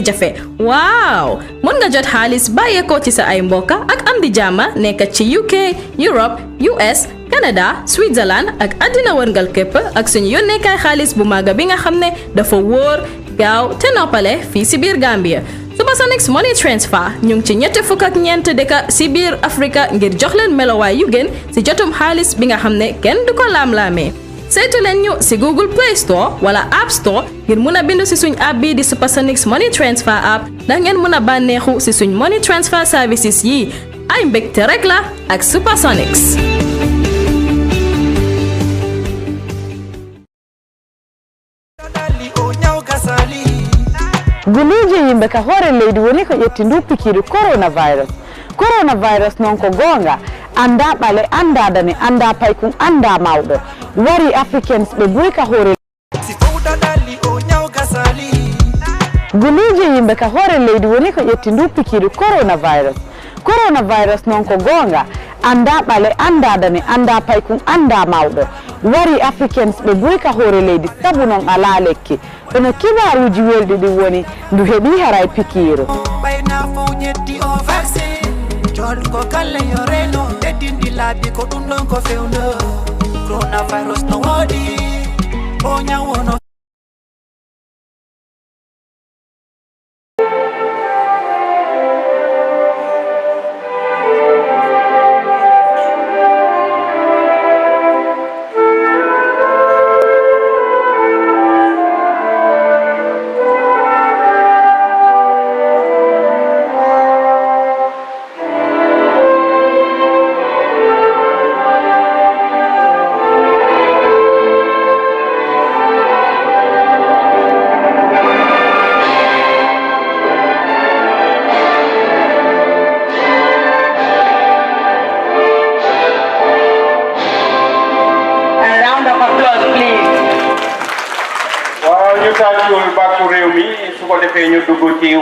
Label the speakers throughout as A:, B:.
A: jafe waaw mën nga jot xaalis bàyyeekoo ci sa ay mbokka ak am di jàmma nekk ci UK Europe US Canada Switzerland ak àddina wërngal képp ak suñu yónneekaay xaalis bu màgga bi nga xam ne dafa wóor gaaw te noppale fii si biir Gambia Supersonix Money Transfer ñu ngi ci ñetti fukk ak ñeent dëkka si biir Afrika ngir jox leen melowaay yu gën si jotum xaalis bi nga xam ne kenn du ko laam-laamee saytu leen ñu si Google Play Store wala App Store ngir mun a bindu si suñ app bii di Supersonix Money Transfer app ndax ngeen mun a bànneexu si suñ money transfer services yi ay mbégte rek la ak Supersonix.
B: guluje yimɓe ka hoore leydi woni ko ƴetti ndu pikiiɗo coronavirus noon ko goonga annda ɓale annda dane annda paykum annda mawɗo wari africains ɓe boyi ka hoore guluje yimɓe ka hoore leydi woni ko ƴetti ndu pikiiɗo coronavirus noon ko goonga annda ɓale annda dane annda paykum annda mawɗo wari africains ɓe boyi ka hoore leydi sabu noon ala lekki kono kibaruji welɗi ɗin woni ndu heeɓi haray pikiiru ko kala yo reno teddindi laabi ko ɗum ɗon ko fewno coronavirus no woɗi o ñawono
C: ñu dugg ci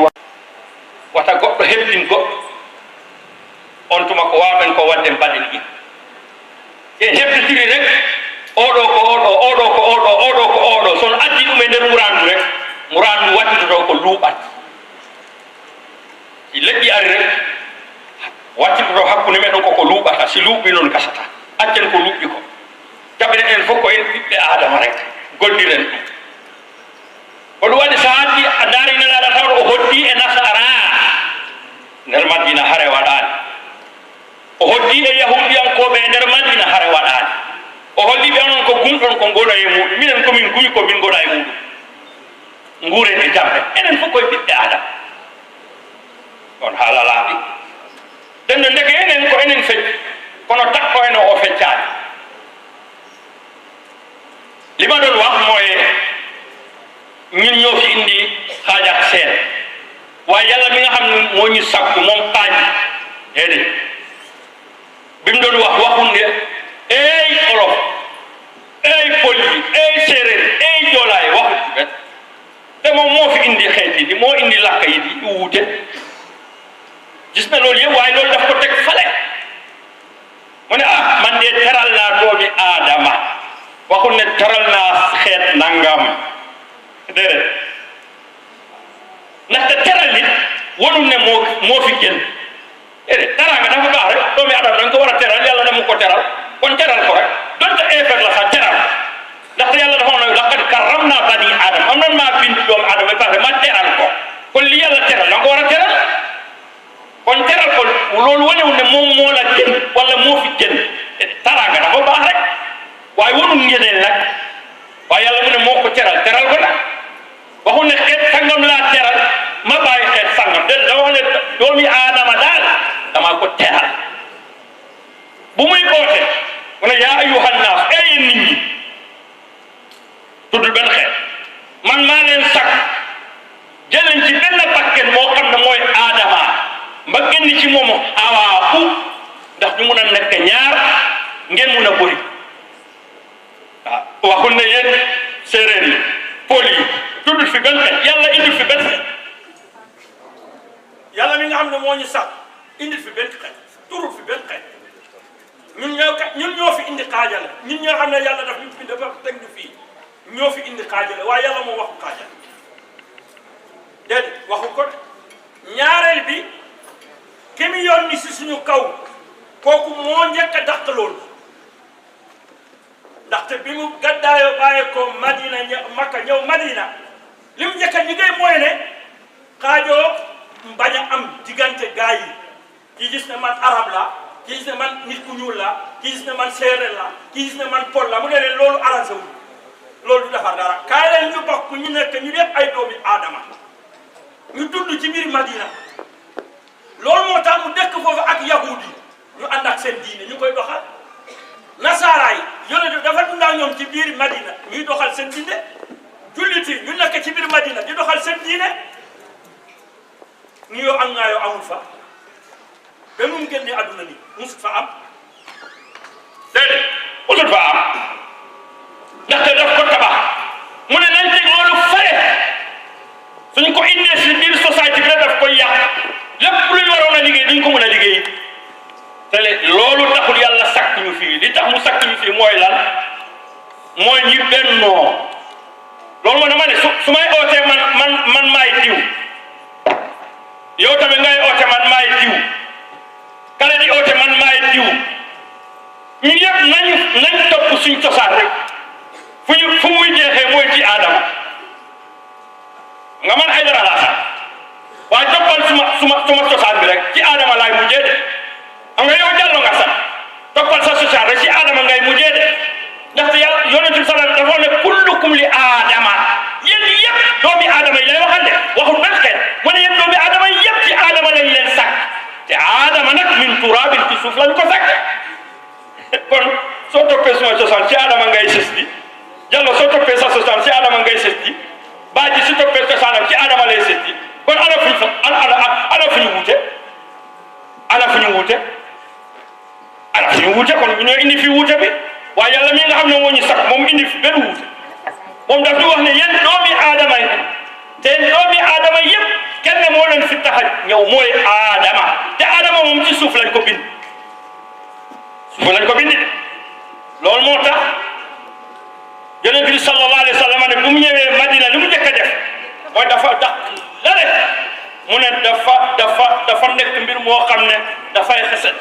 C: wata goɗɗo heɓɗin goɗɗo on tuma ko wawen ko wadde mbaɗen ɗi en heɓtitiri rek oɗo ko oɗo son addi ɗum e nder murandu rek murandu wattitoto ko luuɓat si leƴƴi ari rek wattitoto hakkude meɗen koko luuɓata si luuɓi noon gasata accen ko luuɓi ko jaɓene en fof ko en ɓiɓɓe adama rek golliren ɗum ko ɗum waɗi so addi a daari nelaɗa taw o hoddi e nasara nder madina hare waɗani o hoddi e yahudiyankoɓe e nder madina hare waɗani o holli ɓe onon ko gumɗon ko goɗa e muɗum minen komin gumi komin goɗa e muɗum nguuren e jamɓe enen fof koye ɓiɓɓe adama on haala laaɓi nden no ndeke enen ko enen fecci kono takko ene o feccani lima ɗon wahmoye ñun ñoo fi indi xaajak seen waaye yàlla mi nga xam ne moo ñu sakku moom xaaj déedéet bi mu doon wax waxunde ey olof ey pël yi ey séeréer ey joolaay waxu ci bet te moom moo fi indi xeet yi di moo indi làkk yi di wuute gis na loolu yëpp waaye loolu daf ko teg fale mu ne ah man de teral naa doomi aadama waxul ne teral naa xeet nangam déedéet ndaxte teral nit wanul ne moo fi gën déedéet teraanga dafa baax rek doomi adama da nga ko war a teral yàlla ne mu ko teral kon teral ko rek donte effet la sax teral ndaxte yàlla dafa ne laqad karramna bani aadama am nan maa bind doomu aadama parce que ma teral ko kon li yàlla teral da nga ko war a teral kon teral ko loolu wanewul ne moom moo la gën wala moo fi gën teraanga dafa baax rek waaye wanul ngeeneen nag waaye yàlla mu ne moo ko teral ko nag waxu ne xeet sangam laa teral ma bàyyi xeet sangam de da wax ne doomi aadama daal damaa ko teral bu muy oote mu ne yaa ayyuhan naas ay nit ñi tuddul benn xeet man maa leen sakk jëleen ci benn bakken moo xam ne mooy aadama mba génn ci moomu awaaku ndax ñu mun a nekk ñaar ngeen mun a bëri waaw waxul ne yéen séeréer yi pël yi tuddul fi benn xeet yàlla indil fi benn xeet yàlla mi nga xam ne moo ñu sax indil fi benn xeet turul fi benn xeet ñun ñoo fi indi xaajale ñun ñoo xam ne yàlla daf ñu fi dafa teg ñu fii ñoo fi indi xaajale waaye yàlla moo waxu xaajale déedéet waxu ko ñaareel bi ki mu yónni si suñu kaw kooku moo njëkk a dàq loolu ndaxte bi mu gàddaayoo bàyyi ko Madina Makka ñëw Madina li mu njëkk a liggéey mooy ne xaajoo bañ a am diggante gaa yi kii gis ne man arab la kii gis ne man nit ku ñuul la kii gis ne man séeréer la kii gis ne man pol la mu ne leen loolu arrangé wul loolu du defar dara kaay leen ñu bokk ñu nekk ñu def ay doomi aadama ñu dund ci biir Madina loolu moo tax mu dëkk foofu ak yahudi ñu ànd ak seen diine ñu koy doxal nasaaraay yonent dafa dund ak ñoom ci biir Madina ñuy doxal seen diine jullit yi ñu nekk ci biir Madina di doxal seen diine ñu yoo am ngaayoo amul fa ba mu génne àdduna ni musut fa am déedéet musut fa am ndaxte daf ko tabax mu ne nañ teg loolu fare suñ ko indee si biir société bi daf koy yàq lépp lu ñu waroon a liggéey duñ ko mën a liggéey te loolu taxul yàlla sakk ñu fii li tax mu sakk ñu fii mooy lan mooy ñi bennoo loolu moo dama ne su may ootee man maay diw yow tamit ngay oote man maay diw kale di oote man maay diw ñun yëpp nañ topp suñ cosaan rek fu muy jeexee mooy ci Adama nga man ay dara laa sax waaye toppal suma cosaan bi rek ci Adama laay mujjee de xam nga yow jàllo nga sax toppal sa cosaan rek ci Adama ngay mujjee de ndaxte yàlla yonent bi sallallahu alayhi wa sallam dafa ne kullukum li Adama yéen yëpp doomi Adama yi lay waxal de waxul benn xeet mu ne yéen doomi Adama yëpp ci Adama lañ leen sàkk te Adama nag min turabin ci suuf lañ ko sàkk kon soo toppee suma cosaan ci Adama ngay sës di Jallo soo toppee sa cosaan ci Adama ngay sës di Baaji si toppee cosaanam ci Adama lay sës di kon ana fu ñu wuute kon ñoo indi fi wuute bi waaye yàlla mi nga xam ne moo ñu sakk moom indi fi benn wuute moom daf di wax ne yéen doomi Adama yi te doomi Adama yëpp kenn moo leen fi tax a ñëw mooy Adama te Adama moom ci suuf lañ ko bind loolu moo tax Yonent bi sallallahu alayhi wa sallam ne bu mu ñëwee Madina li mu njëkk a def mooy dafa dàq lale mu ne dafa nekk mbir moo xam ne dafay xeset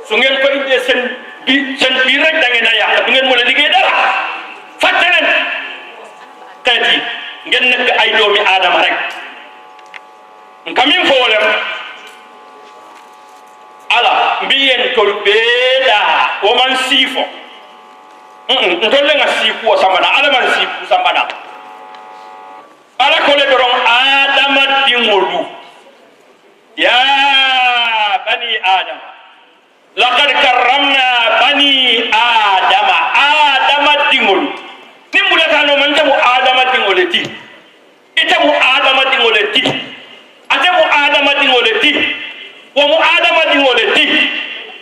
C: su ngeen ko indee seen biir rek da ngeen a yàq du ngeen mën a liggéey dara fàtte leen xeet yi ngeen nekk ay doomi Adama rek kamin fo wolem ala mbiyen tol beeda wo man siifo ntolle nga siiku o sambana ala man siiku sambana ala kole doron Adama dingolu ya bani Adama laqad karramna bani Adama dingolu nimbulata man tamu Adama dingoleti itamu Adama dingoleti atamu Adama dingoleti wo mu Adama dingoleti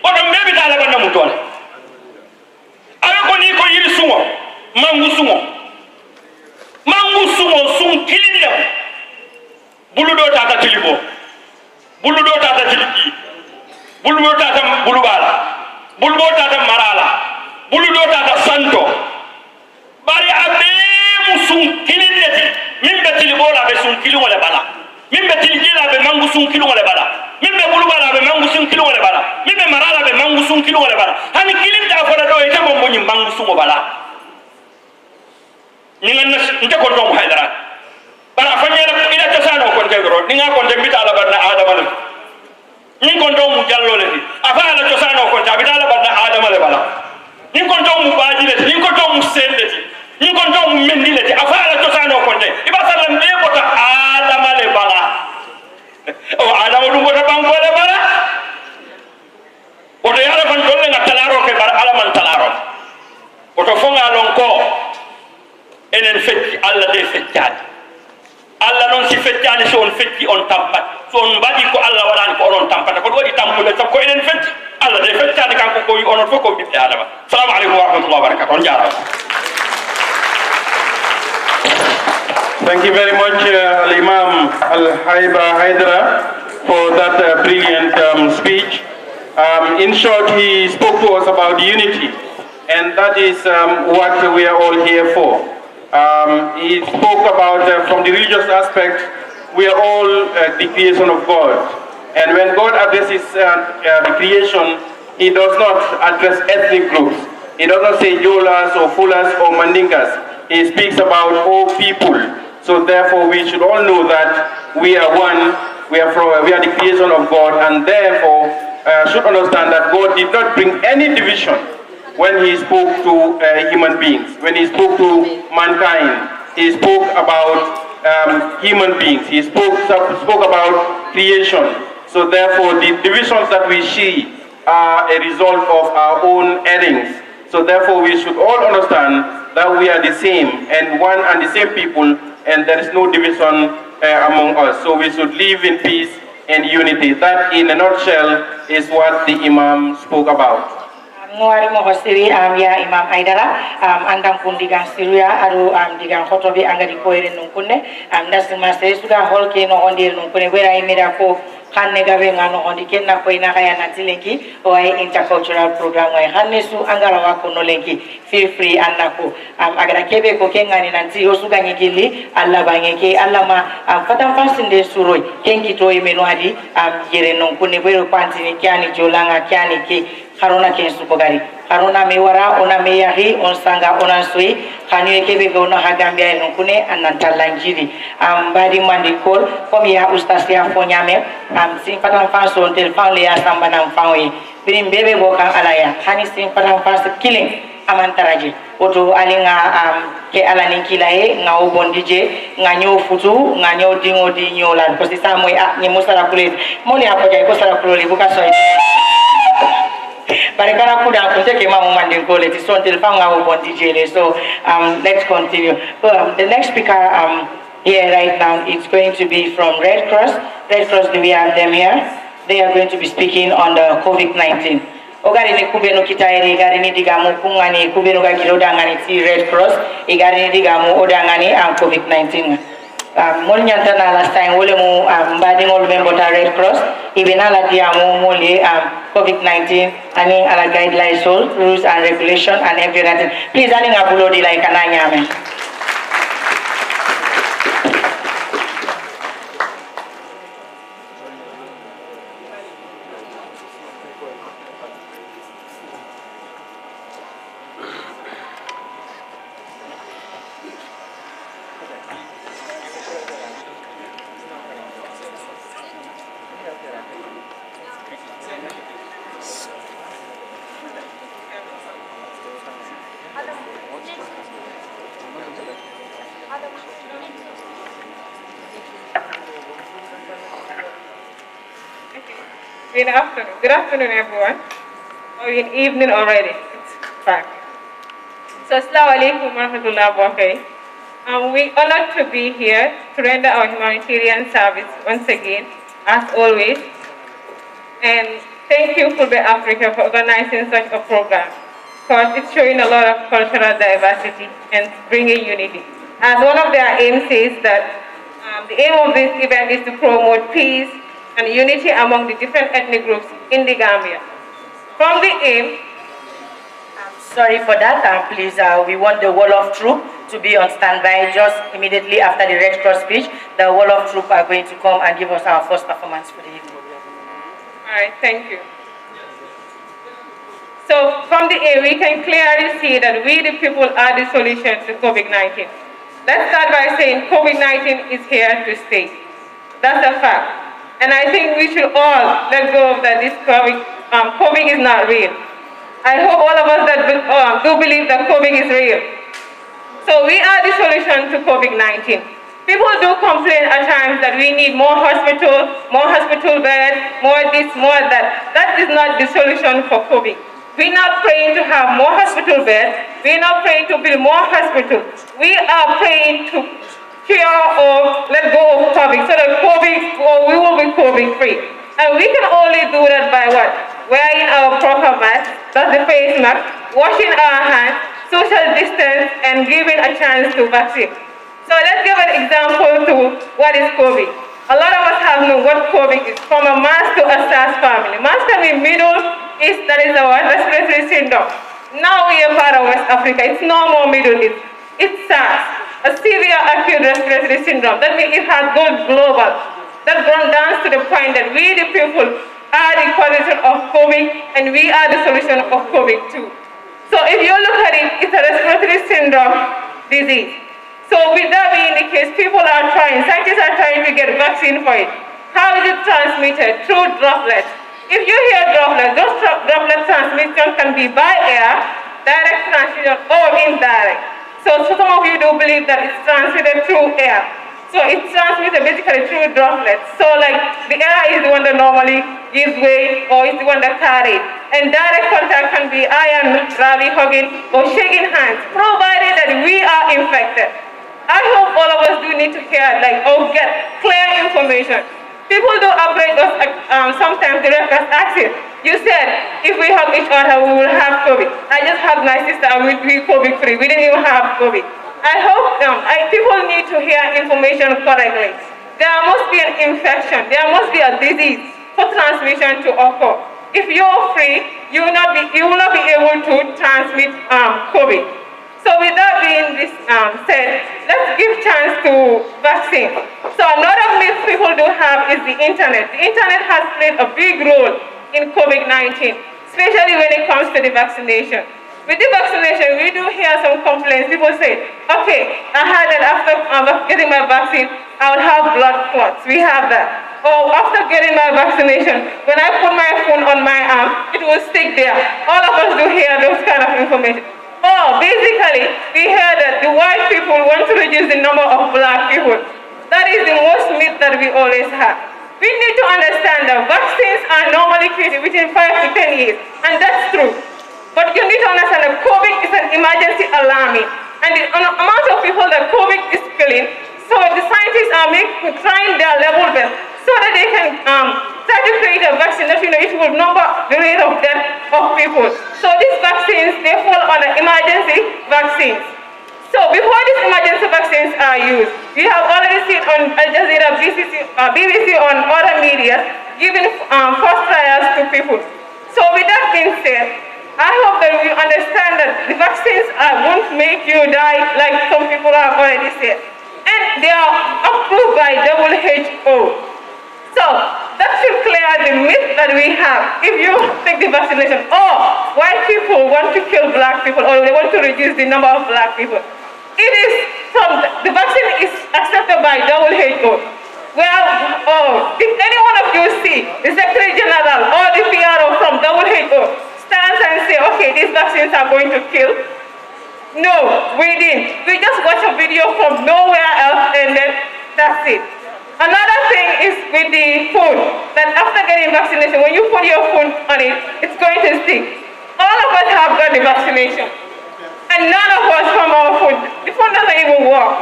C: odo mebi tala banda mutole awe ko ni ko yiri sumo mangu sumo sun kilinde bulu do tata tilibo bulu do tata tiliki bulu do tata bulubala bulu do tata marala bulu do tata santo bari abe musun kilinde min be tilibo la be sun kili wala bala min be tiliki la be mangu sun kili wala bala min be bulubala be mangu sun kili wala bala min be marala be mangu sun kili wala bala hani kilinde afara do ite mo moni mangu sun bala ni nga nte ko doomu Haydara bara fanyera ila tasano ko tegro ni nga ko dembita la barna Adama le ni ko doomu Jallo le afa ala tasano ko tabita la barna Adama le bala ni ko doomu Baaji le ni ko doomu Sende ni ko doomu Mendi le afa ala tasano ko te iba sallam be ko ta Adama le bala o Adama dum ko ta banko le bala o to yalla fan dolle nga talaro ke bar ala man talaro o to fonga lon ko enen fecci Allah de feccani Allah non si feccani so on fecci on tampat so on badi ko Allah wadani ko on tampata ko wadi tampule tab ko enen fecci Allah de feccani kanko ko on foko bibbe Adama. Assalamu alaikum wa rahmatullahi wa barakatuh. On jarama.
D: Thank you very much, Imam Al-Haiba Haidara, for that brilliant speech. In short, he spoke to us about unity, and that is what we are all here for. He spoke about, from the religious aspect, we are all the creation of God. And when God addresses the creation, he does not address ethnic groups. He does not say Jolas or Fulas or Mandingas. He speaks about all people. So therefore, we should all know that we are one. We are the creation of God, and therefore should understand that God did not bring any division when he spoke to human beings. When he spoke to mankind, he spoke about human beings. He spoke about creation. So therefore, the divisions that we see are a result of our own errings. So therefore, we should all understand that we are the same and one and the same people, and there is no division among us. So we should live in peace and unity. That, in a nutshell, is what the Imam spoke about.
E: Ngwari mo hosiri ya Imam Aidara andang pun digang siruya aru digang khotobi angari koire nungkune das masere sudah hol ke no ondir nungkune wera imira ko kanne gabe ngano ondi kenna ko ina kaya natilenki o ay intercultural program ay hanne su angara wa ko no lenki feel free annako agara kebe ko kengani nanti o suga ngigili alla bangeke alla ma fatam fasinde suroi kenki to imeno adi yere nungkune wero pantini kyani jolanga kyani ke haruna ke supogari haruna mewara ona meyahi on sanga ona sui khanu kebe go no hagambia no kune anantalanjiri badi mandikol komi ya ustasia fonyame sin patam faso tel fanle ya sambanam fanwi birim bebe go kan alaya hani sin patam faso killing amantaraji oto alinga ke alani kilae nga obondije nga nyo futu nga nyo dingo di nyola ko sisa moy ni musara kule moni apoja ko sara kule buka soy Barekara kuda kunteke mamu mandingole tisontel fanga ubondijele. So let's continue. The next speaker here right now is going to be from Red Cross. Red Cross, do we have them here? They are going to be speaking on the COVID-19. Ogari ni kubeno kitairi igari ni digamu kungani kubeno ga kilodangani ti Red Cross igari ni digamu odangani COVID-19. Mon nyantana last time wole mu mbadi ngol member ta Red Cross ibena la diamu mole COVID-19 ani ala guidelines rules and regulation and everything. Please ani ngabulo di like ananya men.
F: Good afternoon, everyone. Or in evening already. It's back. So, Assalamu alaikum wa rahmatullahi wa barakatuh. We're honored to be here to render our humanitarian service once again, as always. And thank you, Fulbe Africa, for organizing such a program, because it's showing a lot of cultural diversity and bringing unity. As one of their aims says that the aim of this event is to promote peace and unity among the different ethnic groups in the Gambia. From the aim,
E: sorry for that, please, we want the Wall of Truth to be on standby just immediately after the Red Cross speech. The Wall of Truth are going to come and give us our first performance for the evening.
F: All right, thank you. So from the aim, we can clearly see that we the people are the solution to COVID-19. Let's start by saying COVID-19 is here to stay. That's a fact. And I think we should all let go of that this COVID is not real. I hope all of us that do believe that COVID is real. So we are the solution to COVID-19. People do complain at times that we need more hospital beds, more this, more that. That is not the solution for COVID. We're not praying to have more hospital beds. We're not praying to build more hospitals. We are praying to cure or let go of COVID so that we will be COVID free. And we can only do that by what? Wearing our proper mask, that's the face mask, washing our hands, social distance, and giving a chance to vaccine. So let's give an example to what is COVID. A lot of us have known what COVID is, from a MAS to a SARS family. MAS can be Middle East, that is our respiratory syndrome. Now we are part of West Africa. It's no more Middle East. It's SARS. a severe acute respiratory syndrome. That means it has gone global. That's gone down to the point that we, the people, are the causation of COVID, and we are the solution of COVID too. So if you look at it, it's a respiratory syndrome disease. So with that being the case, people are trying, scientists are trying to get vaccine for it. How is it transmitted? Through droplets. If you hear droplets, those droplet transmission can be by air, direct transmission, or indirect. So some of you do believe that it's transmitted through air. So it's transmitted basically through droplets. So like the air is the one that normally gives way, or is the one that carries. And direct contact can be iron, grabbing, hugging, or shaking hands, provided that we are infected. I hope all of us do need to hear, like, or get clear information. People do operate us, sometimes the records ask it. You said, if we hug each other, we will have COVID. I just hugged my sister and we'll be COVID-free. We didn't even have COVID. I hope people need to hear information correctly. There must be an infection. There must be a disease for transmission to occur. If you're free, you will not be able to transmit COVID. So with that being said, let's give chance to vaccine. So another myth people do have is the internet. The internet has played a big role in COVID-19, especially when it comes to the vaccination. With the vaccination, we do hear some complaints. People say, okay, I heard that after getting my vaccine, I will have blood clots. We have that. Or after getting my vaccination, when I put my phone on my arm, it will stick there. All of us do hear those kind of information. Or basically, we hear that the white people want to reduce the number of black people. That is the most myth that we always have. We need to understand that vaccines are normally created within 5 to 10 years, and that's true. But you need to understand that COVID is an emergency alarming, and the amount of people that COVID is killing, so the scientists are trying their level best so that they can try to create a vaccine that it will number the rate of death of people. So these vaccines, they fall under emergency vaccines. So before these emergency vaccines are used, we have already seen on Al Jazeera, BBC, on other media, giving first trials to people. So with that being said, I hope that we understand that the vaccines won't make you die like some people have already said. And they are approved by WHO. So that should clear the myth that we have. If you take the vaccination, white people want to kill black people, or they want to reduce the number of black people. It is the vaccine is accepted by WHO. Well, if any one of you see the Secretary General or the PRO from WHO stands and say, okay, these vaccines are going to kill. No, we didn't. We just watch a video from nowhere else and then that's it. Another thing is with the food, that after getting vaccination, when you put your food on it, it's going to stick. All of us have got the vaccination. And none of us from our food, the food doesn't even work.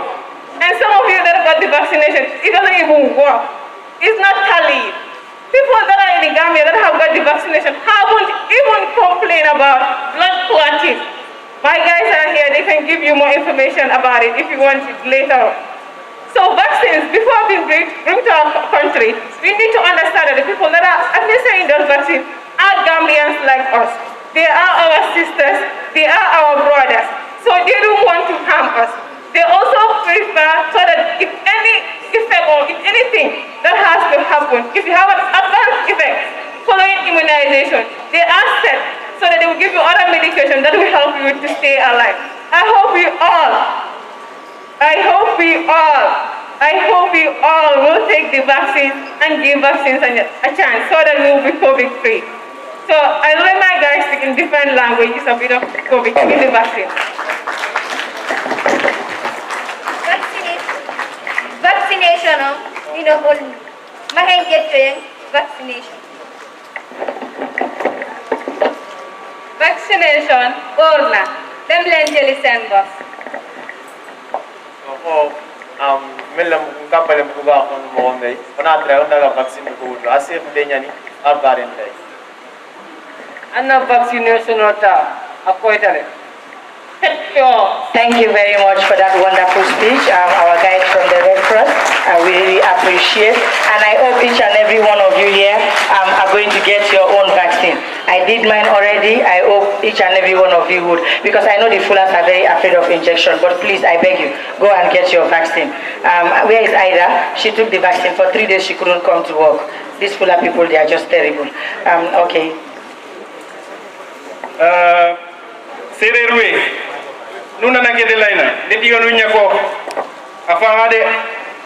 F: And some of you that got the vaccination, it doesn't even work. It's not tallied. People that are in the Gambia that have got the vaccination haven't even complained about blood clotting. My guys are here, they can give you more information about it if you want it later. So vaccines, before being brought to our country, we need to understand that the people that are administering those vaccines are Gambians like us. They are our sisters, they are our brothers. So they don't want to harm us. They also prefer so that if any effect or if anything that has to happen, if you have an advanced effect following immunization, they are set so that they will give you other medication that will help you to stay alive. I hope we all will take the vaccine and give vaccines a chance so that we will be COVID-free. So I learned my guys speak in different languages a bit of COVID in the vaccine.
G: Vaccination, vaccination. Vaccination, orna. Dem len jeli sen boss.
H: Melam kampanye buga kon mo ndey ona tra onda ga vaccine ko wuto asif de nyani arbarin day
E: Anna vaccination ota akoitale. Thank you very much for that wonderful speech, our guide from the Red Cross. I really appreciate, and I hope each and every one of you here are going to get your own vaccine. I did mine already. I hope each and every one of you would, because I know the Fullers are very afraid of injection. But please, I beg you, go and get your vaccine. Where is Ida? She took the vaccine for 3 days. She couldn't come to work. These Fuller people, they are just terrible. Okay.
D: Sererwe, nuna na gede laina. Deti yonu nyako. Afa ade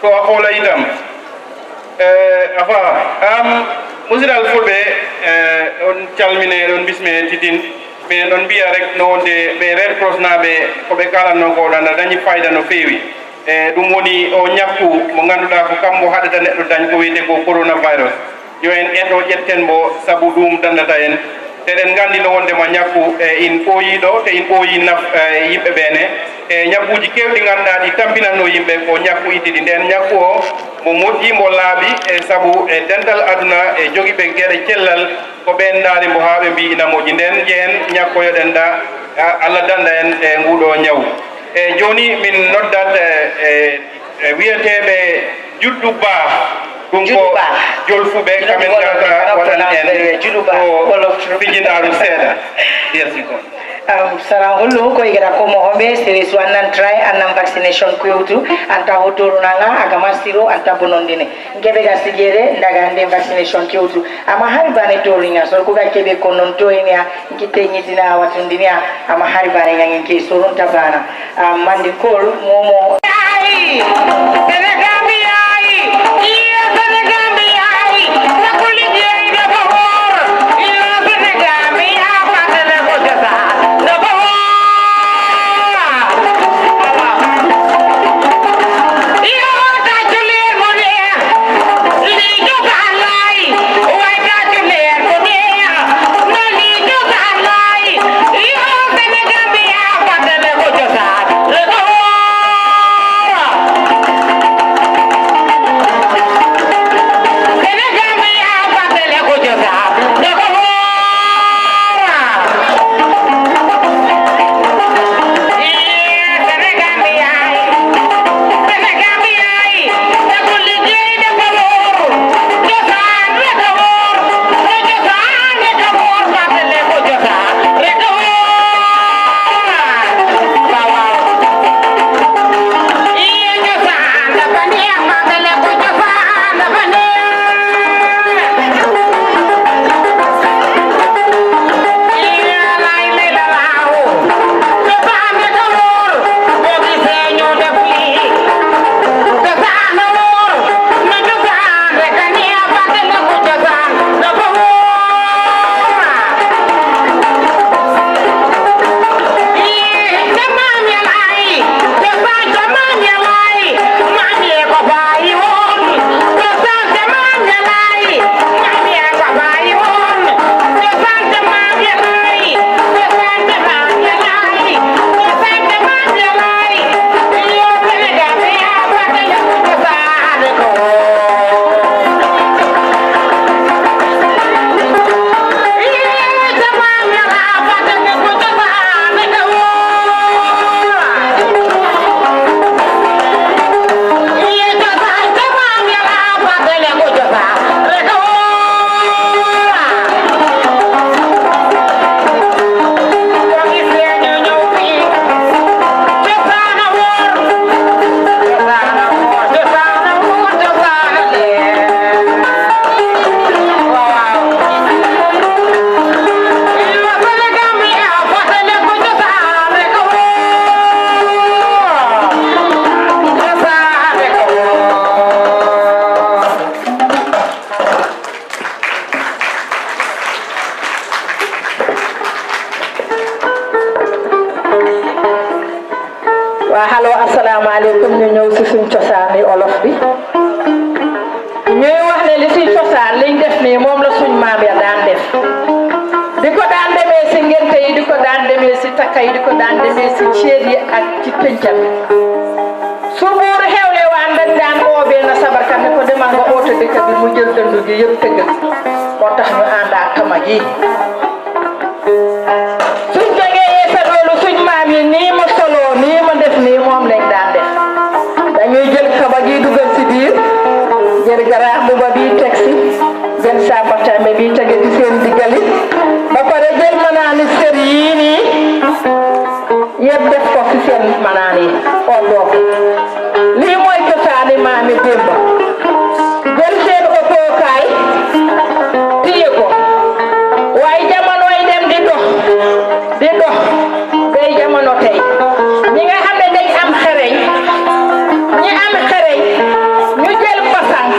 D: ko akola idam. Musidal fulbe on calmine on bisme titin be don biya rek no de be Red Cross na be ko be kala no ko dana dañi fayda no fewi dum woni o ñakku mo ganduda ko kambo hadata neddo dañ ko wiyete ko coronavirus yo en eto jetten bo sabu dum dandata en teden gandi no wonde ma ñakku in poyido te in poyi naf yimbe bene ñakuji kewdi ganda di tampinano yimbe ko ñakku itidi den ñakku o mo moddi mo laabi sabu dental aduna jogi be gere cellal ko ben dali mo haabe bi ina moji den jeen ñakko yo den da alla danda en ngudo ñaw joni min noddat wiyetebe juddu ba ɗum ko jolfuɓe kamen gata waɗan en ko fijinaru seeɗa merci kon
E: sarangulu ko igara ko mo hobe series wannan try anam vaccination kuyutu anta hotoru nanga agama siro anta bonondine ngebe ga sigere ndaga ande vaccination kuyutu ama hari bane toringa so ko ga kebe konon to enia ngite nyitina watundinia ama hari bane ngangi ke sorun tabana mandi kol momo ai Senegambi ai iya Senegambi ai nakuli je ida favor iya Senegambi apa tele ko jasa
B: jël garaax bu ba bii teg si jël saabata bi tege ci seen diggali ba pare
E: seen manaan yi oddoo ko lii mooy cosaani maami démb jël seen ëppookaay téye ko waaye jamonoy dem di dox day jamono tey ñi nga xam ne dañ am xereñ ñi am xereñ ñu jël basang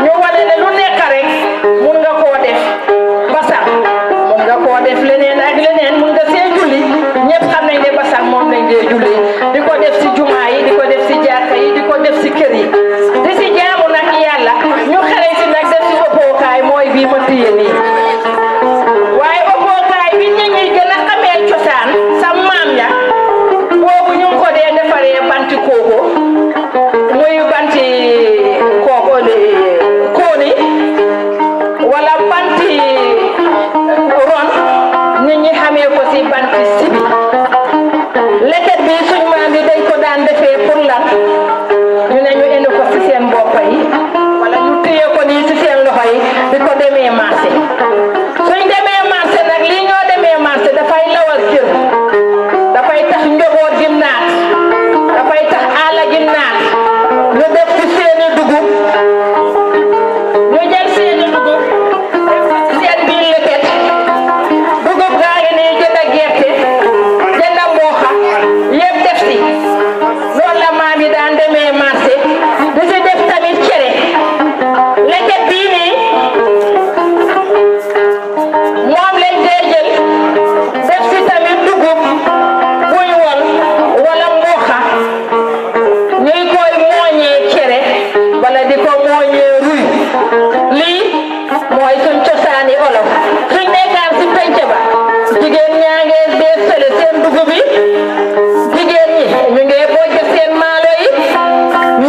E: ñu wane ne lu nekk rek mun nga koo def basang mun nga koo def leneen ak leneen mun nga see julli ñëpp xam nañ ne basang moom lañ dee julli di ko def si jumaa yi di ko def si jàkka yi di ko def si kër yi di si jaamu nag yàlla ñu xereñ si nag def si ëppookaay mooy bii ma téye nii waaye ëppookaay bi nit ñi gën a xamee cosaan sa maam ya boobu ñu ngi ko dee defaree banti kooko muy banti kooko kooni wala banti ron nit ñi xamee ko si banti sibi leket bi suñ maam yi dañ ko daan defee pour lan ñu ne ñu indi ko si seen bopp yi wala ñu téye ko nii si seen loxo yi di ko demee marché suñ demee marché nag lii ñoo demee marché dafay lawal kër dafay tax njaboot gi naat dafay tax àll gi naat ñu def ci seeni dugub ñu jël seeni dugub def ci seen biir leket dugub gaa ngi nii jënd gerte jënd mbooxa yëpp def si loolu la maam yi daan demee marché di si def tamit cere leket bii nii moom lañ dee jël def si tamit dugub buñ wol wala mbooxa ñuy koy mooñee cere wala di ko mooñee ruy lii mooy suñ cosaani olof suñ nekkaan si penc ba jigéen ñaa ngee dee sële seen dugub yi jigéen ñi ñu ngee bojj seen maalo yi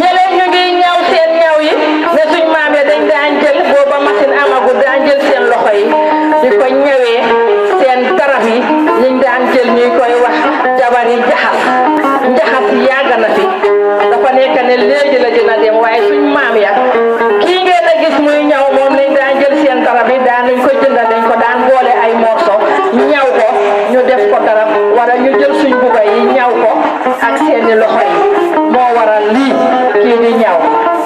E: ñële ñu ngi ñaw seen ñaw yi ne suñ maam ya dañ daan jël booba machine amagu daan jël seen loxo yi di ko ñëwee seen garab yi ñu daan jël ñuy koy wax jabari njaxas yàgg na fi dafa nekk ne léegi la dina dem waaye suñ maam ya kii ngeen a gis muy ñaw moom lañ daan jël seen garab yi daan nañ ko jëndal dañ ko daan boole ay morso ñaw ko ñu def ko garab wala ñu jël suñ buga yi ñaw ko ak seeni loxo yi moo waral lii kii di ñaw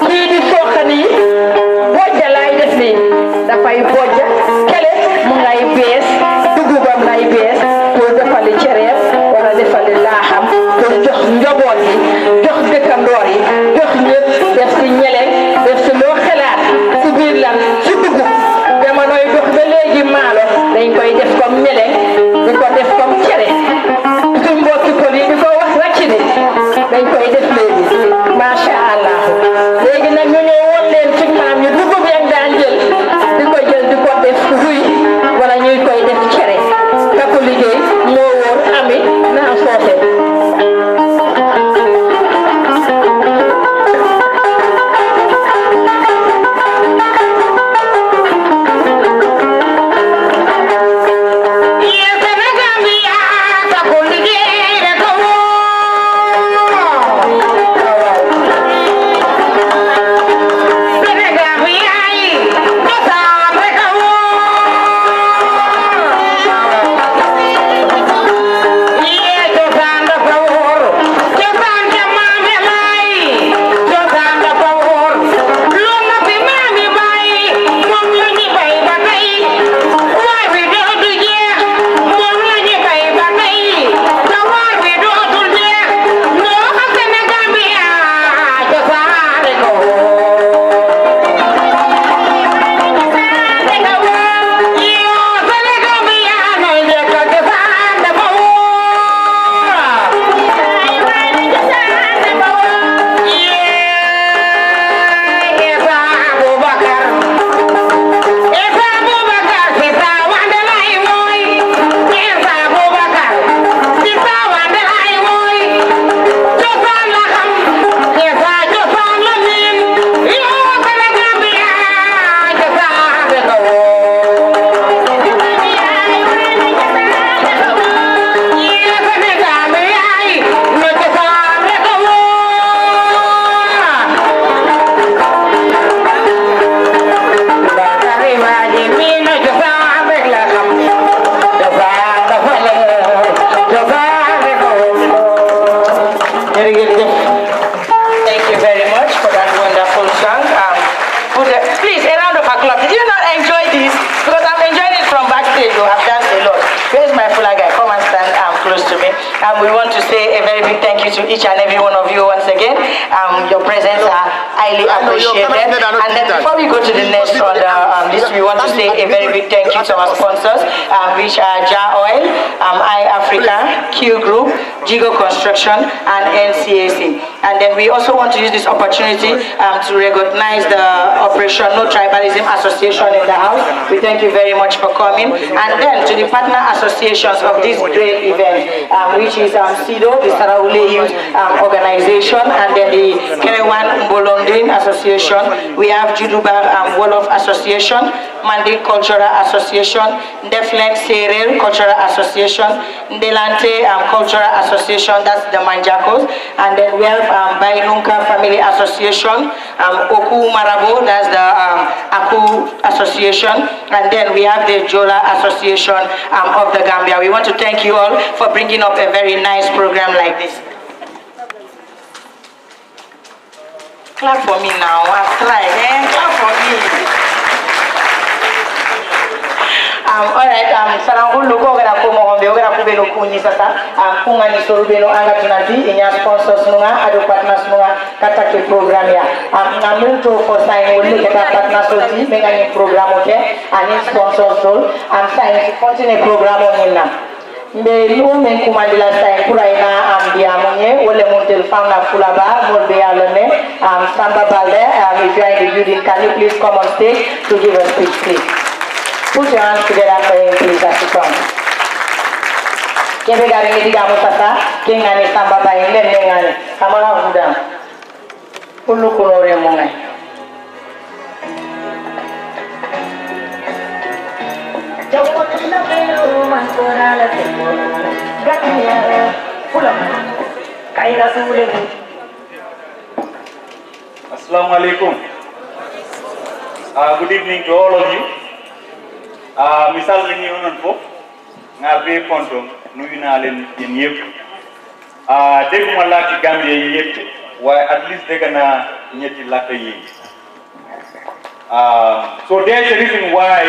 E: kii di soxani bojja lay def nii dafay bojja kele mu ngay bees dugubam lay bees pour defali cereeb wala defali laaxam pour jox njaboot yi jox dëkkandoor yi jox ñëpp def si ñeleñ def si loo xelaat si biir lan si dugub jamonoy dox ba léegi maalo dañ koy def comme ñeleñ di ko def comme cere suñ mbokki pël yi di ko wax racc ni dañ koy def léegi macha allah léegi nag ñu ñëw woon leen suñ maam yi dugub yak daan jël di ko def ruy wala ñuy koy def cere ka ko liggéey moo wóor ami naa soose
I: Yes,
E: we want to say a very big thank you to each and every one of you once again. Your presence are highly appreciated. And then before we go to the next on the list, we want to say a very big thank you to our sponsors, which are Jar Oil, iAfrica, Q Group, Jigo Construction, and NCAC. And then we also want to use this opportunity to recognize the Operation No Tribalism Association in the house. We thank you very much for coming. And then to the partner associations of this great event, which is SIDO, the Saraule Youth Organization, and then the Kerewan Mbolondin Association. We have Juduba Wolof Association, Mandi Cultural Association, Deflen Serel Cultural Association, Delante Cultural Association, that's the Manjakos, and then we have Bainunka Family Association, Oku Marabo, that's the Aku Association, and then we have the Jola Association of the Gambia. We want to thank you all for bringing up a very nice program like this. Clap for me now. I've tried, clap for me. Alright, sarangulu ko gara ko mo hombe gara ko beno kunyi sasa kunga ni sorubeno anga tunati inya sponsors nunga adu partners nunga kata ke program ya ngamuntu for sign wole kata partners oti menga ni program oke ani sponsors sol sign continue program onina mbe lu men kumandila sign kuraina ambia monye wole montel famna fulaba molbe yalone Samba Balde if you are in the building, can you please come on stage to give a speech, please? Put your hands together for him, please, as you come. Kebe gari ngedi gamu sasa, kengani Samba Balde nengani, kamala hudam. Ulu kunore mongai. Jawa kena belu mankora la temo, gatiya pulang, kaira sule.
I: Assalamu alaikum. Good evening to all of you. Misal ni onon fo ngabe ponto nuyu na len yeen yeb deguma lati Gambia yeb way at least degana ñetti lata yi so there's a reason why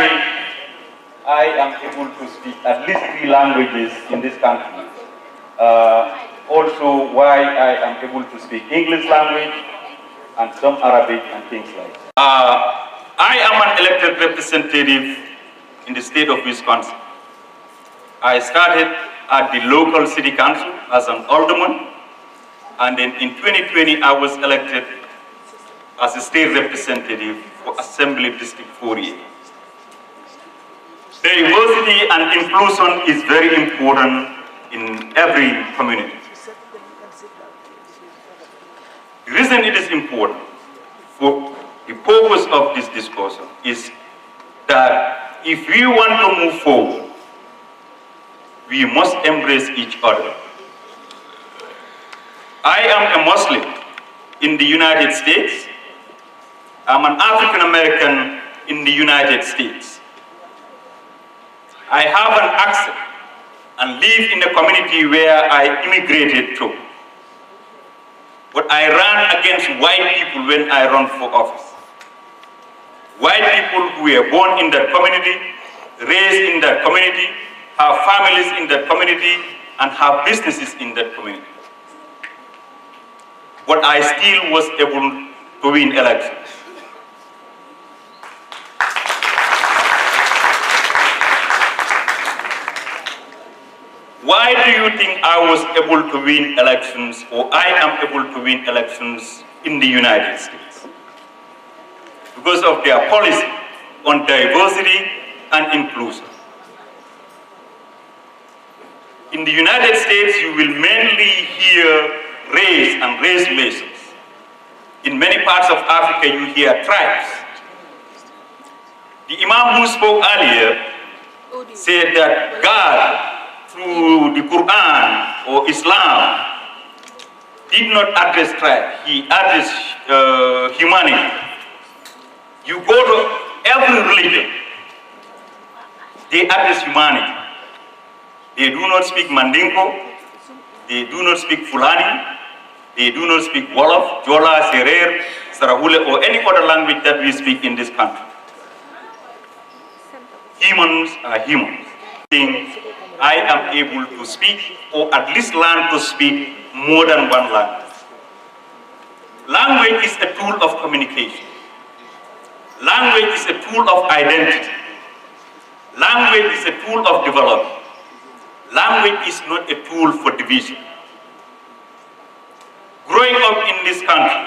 I: I am able to speak at least 3 languages in this country. Also why I am able to speak English language and some Arabic and things like that. I am an elected representative in the state of Wisconsin. I started at the local city council as an alderman, and then in 2020 I was elected as a state representative for Assembly District 48. Diversity and inclusion is very important in every community. The reason it is important for the purpose of this discussion is that if we want to move forward, we must embrace each other. I am a Muslim in the United States. I'm an African American in the United States. I have an accent and live in a community where I immigrated to. But I ran against white people when I ran for office. White people who were born in that community, raised in that community, have families in that community, and have businesses in that community. But I still was able to win elections. Why do you think I was able to win elections, or I am able to win elections in the United States? Because of their policy on diversity and inclusion. In the United States, you will mainly hear race and race relations. In many parts of Africa, you hear tribes. The Imam who spoke earlier said that God, through the Quran or Islam, did not address tribe, he addressed humanity. You go to every religion, they address humanity. They do not speak Mandingo, they do not speak Fulani, they do not speak Wolof, Jola, Serer, Sarahule, or any other language that we speak in this country. Humans are humans. I am able to speak, or at least learn to speak, more than one language. Language is a tool of communication. Language is a tool of identity. Language is a tool of development. Language is not a tool for division. Growing up in this country,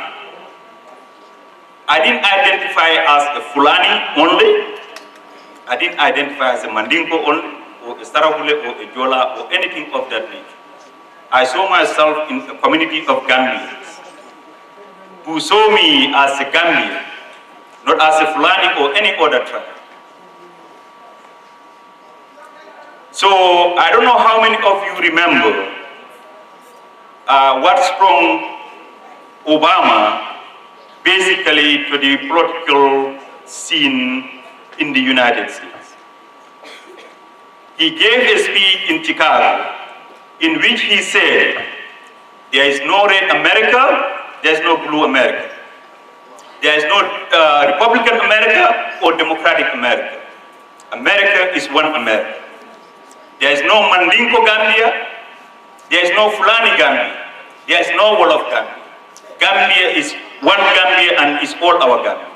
I: I didn't identify as a Fulani only. I didn't identify as a Mandingo only, or a Sarabule, or a Jola, or anything of that nature. I saw myself in a community of Gambians who saw me as a Gambian, not as a Fulani or any other tribe. So I don't know how many of you remember what sprung Obama basically to the political scene in the United States. He gave a speech in Chicago in which he said, there is no red America, there is no blue America. There is no Republican America or Democratic America. America is one America. There is no Mandingo Gambia, there is no Fulani Gambia, there is no Wolof Gambia. Gambia is one Gambia and is all our Gambia.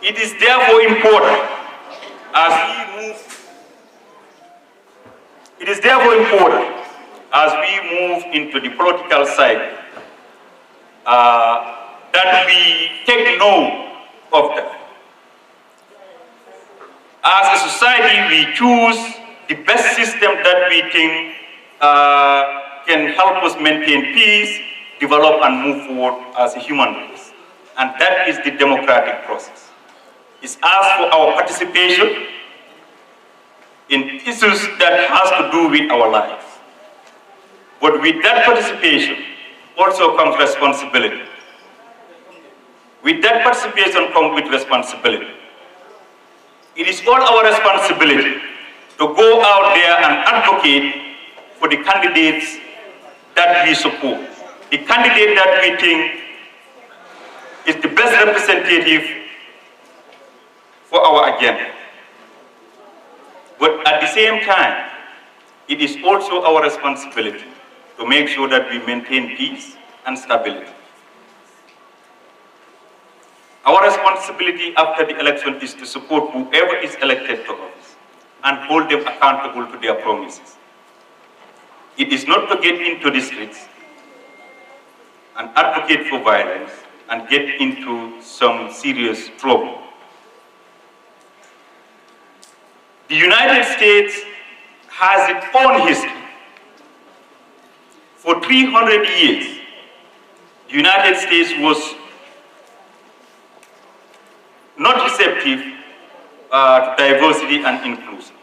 I: It is therefore important as we move into the political side that we take note of that. As a society, we choose the best system that we think can help us maintain peace, develop and move forward as a human race. And that is the democratic process. It's asked for our participation in issues that has to do with our lives. But with that participation also comes responsibility. With that participation comes with responsibility. It is all our responsibility to go out there and advocate for the candidates that we support. The candidate that we think is the best representative for our agenda. But at the same time, it is also our responsibility to make sure that we maintain peace and stability. Our responsibility after the election is to support whoever is elected to office and hold them accountable to their promises. It is not to get into the streets and advocate for violence and get into some serious trouble. The United States has its own history. For 300 years, the United States was not receptive to diversity and inclusion.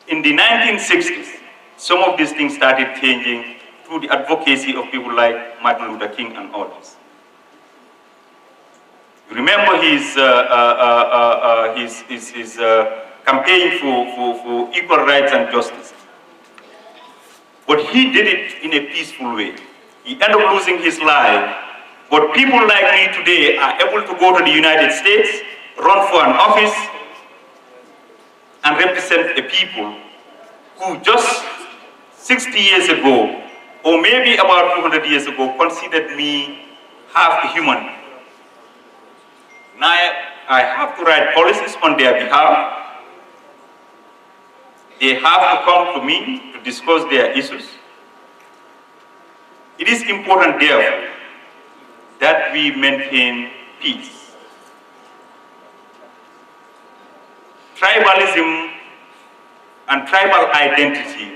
I: In the 1960s, some of these things started changing through the advocacy of people like Martin Luther King and others. You remember his campaign for equal rights and justice. But he did it in a peaceful way. He ended up losing his life. But people like me today are able to go to the United States, run for an office, and represent the people who just 60 years ago, or maybe about 200 years ago, considered me half a human. Now I have to write policies on their behalf. They have to come to me to discuss their issues. It is important, therefore, that we maintain peace. Tribalism and tribal identity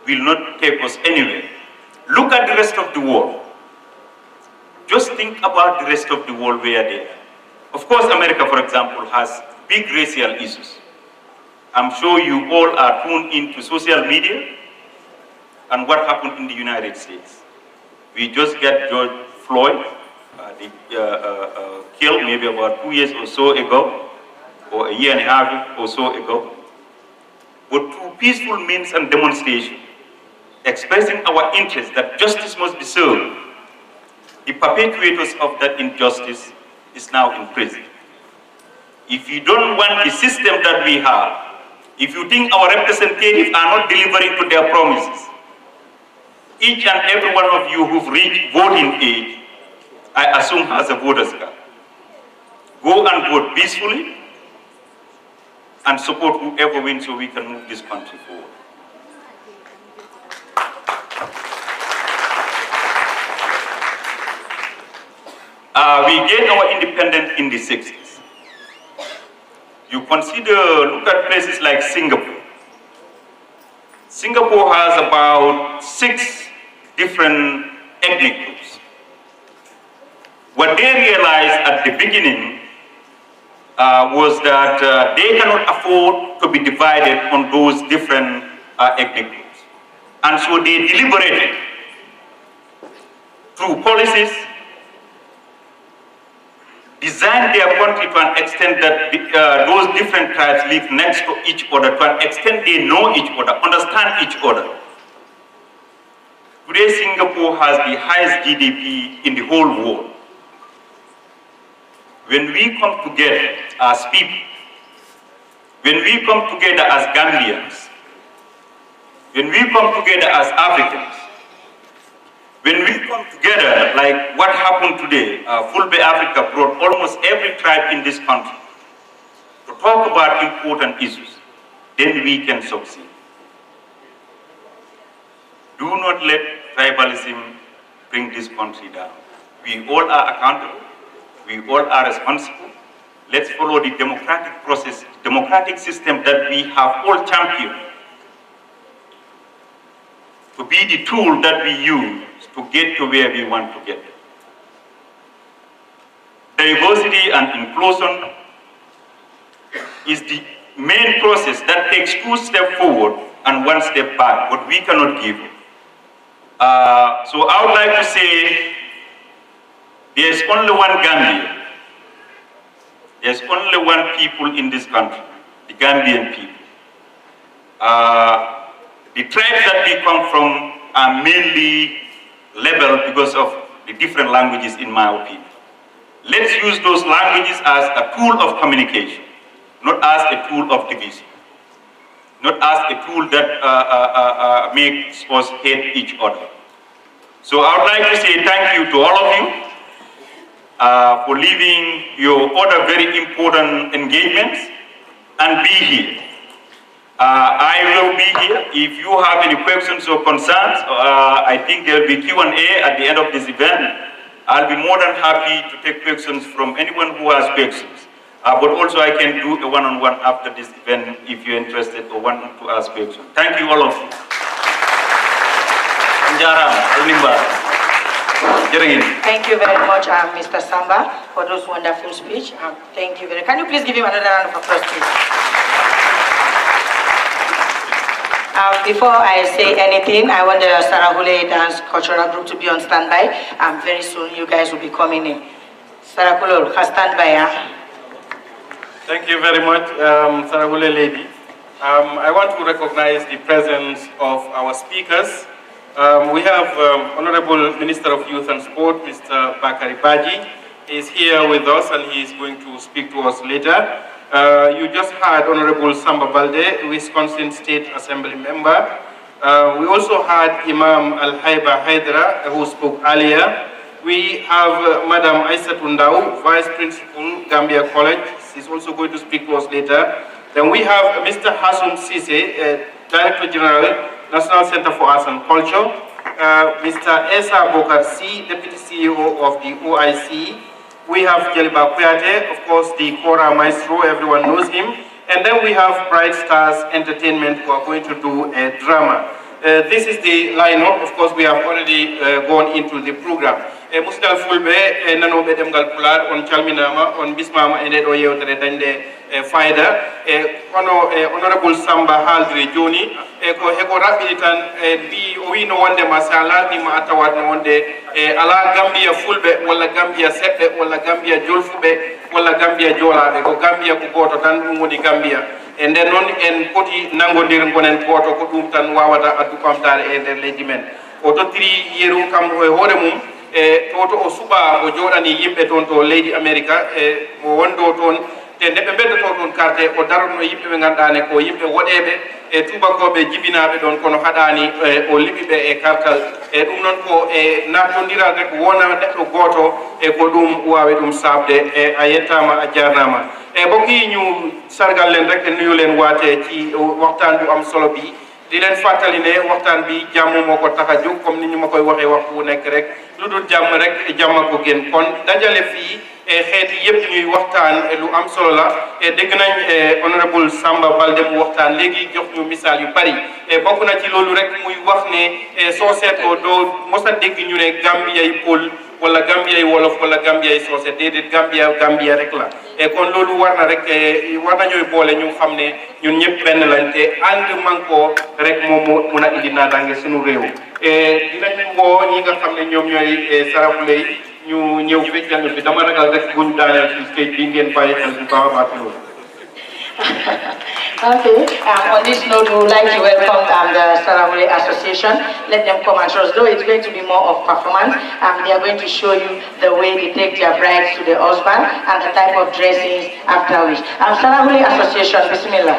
I: will not take us anywhere. Look at the rest of the world. Just think about the rest of the world where they are. Of course, America, for example, has big racial issues. I'm sure you all are tuned into social media and what happened in the United States. We just got George Floyd, killed maybe about 2 years or so ago, or a year and a half or so ago. But through peaceful means and demonstration, expressing our interest that justice must be served, the perpetrators of that injustice is now in prison. if you don't want the system that we have, if you think our representatives are not delivering to their promises, each and every one of you who've reached voting age, I assume has a voter's card. Go and vote peacefully and support whoever wins so we can move this country forward. We gained our independence in the 60s. You look at places like Singapore. Singapore has about 6 different ethnic groups. What they realized at the beginning was that they cannot afford to be divided on those different ethnic groups. And so they deliberated through policies, designed their country to an extent that those different tribes live next to each other, to an extent they know each other, understand each other. Today, Singapore has the highest GDP in the whole world. When we come together as people, when we come together as Gambians, when we come together as Africans, when we come together, like what happened today, Fulbe Africa brought almost every tribe in this country to talk about important issues, then we can succeed. Do not let tribalism bring this country down. We all are accountable. We all are responsible. Let's follow the democratic process, democratic system that we have all championed to be the tool that we use to get to where we want to get. Diversity and inclusion is the main process that takes 2 steps forward and 1 step back, but we cannot give it. So I would like to say there's only one Gambia. There's only one people in this country, the Gambian people. The tribes that we come from are mainly labeled because of the different languages, in my opinion. Let's use those languages as a tool of communication, not as a tool of division, not as a tool that makes us hate each other. So I would like to say thank you to all of you for leaving your other very important engagements and be here. I will be here. If you have any questions or concerns, I think there will be Q&A at the end of this event. I'll be more than happy to take questions from anyone who has questions. But also I can do a one-on-one after this event if you're interested or want to ask questions. Thank you, all of you.
E: Thank you very much, Mr. Samba, for those wonderful speech. Thank you very much. Can you please give him another round of applause, please? Before I say anything, I want the Sarahule Dance Cultural Group to be on standby. Very soon you guys will be coming in. Sarahule, stand by.
D: Thank you very much, Sarahule lady. I want to recognize the presence of our speakers. We have Honorable Minister of Youth and Sport, Mr. Bakari Baji, is here with us and he is going to speak to us later. You just heard Honorable Samba Balde, Wisconsin State Assembly member. We also had Imam Al-Haiba Haidara, who spoke earlier. We have Madam Aissatou Ndao, Vice Principal, Gambia College. She's also going to speak to us later. Then we have Mr. Hassoum Cissé, Director General, National Center for Arts and Culture. Mr. Esa Bokar C, Deputy CEO of the OIC. We have Jeliba Kuyate, of course, the Kora Maestro, everyone knows him. And then we have Bright Stars Entertainment, who are going to do a drama. This is the lineup. Of course, we have already gone into the program. Musidal Fulbe, Nanobe Demgal Pular, on Chalminama, on Bismama, and Oyo Dande Faida, Honorable Samba Haldri Joni, Heko Rapilitan, the Owino Wande Masala, Nima Atawad Monde, Ala Gambia Fulbe, Walla Gambia Sepe, Walla Gambia Jolfube, Walla Gambia Jola, Gambia Kukoto, Tanumudi Gambia. And then on and Poti Nangondir Gonen Porto, Kutumtan Wawata, Atukamtar, and the Legimen. Oto 3 years come Horemum. Toto Osuba, Jordani Yimbe Tonto, Lady America, Wondo Ton, te nde ɓe beddoto ɗon carte o daranno yimɓe ɓe ganduɗane ko yimɓe woɗeɓe e tubakoɓe jibinaɓe ɗon kono haɗani o liɓiɓe e kartal e ɗum noon ko e nattodiral rek wona neɗɗo goto e ko ɗum wawi ɗum sabde e a yettama a jarnama e bokki ñu sargal len rek e nuyulen waate ci waxtaan bu am solo bi di leen fàttali ne waxtaan bi jàmm moo ko tax a jóg comme ni ñu ma koy waxee waxtu wu nekk rek lu dul jàmm rek jàmm ko gën kon dajale fii xeeti yëpp ñuy waxtaan lu am solo la dégg nañ honorable Samba Balde mu waxtaan léegi jox ñu misaal yu bari bokk na ci loolu rek muy wax ne soo seetoo doo mos a dégg ñu ne Gambia yi Pël wala Gambia yi wolof wala Gambia yi soose déedéet Gambia rek la kon loolu war na rek war nañooy boole ñu xam ne ñun ñëpp benn lañ te ànd manko rek moom moo mun a indi naataange suñu réew dinañ woo ñi nga xam ne ñoom ñooy Saraxule yi ñu ñëw feccal bi dama ragal rek buñ daaneel ci stage bi ngeen bàyyi xel bu baax a baax loolu.
E: Okay, on this note, we would like to welcome the Sarawale Association. Let them come and show us, though it's going to be more of performance. They are going to show you the way they take their brides to the husband and the type of dressings after which. Sarawale Association, Bismillah.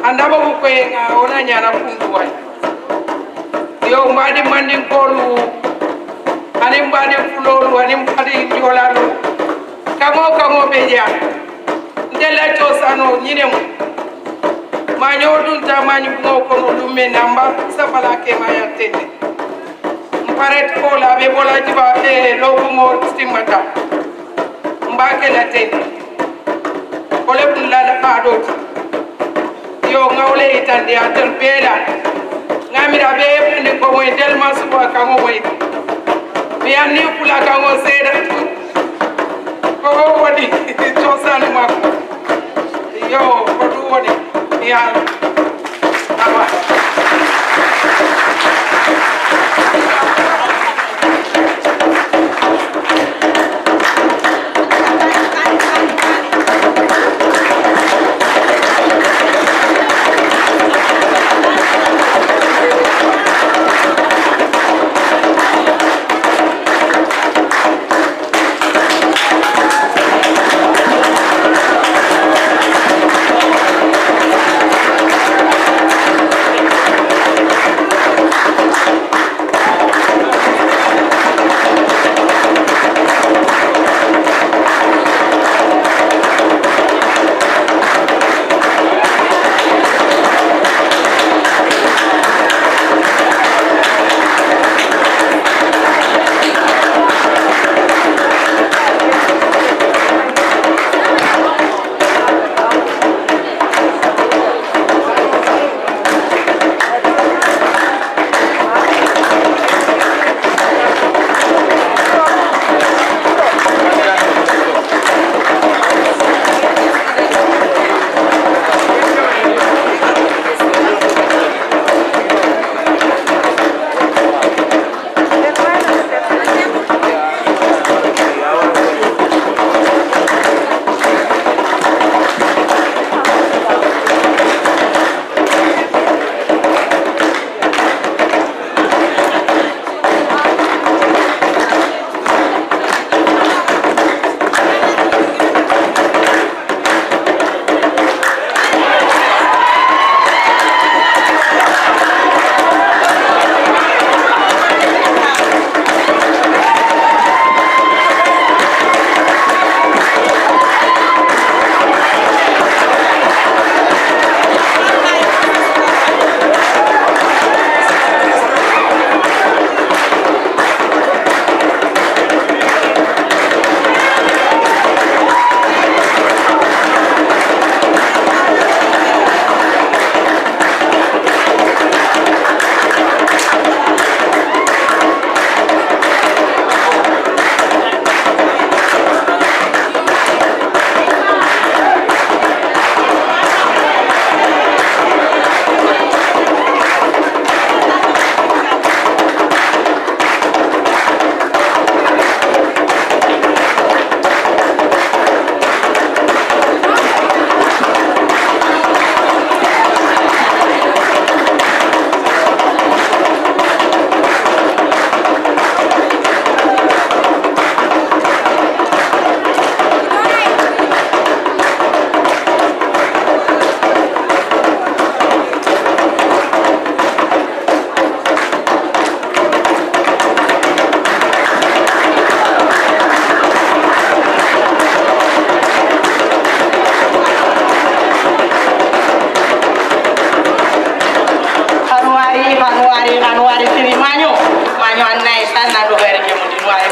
J: andaba ko nga ona nyana kundu way yo mbadi mandin kolu ani mbadi fulolu ani mbadi jolalu kamo beja ndela to sano nyinemu ma nyodun ta mani ko no lumme namba sabala ke ma yatene mpare ko la be bola jiba loku mo stimata mbake la tene kole bulla la ado yo ngawle itande atel bela ngamira be ndi ko moy del masuba kamo moy mi anni kula kamo seda ko wadi to sanu mako yo ko du wadi ya aba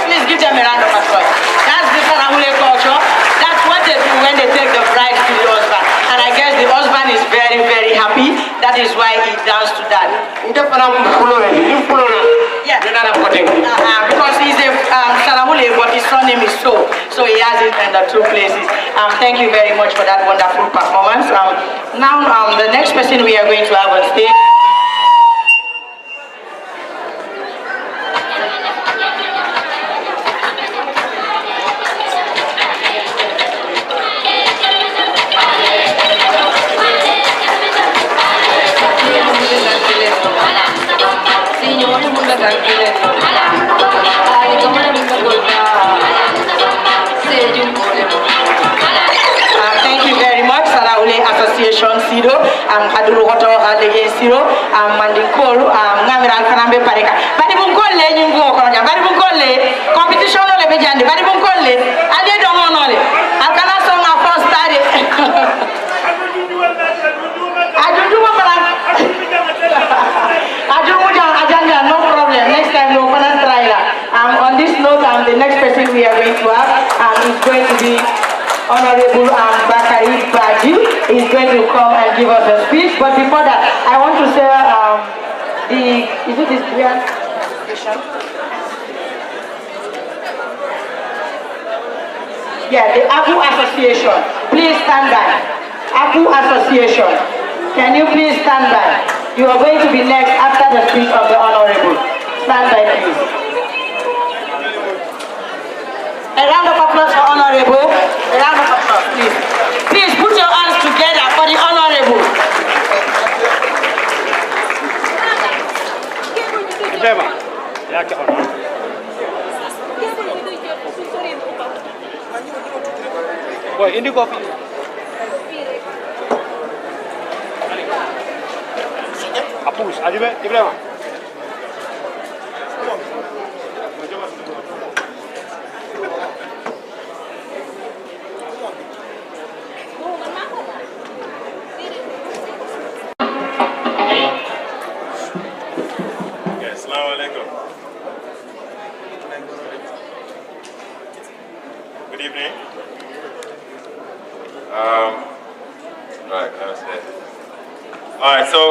E: Please give them a round of applause. That's the Sarahule culture. That's what they do when they take the bride to the husband. And I guess the husband is very, very happy. That is why he danced to that. Yeah. Because he's a Sarahule, but his surname is So he has it in the two places. Thank you very much for that wonderful performance. Now, the next person we are going to have on stage. Thank you very much, Sarahule Association sido haduru hoto halege siro mandin kolu ngamiral fanambe pareka bari bun kolle nyungo ko nya bari bun kolle competition le be jande bari bun kolle ade do monole alkana so ma first stade ajuju ma bala ajuju jang ajanga no problem next time no gonna try la on this note the next person we are going to have is going to be Honorable Bakari Baji is going to come and give us a speech. But before that, I want to say is it this Brian station? Yeah, the Abu Association. Please stand by. Abu Association. Can you please stand by? You are going to be next after the speech of the Honorable. Stand by, please. A round of applause for Honorable. A round of applause, please. Please put your hands together for the Honorable.
K: Good evening. Right, let's say. All right, so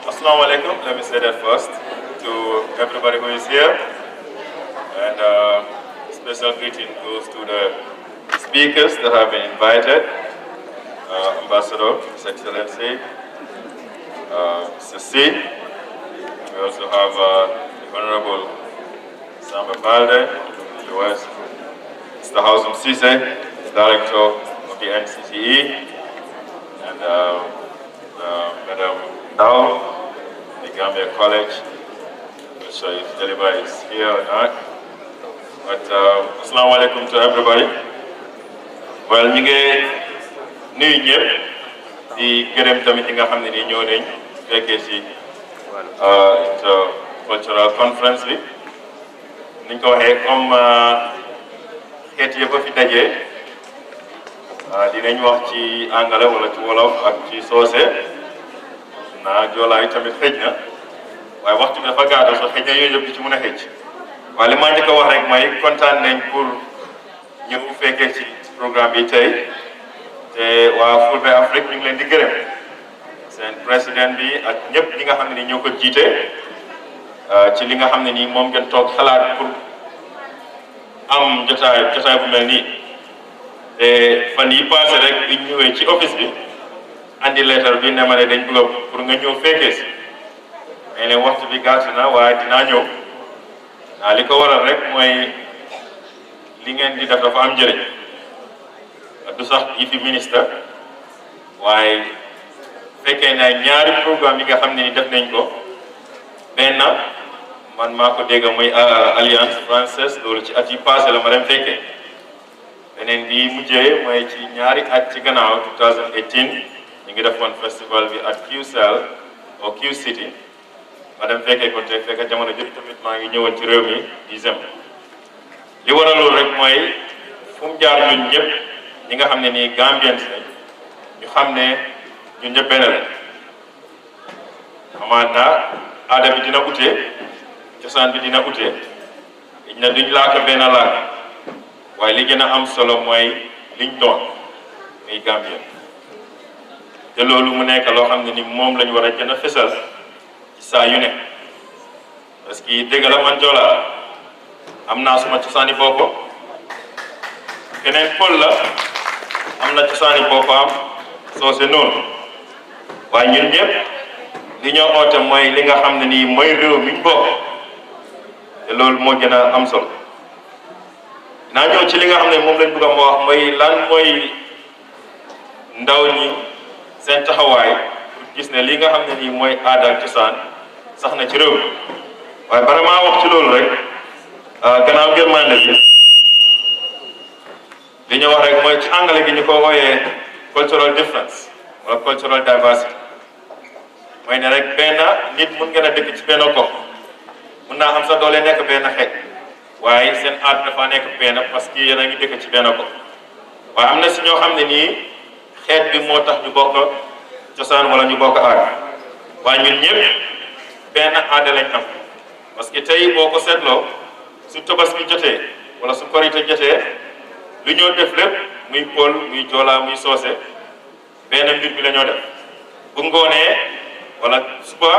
K: assalamu alaikum. Let me say that first to everybody who is here, and special greeting goes to the speakers that have been invited. Ambassador, His Excellency, Mr. C. We also have the Honorable Samba Balde, US, Mr. Hausum Sise, Director of the NCCE, and Madam Dao, the Gambia College. I'm not sure if Jaliba is here or not. But assalamu alaikum to everybody. Well, ñu ngi nuyu ñëpp di gërëm tamit ñi nga xam ne nii ñëw nañ fekkee si intercultural conference bi. Niñ ko waxee comme xeet yëpp a fi dajee dinañ wax ci anglais wala ci wolof ak ci soose naa joolaay tamit xëj na waaye waxtu bi dafa gàttal so xëj na yooyu yëpp di ci mën a xëj waaye li ma njëkk a wax rek mooy kontaan nañ pour ñëw fekkee ci programme bi tey te waa Fulbe Afrique ñu ngi leen di gërëm seen président bi ak ñëpp ñi nga xam ne ni ñoo ko jiite ci li nga xam ne nii moom ngeen toog xalaat pour am jotaay bu mel nii te fan yi passé rek biñ ñëwee ci office bi andi lettre bi ne ma ne dañ bëgg pour nga ñëw fekkee si mais ne waxtu bi gàtt na waaye dinaa ñëw li ko waral rek mooy li ngeen di def dafa am njëriñ du sax yi fi ministre waaye fekkee na ñaari programme yi nga xam ne ni def nañ ko benn man maa ko dégg muy alliance française loolu ci at yi passé la ma dem fekkee beneen bi mujjee mooy ci ñaari at ci gannaaw 2018 ñu ngi defoon festival bi at QCell au Q City ma dem fekkee ko te fekk jamono jot tamit maa ngi ñëwoon ci réew mi dixième li waral loolu rek mooy fu mu jaar ñun ñëpp ñi nga xam ne nii Gambiens lañ ñu xam ne ñun ñëpp benn lañ xamaat naa aada bi dina utee cosaan bi dina utee na duñ laaka benn laak waaye li gën a am solo mooy liñ doon muy Gambien te loolu mu nekk loo xam ne ni moom lañ war a gën a fësal saa yu ne parce que dëgg la man Joola am naa suma cosaani bopp keneen Pël la am na cosaani boppam soose noonu waaye ñun ñëpp li ñoo oote mooy li nga xam ne nii mooy réew mi ñu bokk te loolu moo gën a am solo naa ñëw ci li nga xam ne moom lañ bëgg a wax mooy lan mooy ndaw ñi seen taxawaay pour gis ne li nga xam ne nii mooy aada ak cosaan sax na ci réew mi waaye bara maa wax ci loolu rek gannaaw ngërmande bi li ñu wax rek mooy ci anglais gi ñu ko wooyee cultural difference wala cultural diversity mooy ne rek benn nit mun ngeen a dëkk ci benn gox mun naa am sa doole nekk benn xeet waaye seen aat dafa nekk benn parce que yéen a ngi dëkk ci benn gox waaye am na si ñoo xam ne nii xeet bi moo tax ñu bokk cosaan wala ñu bokk aada waaye ñun ñëpp benn aada lañ am parce que tey boo ko seetloo su Tabaski jotee wala su Korite jotee lu ñoo def lépp muy Pël muy Joola muy Soose benn mbir bi la ñoo def bu ngoonee wala suba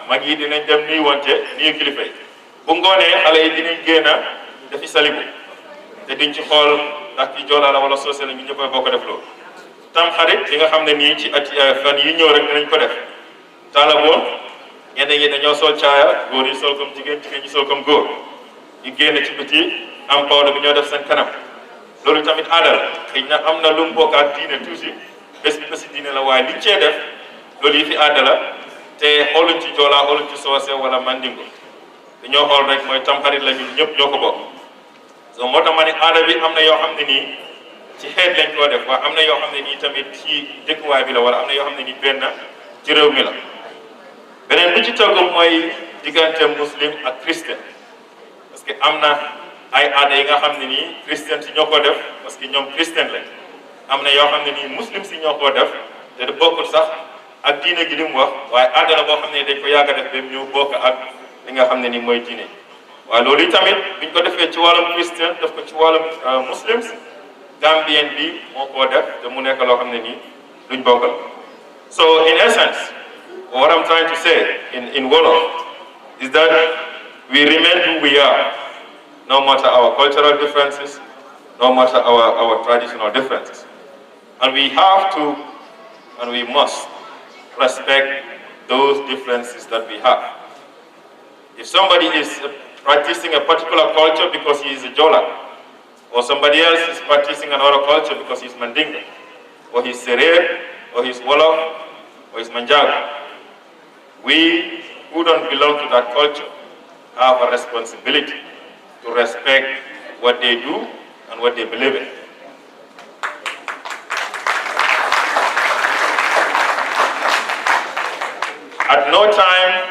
K: mag yi dinañ dem nuyu wante nuyu kilifa yi bu ngoonee xale yi dinañ génn defi salibu te duñ ci xool ndax ki Joola la wala Soose la ñu ñëpp a bokk def loolu tam xarit li nga xam ne nii ci at fan yi ñëw rek dinañ ko def taalaboon ñenn ñi dañoo sol caaya góor yi sol comme jigéen ñi sol comme góor ñu génn ci biti am pawda bi ñoo def seen kanam loolu tamit aada la xëy na am na lu mu bokk ak diine tuuti bés bi bési diine la waaye liñ cee def loolu yi fi aada la te xooluñ ci Joola xooluñ ci Soose wala Mandingo dañoo xool rek mooy tamxarit la ñun ñëpp ñoo ko bokk so moo tax ma ne aada bi am na yoo xam ne nii ci xeet lañ koo def waaye am na yoo xam ne nii tamit ci dëkkuwaay bi la wala am na yoo xam ne nii benn ci réew mi la beneen bi ci togg mooy diggante muslim ak christian parce que am na ay aada yi nga xam ne nii christian si ñoo ko def parce que ñoom christian lañ am na yoo xam ne nii muslim si ñoo ko def te du bokkul sax ak diine gi li mu wax waaye aada la boo xam ne dañ ko yàgg a def ba ñu bokk ak li nga xam ne nii mooy diine waaye loolu yi tamit biñ ko defee ci wàllum christian def ko ci wàllum muslims Gambien bi moo koo def te mu nekk loo xam ne nii duñ bokkal so in essence what I'm trying to say in Wolof is that we remain who we are no matter our cultural differences, no matter our traditional differences. And we have to, and we must, respect those differences that we have. If somebody is practicing a particular culture because he is a Jola, or somebody else is practicing another culture because he's Mandinga, or he's Serer, or he's Wolof, or he's Manjago, we who don't belong to that culture have a responsibility to respect what they do and what they believe in. At no time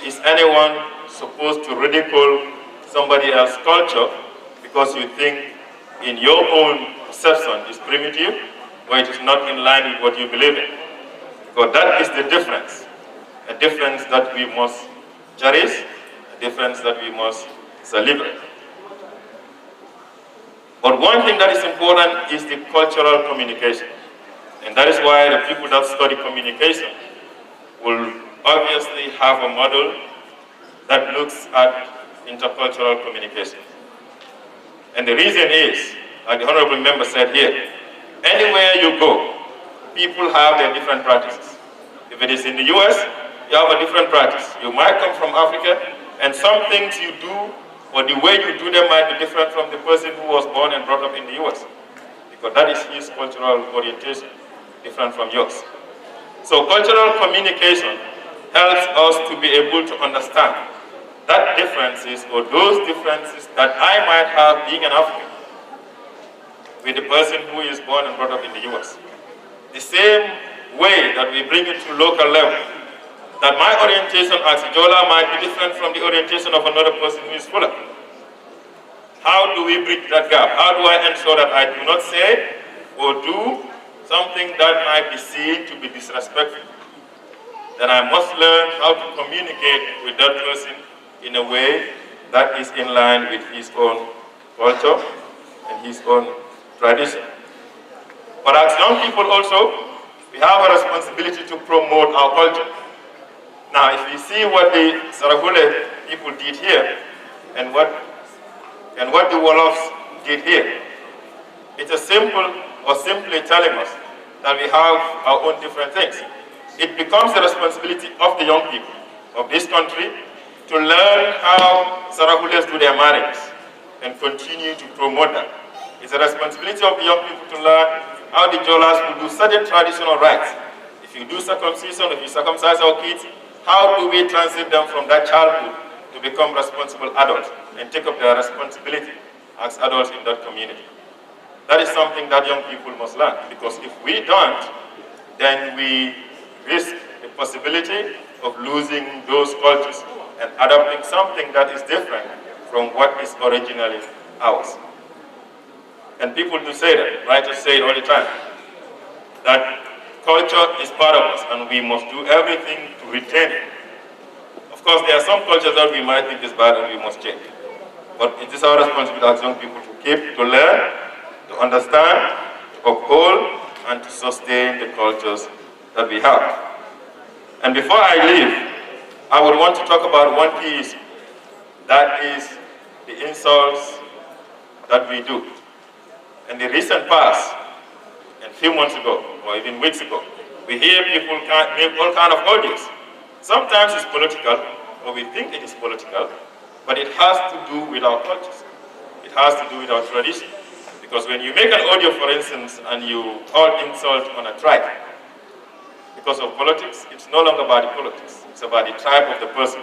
K: is anyone supposed to ridicule somebody else's culture because you think in your own perception is primitive or it is not in line with what you believe in. Because that is the difference. A difference that we must cherish, a difference that we must celebrate. But one thing that is important is the cultural communication. And that is why the people that study communication will obviously have a model that looks at intercultural communication. And the reason is, like the Honorable Member said here, anywhere you go, people have their different practices. If it is in the US, you have a different practice. You might come from Africa, and some things you do, or the way you do them might be different from the person who was born and brought up in the US. Because that is his cultural orientation, different from yours. So cultural communication helps us to be able to understand that differences, or those differences that I might have being an African, with the person who is born and brought up in the US. The same way that we bring it to local level, that my orientation as Jola might be different from the orientation of another person who is Fula. How do we bridge that gap? How do I ensure that I do not say or do something that might be seen to be disrespectful? Then I must learn how to communicate with that person in a way that is in line with his own culture and his own tradition. But as young people also, we have a responsibility to promote our culture. Now, if you see what the Sarahule people did here and what the Wolofs did here, it's a simple or simply telling us that we have our own different things. It becomes the responsibility of the young people of this country to learn how Sarahules do their marriages and continue to promote that. It's a responsibility of the young people to learn how the Jolas will do certain traditional rites. If you do circumcision, if you circumcise our kids, how do we transit them from that childhood to become responsible adults and take up their responsibility as adults in that community? That is something that young people must learn, because if we don't, then we risk the possibility of losing those cultures and adopting something that is different from what is originally ours. And people do say that, writers say it all the time, that culture is part of us and we must do everything to retain it. Of course, there are some cultures that we might think is bad and we must change. But it is our responsibility as young people to keep, to learn, to understand, to uphold, and to sustain the cultures that we have. And before I leave, I would want to talk about one key issue. That is the insults that we do. In the recent past, a few months ago, or even weeks ago, we hear people make all kind of audios. Sometimes it's political, or we think it is political, but it has to do with our cultures. It has to do with our tradition. Because when you make an audio, for instance, and you call insult on a tribe, because of politics, it's no longer about the politics. It's about the tribe of the person.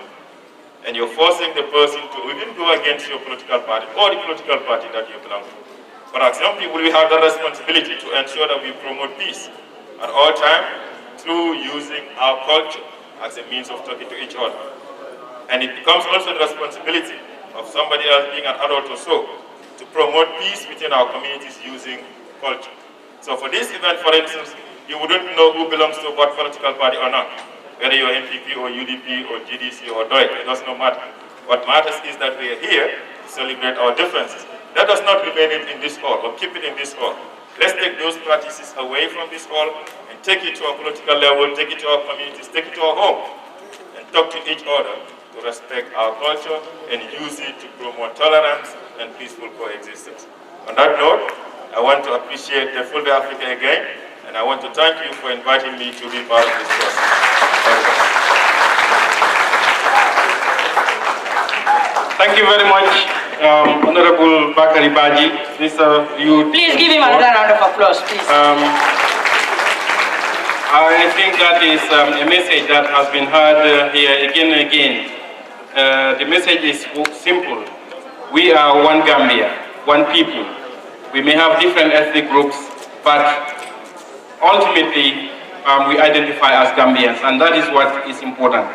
K: And you're forcing the person to even go against your political party, or the political party that you belong to. But as young people, we have the responsibility to ensure that we promote peace at all times through using our culture as a means of talking to each other. And it becomes also the responsibility of somebody else, being an adult or so, to promote peace within our communities using culture. So for this event, for instance, you wouldn't know who belongs to what political party or not, whether you're NPP or UDP or GDC or DOI, it does not matter. What matters is that we are here to celebrate our differences. Let us not remain in this hall or keep it in this hall. Let's take those practices away from this hall and take it to our political level, take it to our communities, take it to our home, and talk to each other to respect our culture and use it to promote tolerance and peaceful coexistence. On that note, I want to appreciate the Full Day Africa again, and I want to thank you for inviting me to be part of this process.
D: Thank you very much, Honorable Bakari Baji.
E: Please give him another round of applause, please.
D: I think that is a message that has been heard here again and again. The message is simple. We are one Gambia, one people. We may have different ethnic groups, but ultimately we identify as Gambians, and that is what is important.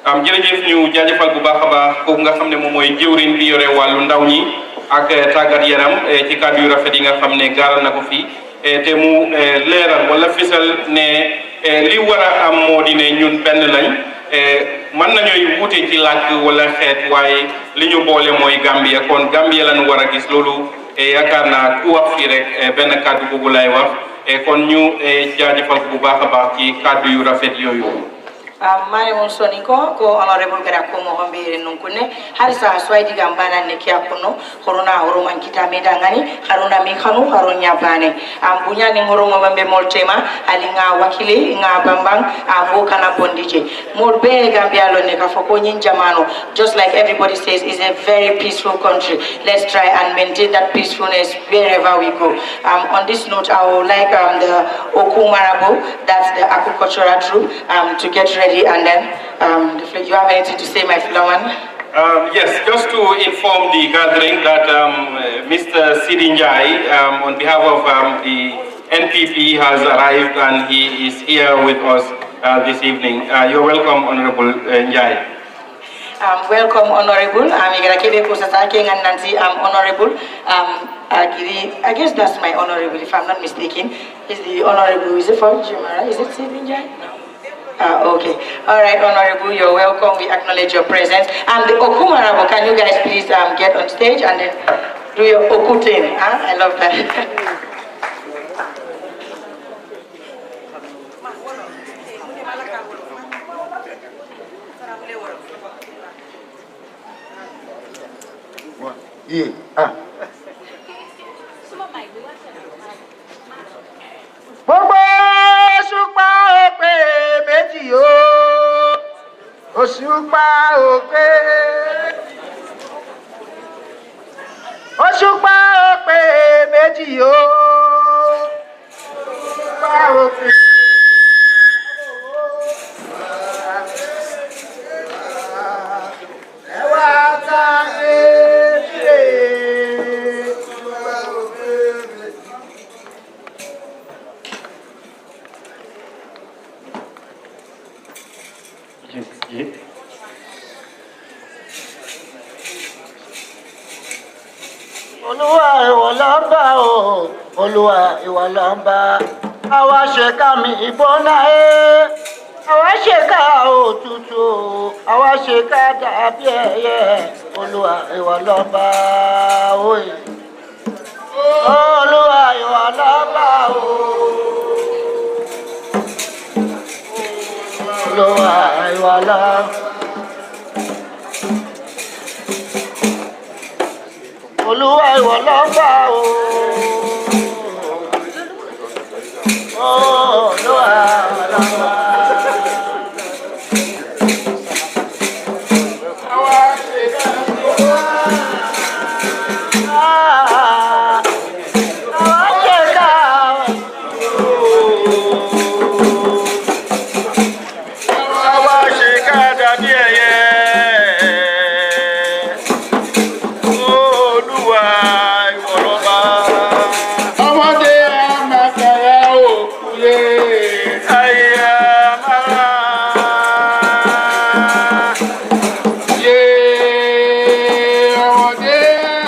D: Jërëjëf ñu jaajëfal bu baax a baax kooku nga xam ne moom mooy jëwriñ bi yore wàllu ndaw ñi ak tàggat yaram ci kàddu yu rafet yi nga xam ne gaaral na ko fii te mu leeral wala fisal ne li war a am moo di ne ñun benn lañ mën nañooy wuute ci làkk wala xeet waaye li ñu boole mooy Gambia kon Gambia lañu war a gis loolu yaakaar naa ku wax fii rek benn kàddu boobu lay wax kon ñu jaajëfal bu baax a baax ci kàddu yu rafet yooyu.
E: Mane mon soniko ko honorable gara ko mo hombe nunkune harisa swaidi gambana ne kya kono horona horoman kita medangani haruna mi khanu haronya bane ambunya ni ngoromo bambe moltema alinga wakili nga bambang ambo kana bondije molbe gambia lo ne ka foko nyin jamano just like everybody says is a very peaceful country. Let's try and maintain that peacefulness wherever we go. On this note, I would like the Okumarabu, that's the agricultural troop, to get ready. And then, you have anything to say, my fellow man?
D: Yes, just to inform the gathering that Mr. Sidi Njai, on behalf of the NPP, has arrived and he is here with us this evening. You're welcome, Honorable Njai.
E: Welcome, Honorable. I'm Honorable. I guess that's my Honorable, if I'm not mistaken. Is the Honorable, is it for Jumara? Is it Sidi Njai? No. Okay. All right, Honorable, you're welcome. We acknowledge your presence. And the Okumarabo, can you guys please get on stage and then do your Okutin? Huh? I love that.
L: Òṣùpá òpè Òṣùpá òpè méjì o Òṣùpá òpè ẹwà tàbí
C: G.
L: Olúwa ìwọ lọ́ba o, Olúwa ìwọ lọ́ba. Àwa ṣèkà mi ìbọnà ẹ́, àwa ṣèkà òtútù o, àwa ṣèkà dàbí ẹyẹ. Olúwa ìwọ lọ́ba òye. Olúwa ìwọ lọ́ba o. Olúwa ìwọ lọ́ba. Olúwa ìwọ lọ́ba o. Olúwa ìwọ lọ́ba. Àwa ṣèkà dàbí ẹyẹ. Olúwa ìwọ lọ́ba. Ọmọdé àmàkàrà òkúlé. Ayé àmàrà. Yé ọmọdé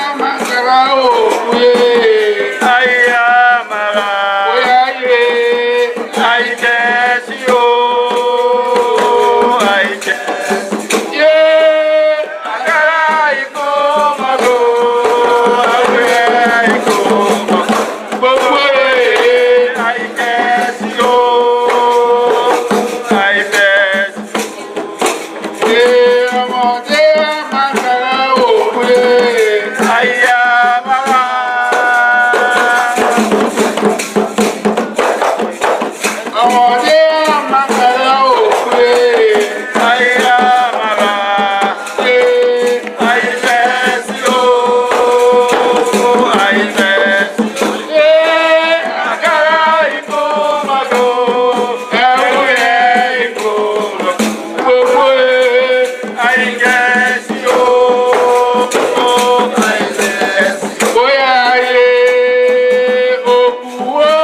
L: àmàkàrà òkúlé. Ayé àmàrà. Bóyá yé àìjẹ́ sí o. Wow!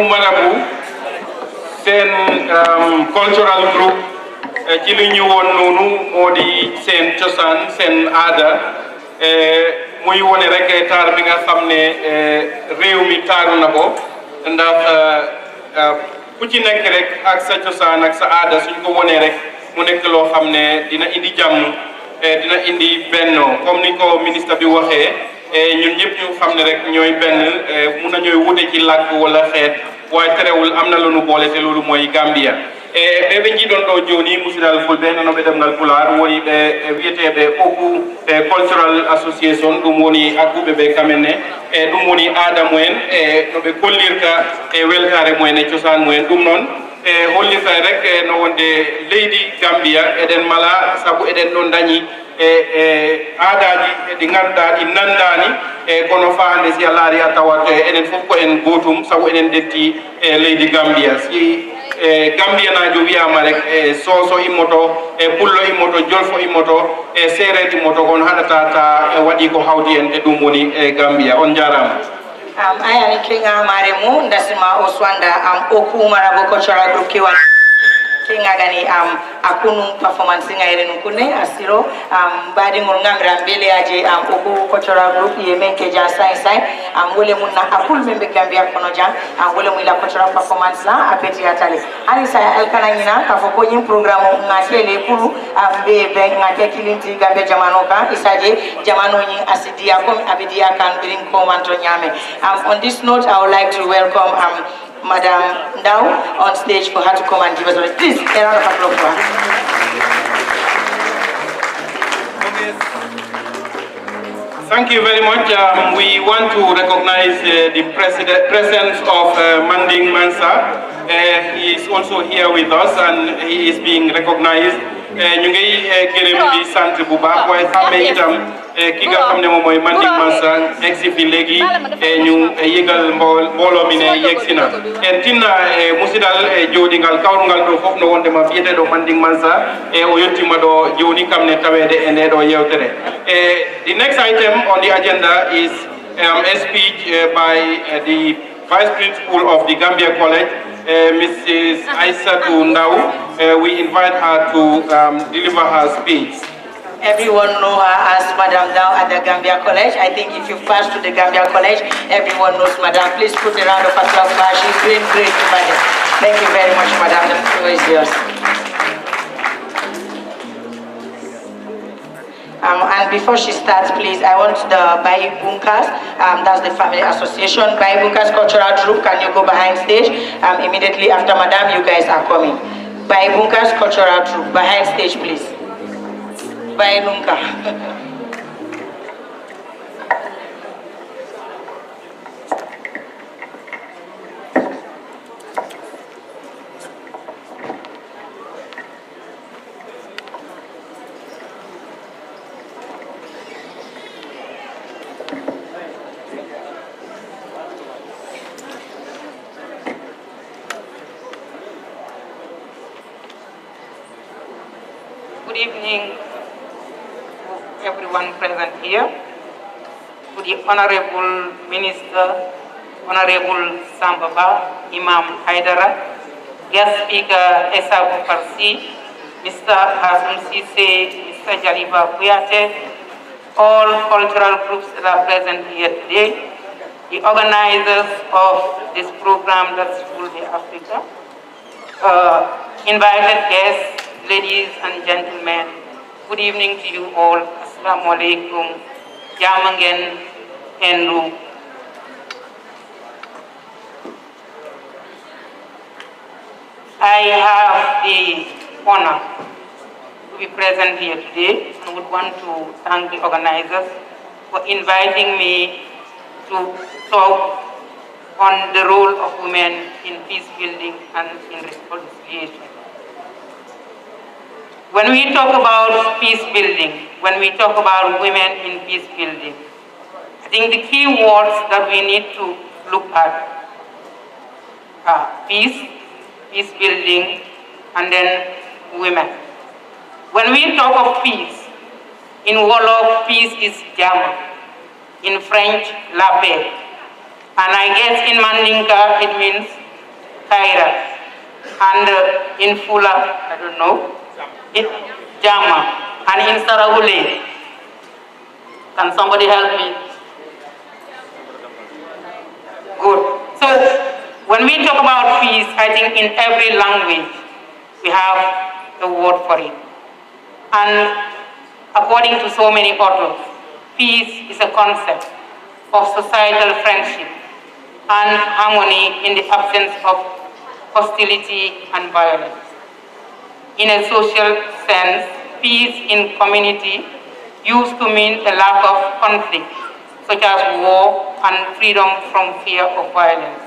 D: Marabu seen cultural group ci li ñu woon noonu moo di seen cosaan seen aada muy wone rek taar bi nga xam ne réew mi taaru na ko ndax ku ci nekk rek ak sa cosaan ak sa aada suñ ko wonee rek mu nekk loo xam ne dina indi jàmm dina indi benno comme ni ko ministre bi waxee ñun ñëpp ñu xam ne rek ñooy benn mun na ñooy wute ci làkk wala xeet waaye terewul am na lu nu boole te loolu mooy Gambia ɓe jiiɗon ɗo joni musidal fulɓe nanoɓe ɗemngal pular woni ɓe wiyeteɓe ɓokku cultural association ɗum woni agguɓe ɓe kamenne ɗum woni aada mumen no ɓe kollirta e weltare mumen e cosan mumen ɗum noon hollirta rek no wonde leydi Gambia eɗen mala saabu eɗen ɗon dañi aadaji ɗi ganduɗa ɗi nandani kono fahande si a laari a tawat enen fof ko en gotum saabu eɗen detti leydi Gambia si Gambia najo wiyama rek soso immoto pullo immoto jolfo immoto seereer immoto kon haɗata ta waɗi ko hawti en e ɗum woni Gambia on jarama
E: ayani kinga maremu ndasima oswanda okumara bo cultural group kiwan kinga gani akunu performance ngaire nukune asiro badi ngol ngamra mbele aje oku cultural group yemenke ja sai wole munna akul membe Gambia kono ja wole mu ila cultural performance la apeti atale ani sa alkana nyina ka foko nyim programme ngatele kulu be ngate kilinti Gambia jamanoka isaje jamano nyi asidia kom abidia kan bring komanto nyame on this note I would like to welcome Madam Ndau on stage for her to come and give us a please a round of applause for her.
D: Thank you very much. We want to recognize the presence of Manding Mansa. He is also here with us and he is being recognized. Ñu ngi gërëm di sant bu baax waaye xamé itam ki nga xam ne moom mooy Manding Mansa egsi fi léegi ñu yëgal mbooloo mi ne yegsi na en tinna musidal jooɗingal kawrungal ɗo fof no wonde ma fiyete ɗo Manding Mansa o yettima ɗo joni kam ne tawede e nde ɗo yewtere the next item on the agenda is a speech by the Vice Principal of the Gambia College, Mrs. Aissatou Ndau. We invite her to deliver her speech.
E: Everyone know her as Madam Ndau at the Gambia College. I think if you pass to the Gambia College, everyone knows Madam. Please put a round of applause for her. She's doing great to Madam. Thank you very much, Madam. The floor is yours. And before she starts, please, I want the Bai Bunkas, that's the family association, Bai Bunkas Cultural Group, can you go behind stage? Immediately after Madam, you guys are coming. Bai Bunkas Cultural Group, behind stage, please. Bai Bunka.
M: Good evening to everyone present here, to the Honorable Minister, Honorable Sambaba, Imam Haidara, guest speaker Esa Farsi, Mr. Hassan Sise, Mr. Jaliba Kuyate, all cultural groups that are present here today, the organizers of this program, that's Full Day Africa, invited guests, ladies and gentlemen, good evening to you all. Assalamu alaikum. Jamangen Hendu. I have the honor to be present here today and would want to thank the organizers for inviting me to talk on the role of women in peace building and in reconciliation. When we talk about peace building, when we talk about women in peace building, I think the key words that we need to look at are peace, peace building, and then women. When we talk of peace, in Wolof, peace is Jama. In French, la paix. And I guess in Mandinka, it means Kaira, and in Fula, I don't know, in Jama, and in Sarawule. Can somebody help me? Good. So when we talk about peace, I think in every language we have a word for it. And according to so many authors, peace is a concept of societal friendship and harmony in the absence of hostility and violence. In a social sense, peace in community used to mean a lack of conflict, such as war and freedom from fear of violence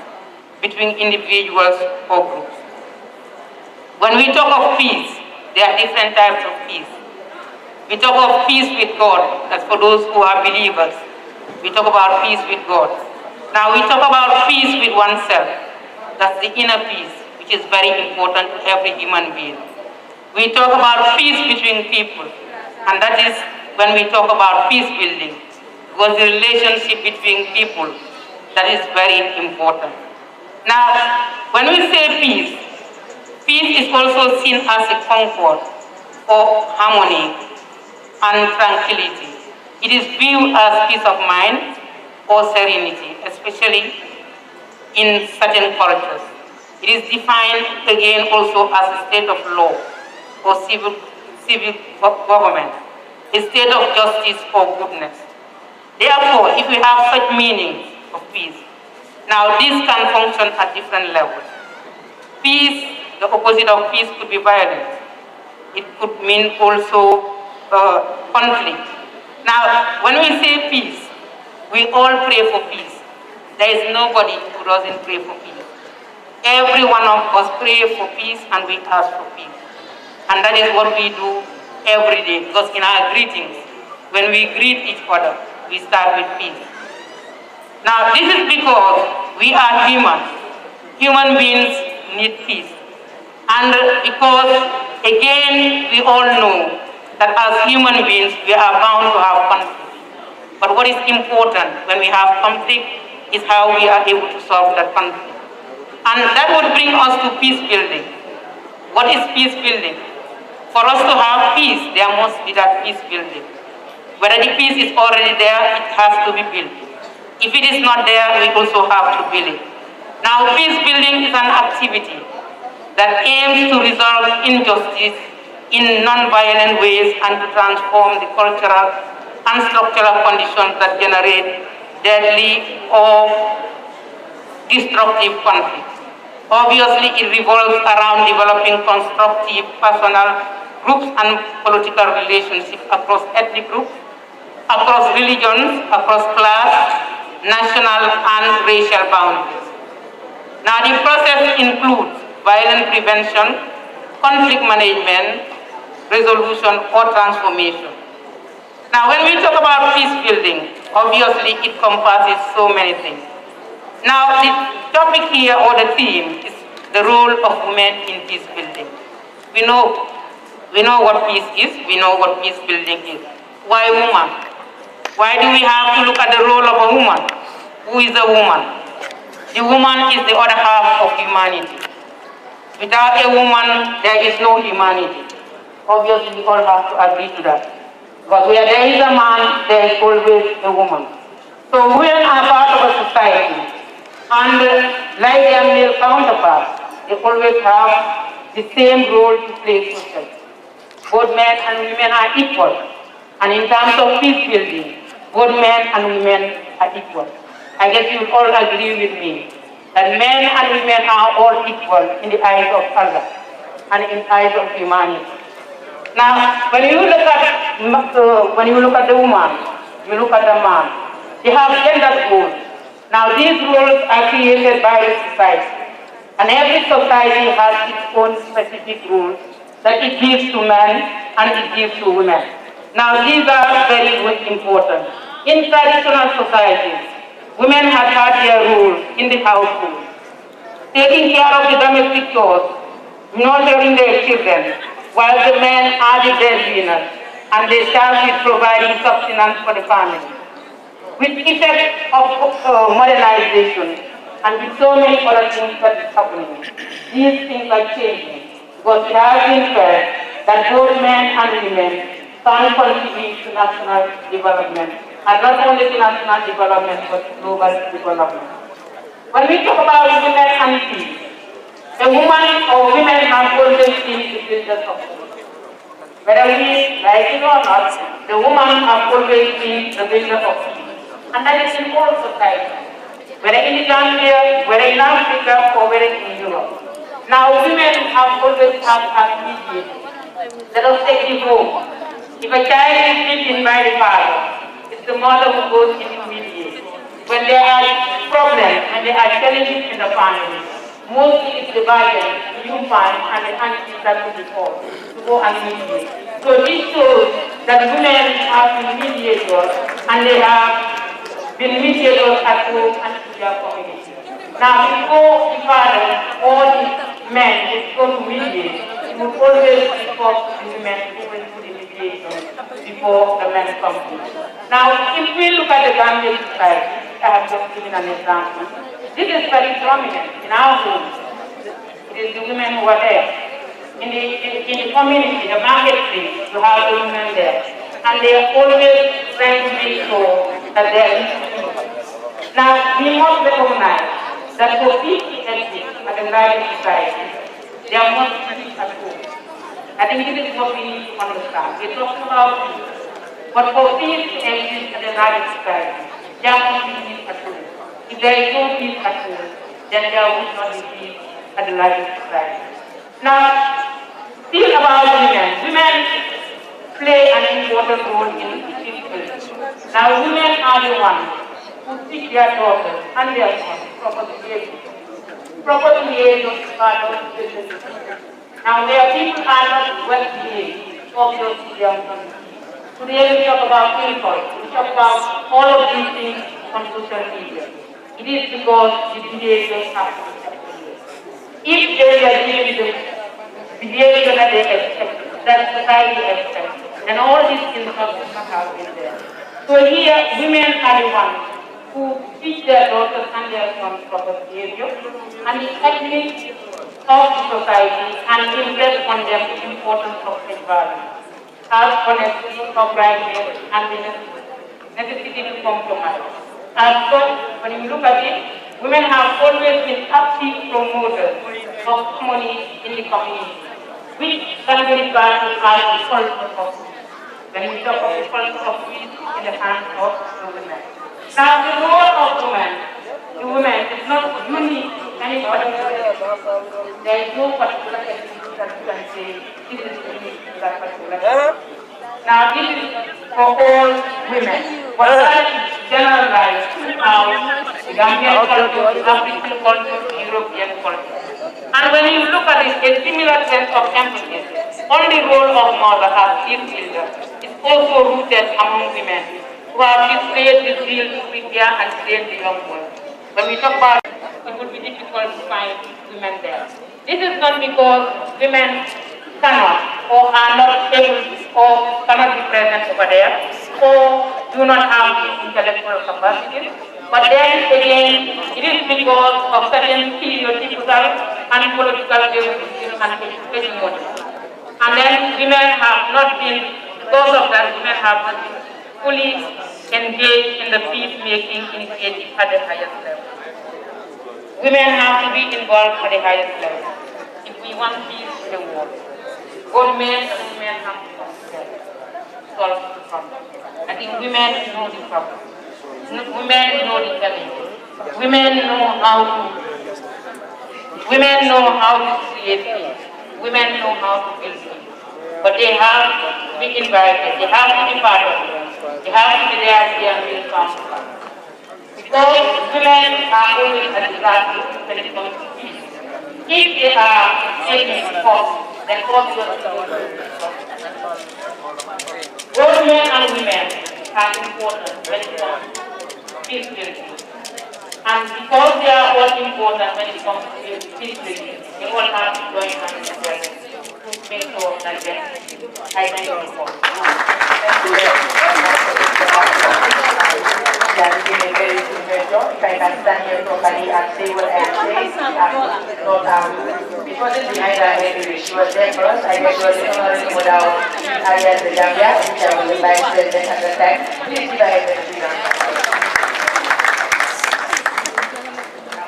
M: between individuals or groups. When we talk of peace, there are different types of peace. We talk of peace with God, that's for those who are believers. We talk about peace with God. Now we talk about peace with oneself, that's the inner peace, which is very important to every human being. We talk about peace between people, and that is when we talk about peace building, because the relationship between people, that is very important. Now, when we say peace, peace is also seen as a concord or harmony and tranquility. It is viewed as peace of mind or serenity, especially in certain cultures. It is defined again also as a state of law or civil government, a state of justice or goodness. Therefore, if we have such meaning of peace, now this can function at different levels. Peace, the opposite of peace could be violence. It could mean also conflict. Now, when we say peace, we all pray for peace. There is nobody who doesn't pray for peace. Every one of us pray for peace and we ask for peace. And that is what we do every day, because in our greetings, when we greet each other, we start with peace. Now, this is because we are human. Human beings need peace. And because, again, we all know that as human beings, we are bound to have conflict. But what is important when we have conflict is how we are able to solve that conflict. And that would bring us to peace building. What is peace building? For us to have peace, there must be that peace building. Whether the peace is already there, it has to be built. If it is not there, we also have to build it. Now, peace building is an activity that aims to resolve injustice in non-violent ways and to transform the cultural and structural conditions that generate deadly or destructive conflict. Obviously, it revolves around developing constructive personal, groups and political relationships across ethnic groups, across religions, across class, national and racial boundaries. Now, the process includes violence prevention, conflict management, resolution or transformation. Now, when we talk about peace building, obviously it encompasses so many things. Now, the topic here or the theme is the role of women in peace building. We know what peace is, we know what peace building is. Why woman? Why do we have to look at the role of a woman? Who is a woman? The woman is the other half of humanity. Without a woman, there is no humanity. Obviously, we all have to agree to that. Because where there is a man, there is always a woman. So women are part of a society. And like their male counterparts, they always have the same role to play socially. Both men and women are equal. And in terms of peace building, both men and women are equal. I guess you will all agree with me that men and women are all equal in the eyes of Allah and in the eyes of humanity. Now, when you look at the woman, you look at the man, they have gender roles. Now, these roles are created by the society, and every society has its own specific rules that it gives to men and it gives to women. Now, these are very important. In traditional societies, women have had their roles in the household, taking care of the domestic chores, nurturing their children, while the men are the breadwinners, and they start with providing sustenance for the family. With effect of modernization, and with so many other things that is happening, these things are changing because it has been fair that both men and women can contribute to national development, and not only to national development but global development. When we talk about women and peace, a woman or women have always been the business of peace. Whether we like it or not, the woman have always been the business of peace. And that is in all societies, whether in the Gambia, whether in Africa, or whether in Europe. Now, women have always had as mediators. Let us take the home. If a child is beaten by the father, it's the mother who goes in to mediate. When there are problems, when there are challenges in the family, mostly it's the guardian, the human, and the aunties that will be called to go and mediate. So this shows that women have been mediators, and they have been mediators at home and in their community. Now, before the father or the men would go to mediate, it would always report to the women who will do the mediation before the men come in. Now, if we look at the Gambian society, I have just given an example. This is very prominent in our homes. It is the women who are there. In the community, the marketplace, you have the women there. And they are always trying to make sure that they are inclusive. Now, we must recognize that for peace to exist at the Nigerian society, there must be peace at home. I think this is what we need to understand. We're talking about peace. But for peace to exist at the Nigerian society, there must be peace at home. If there is no peace at home, then there will not be peace at the Nigerian society. Now, still about women. Women play an important role in peace building. Now, women are the ones who teach their daughters and their sons proper behavior. Proper behavior is part of the business. Now, where people are not well behaved, obviously they are not. Today we talk about insults, we talk about all of these things on social media. It is because the behaviors have to be accepted. If they are giving the behavior that they expect, that society expects, then all these insults have been there. So here, women are the ones who teach their daughters and their sons proper behavior, and the techniques of the society and impress on them the importance of such values, as honesty, uprightness, and the necessity to compromise. As such, when you look at it, women have always been active promoters of harmony in the community, which can be regarded as the culture of peace. When we talk of the culture of peace in the hands of the women. Now, the role of the women is not unique to any particular age. There is no particular age that you can say this is unique to that particular age. Now, this is for all women. But that is generalized throughout the Gambian culture, African culture, European culture. And when you look at it, a similar sense of emphasis on the role of mother as peace builder is also rooted among women who have displayed the zeal to prepare and train the young ones. When we talk about it, it would be difficult to find women there. This is not because women cannot or are not able or cannot be present over there or do not have the intellectual capacity. But then again, it is because of certain stereotypical and political views and education models. And then women have not been, because of that, women have not been fully engaged in the peacemaking initiative at the highest level. Women have to be involved at the highest level if we want peace in the world. Both men and women have to come together to solve the problem. I think women know the problem. Women know the challenges. Women know how to create peace. Women know how to build peace. But they have to be invited. They have to be part of it. They have to be there to build something. Because women are always at the start when it comes to peace. If they are taking force, then obviously both men and women are important when it comes to peace building. And because they are all important when it comes to peace building, they all have to join hands together to make sure that they are identical. Thank you.
E: has been a very good mentor. If I can stand here properly and say what I say, it wasn't behind her anyway. She was there for us. I guess she was the honorary mother of Alias the Gambia, which I was the vice president at the time. Please give her a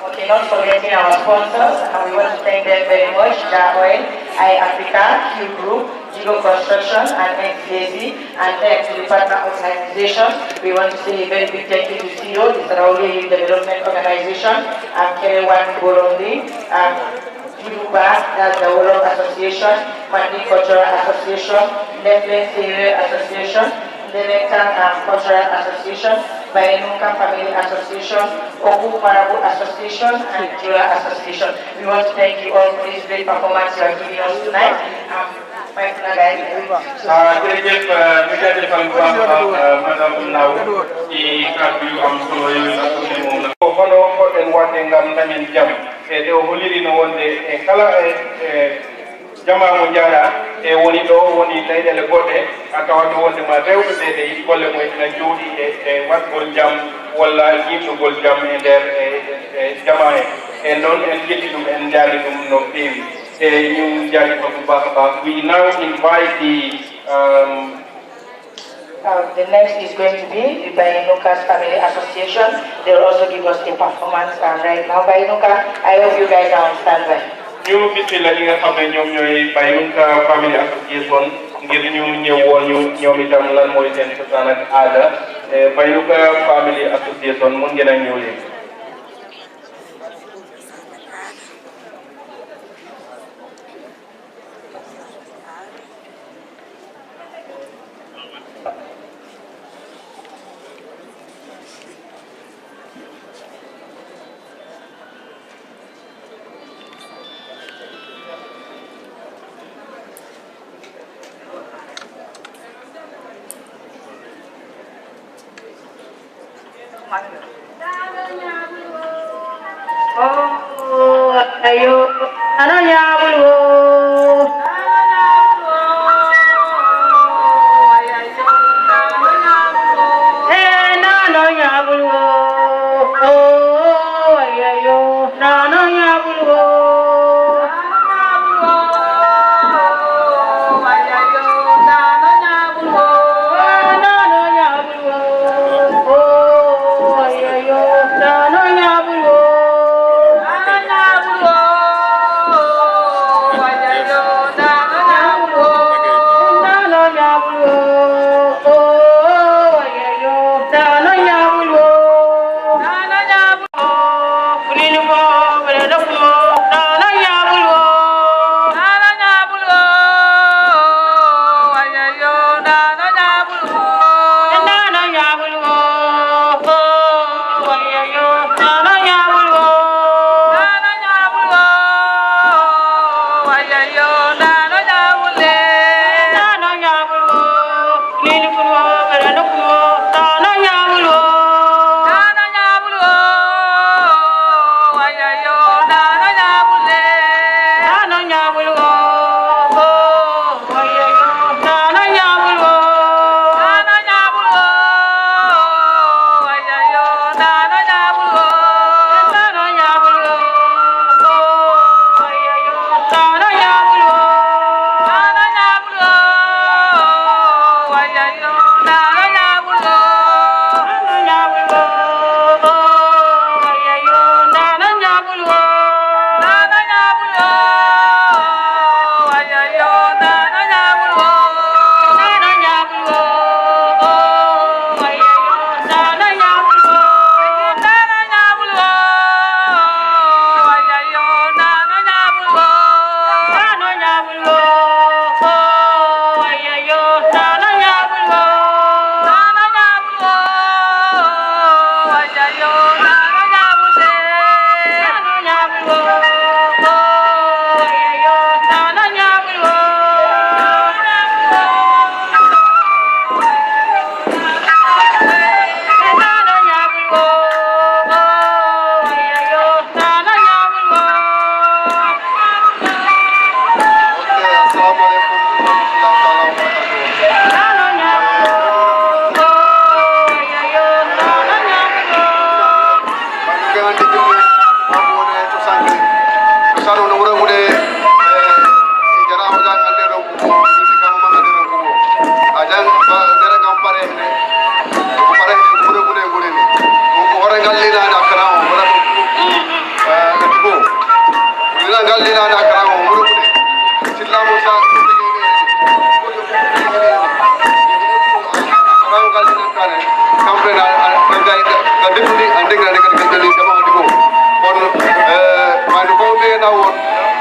E: Okay, not forgetting our sponsors, and we want to thank them very much. Jar Oil, iAfrica, Q Group, Jigo Construction, and NCAC, and thanks to the partner organizations. We want to say a very big thank you to CEO, the Sarauli Youth Development Organization, and Kerewan Burundi, Juduba, that's the World Association, Mandi Cultural Association, Netflix Theatre Association, the Nectar Cultural Association, Bainunka Family Association, Oku Marabu Association, and Jura Association. We want to thank you all for this great performance you are giving us tonight.
D: Jërëjëf ñu jaajëfal bu baax madame Ndaw ci kàddu yu am solo yu nga xam ne moom la ko hono hoɗen wadde ngam dañen jam e ɗo hollirino wonde e kala jama mo jaaɗa e woni ɗo woni leyɗele goɗɗe a tawat wonde ma rewɓe ɓe ɗe yiɗi golle mumen ina jooɗi e watgol jam walla yimɗugol jam e nder jama e noon en jetti ɗum en jaali ɗum no feewi. We now invite
E: the next is going to be the Bainuka's Family Association. They will also give us a performance right now. Bainuka, I hope you guys are on standby.
D: Ñu bismillah ñi nga xam ne ñoom ñooy Bainuka Family Association ngir ñu ñëwoon ñu ñoom itam lan mooy seen cosaan ak aada Bainuka Family Association mun ngeen a ñëw léegi.
E: Ayo, ananya bulu.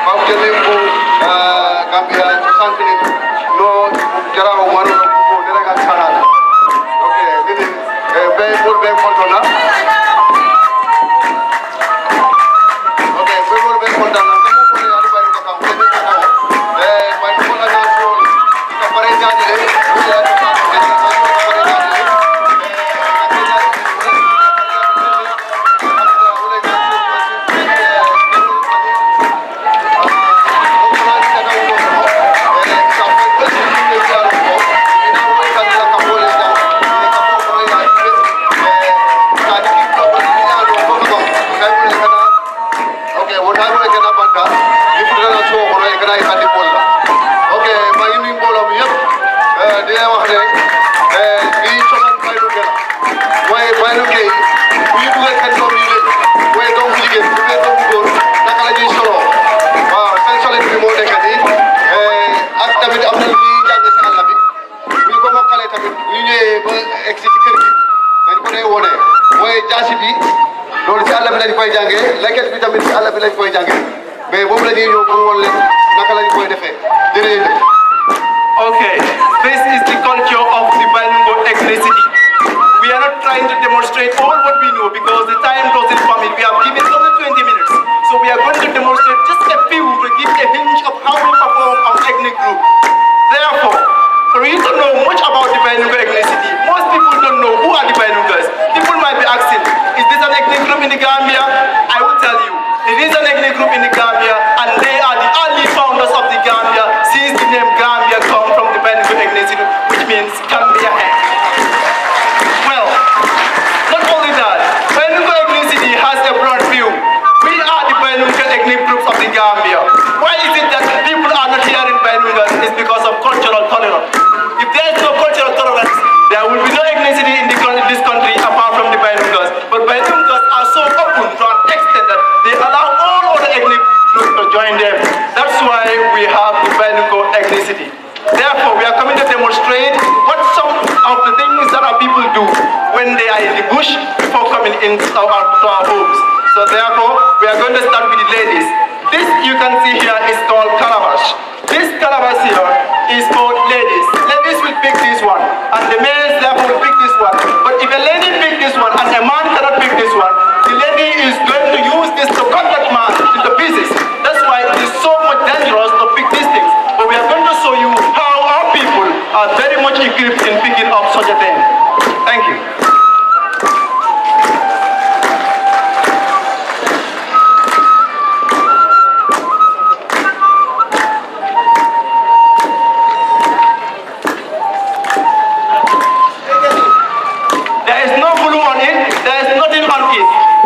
L: Pam Jelimbo, Gambia, Sankini, no, Jarao, Manu, Nerega Sarada. Okay, this is very good, very important. Okay, very good, very important.
H: Okay, this is the culture of the bilingual ethnicity. We are not trying to demonstrate all what we know because the time doesn't permit. We have given only 20 minutes. So we are going to demonstrate just a few to give a hint of how we perform our ethnic group. Therefore, for you to know much about the bilingual ethnicity, most people don't know who are the bilinguals. People might be asking, is this an ethnic group in the Gambia? I will tell you, it is an ethnic group in the Gambia, and they are the early founders of the Gambia, since the name Gambia comes from the bilingual ethnicity, which means Gambia head. Well, not only that, bilingual ethnicity has a broad view. We are the bilingual ethnic groups of the Gambia. Why is it that people are not here in bilingual? It's because of cultural tolerance. If there is no cultural tolerance, there will be no ethnicity in this country apart from the bilinguals. But bilinguals are so open to an extent that they allow all other ethnic groups to join them. That's why we have the bilingual ethnicity. Therefore, we are coming to demonstrate what some of the things that our people do when they are in the bush before coming into our homes. So therefore, we are going to start with the ladies. This you can see here is called calabash. This calabash here is called ladies. Ladies will pick this one, and the males therefore will pick this one. But if a lady pick this one and a man cannot pick this one, the lady is going to use this to cut that man into pieces. That's why it is so much dangerous to pick these things. But we are going to show you how our people are very much equipped in picking up such a thing. Thank you.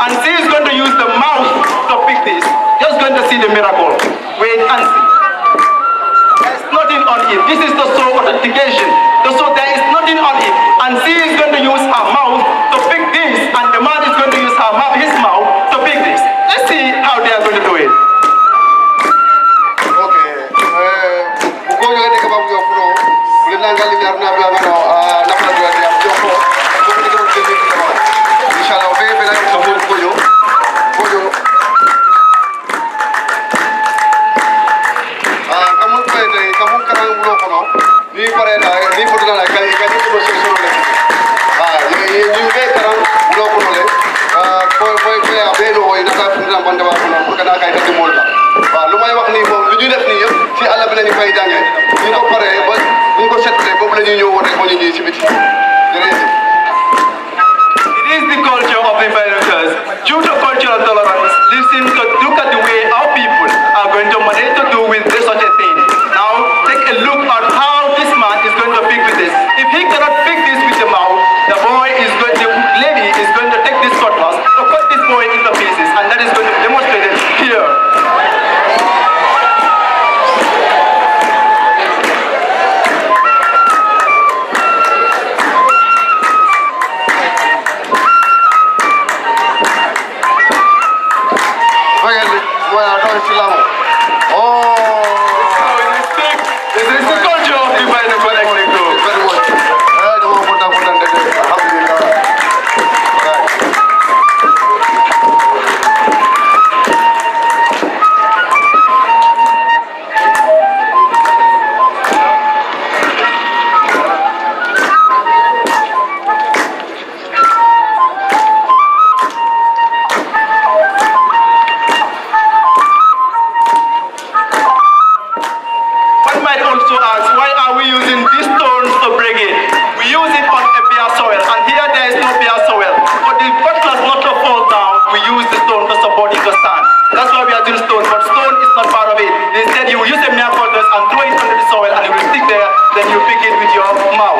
H: And she is going to use the mouth to pick this. Just going to see the miracle. Wait and see. There's nothing on it. This is the show authentication. So there is nothing on it. And she is going to use her mouth to pick this. And the man is going to use his mouth to pick this. Let's see how they are going to do it. It is the culture of the bilinguals. Due to cultural tolerance, look at the way our people are going to manage to do with such a thing. Now, take a look at how this man is going to pick with this. If he cannot pick this with the mouth, the lady is going to take this cutlass to cut this boy into pieces, and that is going to be demonstrated here. Mau.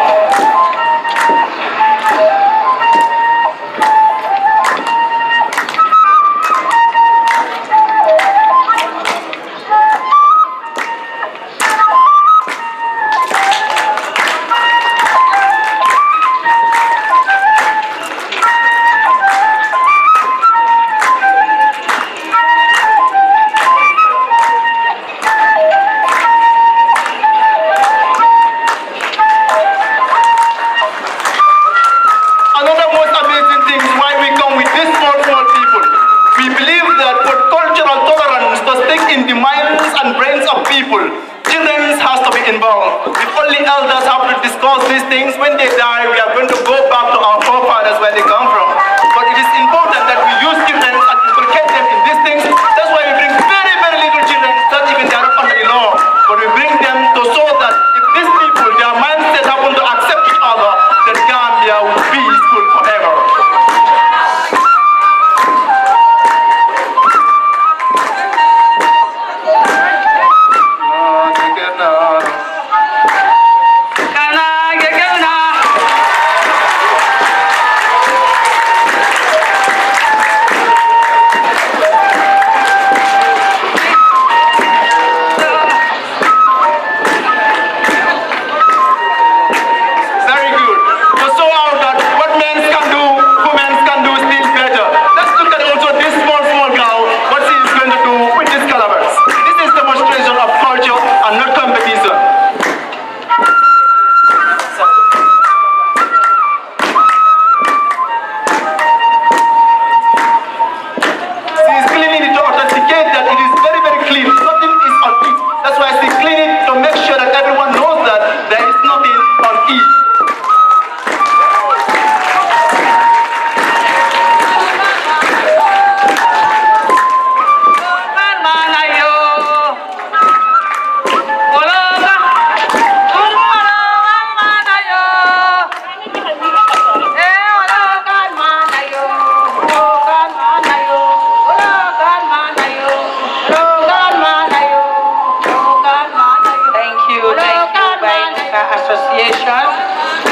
H: When they die, we are going to go back to our forefathers where they come from. But it is important that we use children and inculcate them in these things. That's why we bring very, very little children, not even they are not under the law. But we bring them to show that if these people, their mindset happen to accept each other, then Gambia will be peaceful forever.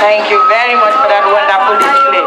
H: Thank you very much for that wonderful display.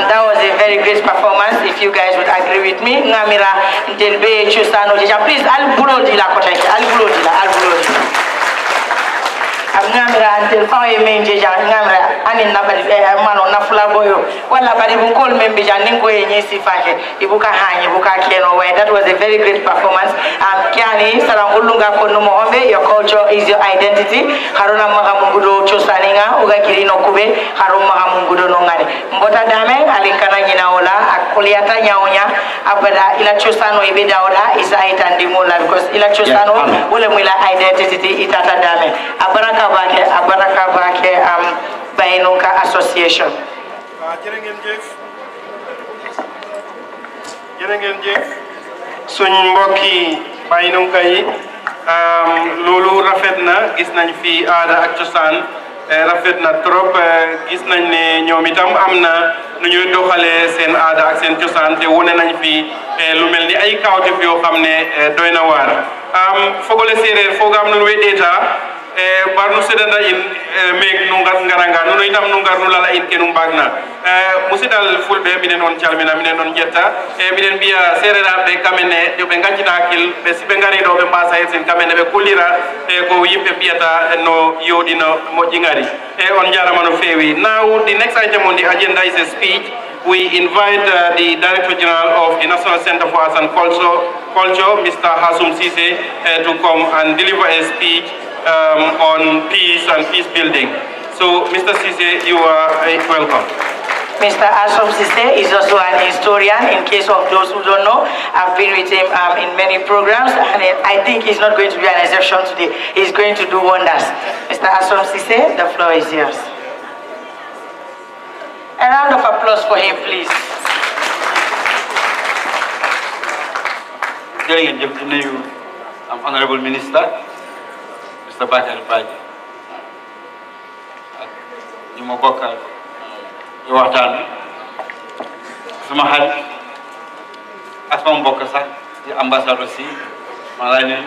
H: That was a very great performance. If you guys would agree with me, Ngamira Ntelbe Chusano Jeja. Please, I'll blow the la kota. I'll blow the. Ngamira until Fawe Menjeja, Ngamira, and in Nabadi, Mano Nafula Boyo, Walla Badi call Membeja, Ningo Yesi Fake, Ibuka Han, Ibuka Keno. That was a very great performance. Kiani, Sarangulunga Kono Mohombe, your culture is your identity. Haruna Mahamungudo Chosaninga, Uga Kirino Kube, Harum Mahamungudo Nongani. Mbota Dame, Alinkana Yinaola, Akoliata Nyaonya, Abada, Ila Chosano Ibidaola, Isa Itandimola, because Ila Chosano, Ulemila identity, Itata Dame. Abaraka Bake, Bainunka Association.
D: Jërëngeen jëf suñ mbokki Bainunka yi loolu rafet na gis nañ fi aada ak cosaan rafet na trop gis nañ ne ñoom itam am na nu ñuy doxalee seen aada ak seen cosaan te wone nañ fi lu mel ni ay kawtef yoo xam ne doy na waar fogole séeréer fogaam nun we ɗeeta barnu sedanda in meg no ngaranga no itam no ngarnu lala in kenum bagna musidal fulbe minen on calmina minen on jetta minen biya serera be kamene do be ngacina hakil be sibe ngari do be mbasa sen kamene be kulira ko yimbe biyata no yodino mo jingari on jarama no fewi. Now the next item on the agenda is a speech. We invite the Director General of the National Center for Arts and Culture, Mr. Hassoum Ceesay, to come and deliver a speech on peace and peace building. So, Mr. Ceesay, you are welcome.
E: Mr. Hassoum Ceesay is also an historian. In case of those who don't know, I've been with him in many programs, and I think he's not going to be an exception today. He's going to do wonders. Mr. Hassoum Ceesay, the floor is yours. A round of applause for him, please.
N: Honorable Minister, Mr. Bakary Badji, ñu ma bokkal ci waxtaan bi suma xarit ak sama mbokk sax di ambassade aussi maa lay nuyu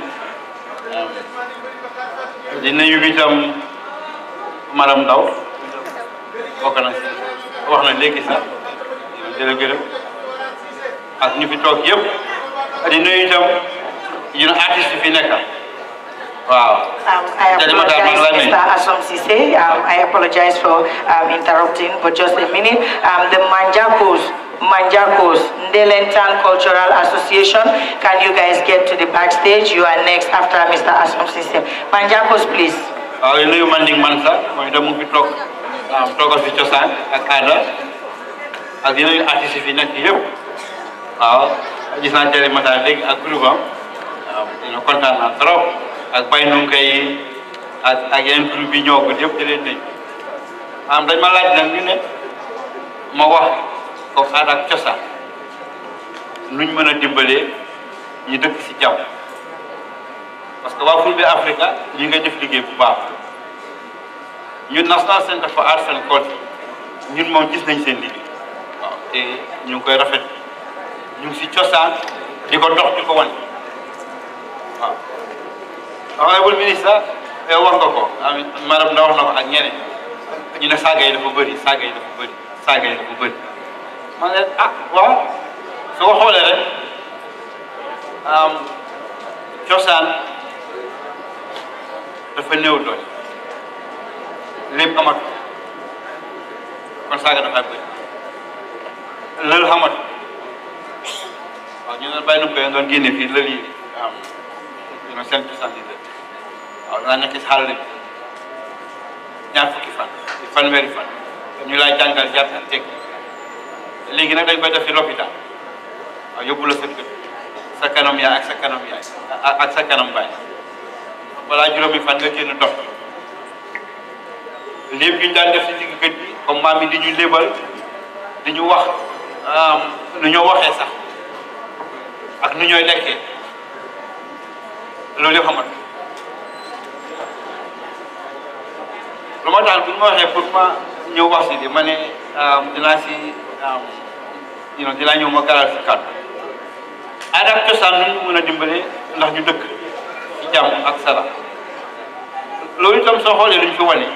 N: di nuyu itam madame Ndaw bokk na si wax na léegi sax di la gërëm ak ñu fi toog yëpp di nuyu itam ñu artiste fi nekk wow.
E: I apologize, Mr. Hassoum Ceesay. I apologize for interrupting, but just a minute. The Manjakos, Ndelentan Cultural Association, can you guys get to the backstage? You are next after Mr. Hassoum Ceesay. Manjakos, please.
N: You know, Manding Mansa, I don't move to talk of the Chosan, Akada. As you know, artists in here. Just not telling my big approval. You know, content drop. Ak bay nu kay ak yeneen groupe yi ñoo ko yëpp di leen nuyu dañ ma laaj nag ñu ne ma wax ko aada ak cosaan nuñ mën a dimbalee ñu dëkk si jàmm parce que waa Fulbe Africa ñu ngay def liggéey bu baax ñun National Center for Arts and Culture ñun moom gis nañ seen liggéey waaw te ñu ngi koy rafet ñu ngi si cosaan di ko dox di ko wan waaw. Honorable Minister, wax nga ko madame Ndaw wax na ko ak ñeneen ñu ne saaga yi dafa bëri saaga yi dafa bëri saaga yi dafa bëri ma ne waaw su ko xoolee rek cosaan dafa néew doole lépp amatu kon saaga dafa bëri lël xamatu waaw ñu ne bàyyi nu koy doon génne fii lël yi seen cosaan di waaw danaa nekk si xàll bi ñaar fukki fan fanweeri fan ñu lay jàngal jàpp ak teg léegi nag dañ koy def si lopitaan waaw yóbbu la sa kër sa kanam yaay ak sa kanam yaay ak sa kanam baay balaa juróomi fan nga génn dox lépp ñu daan def si digg kër bi comme maam yi di ñu lébal di ñu wax nu ñoo waxee sax ak nu ñooy lekkee loolu yëpp xamat lu ma tax bu ñu ma waxee pour ma ñëw wax si di ma ne dinaa si dinaa ñëw ma garal si kàddu aada ak cosaan nu ñu mën a dimbalee ndax ñu dëkk ci jàmm ak salaam loolu itam soo xoolee lu ñu fi wane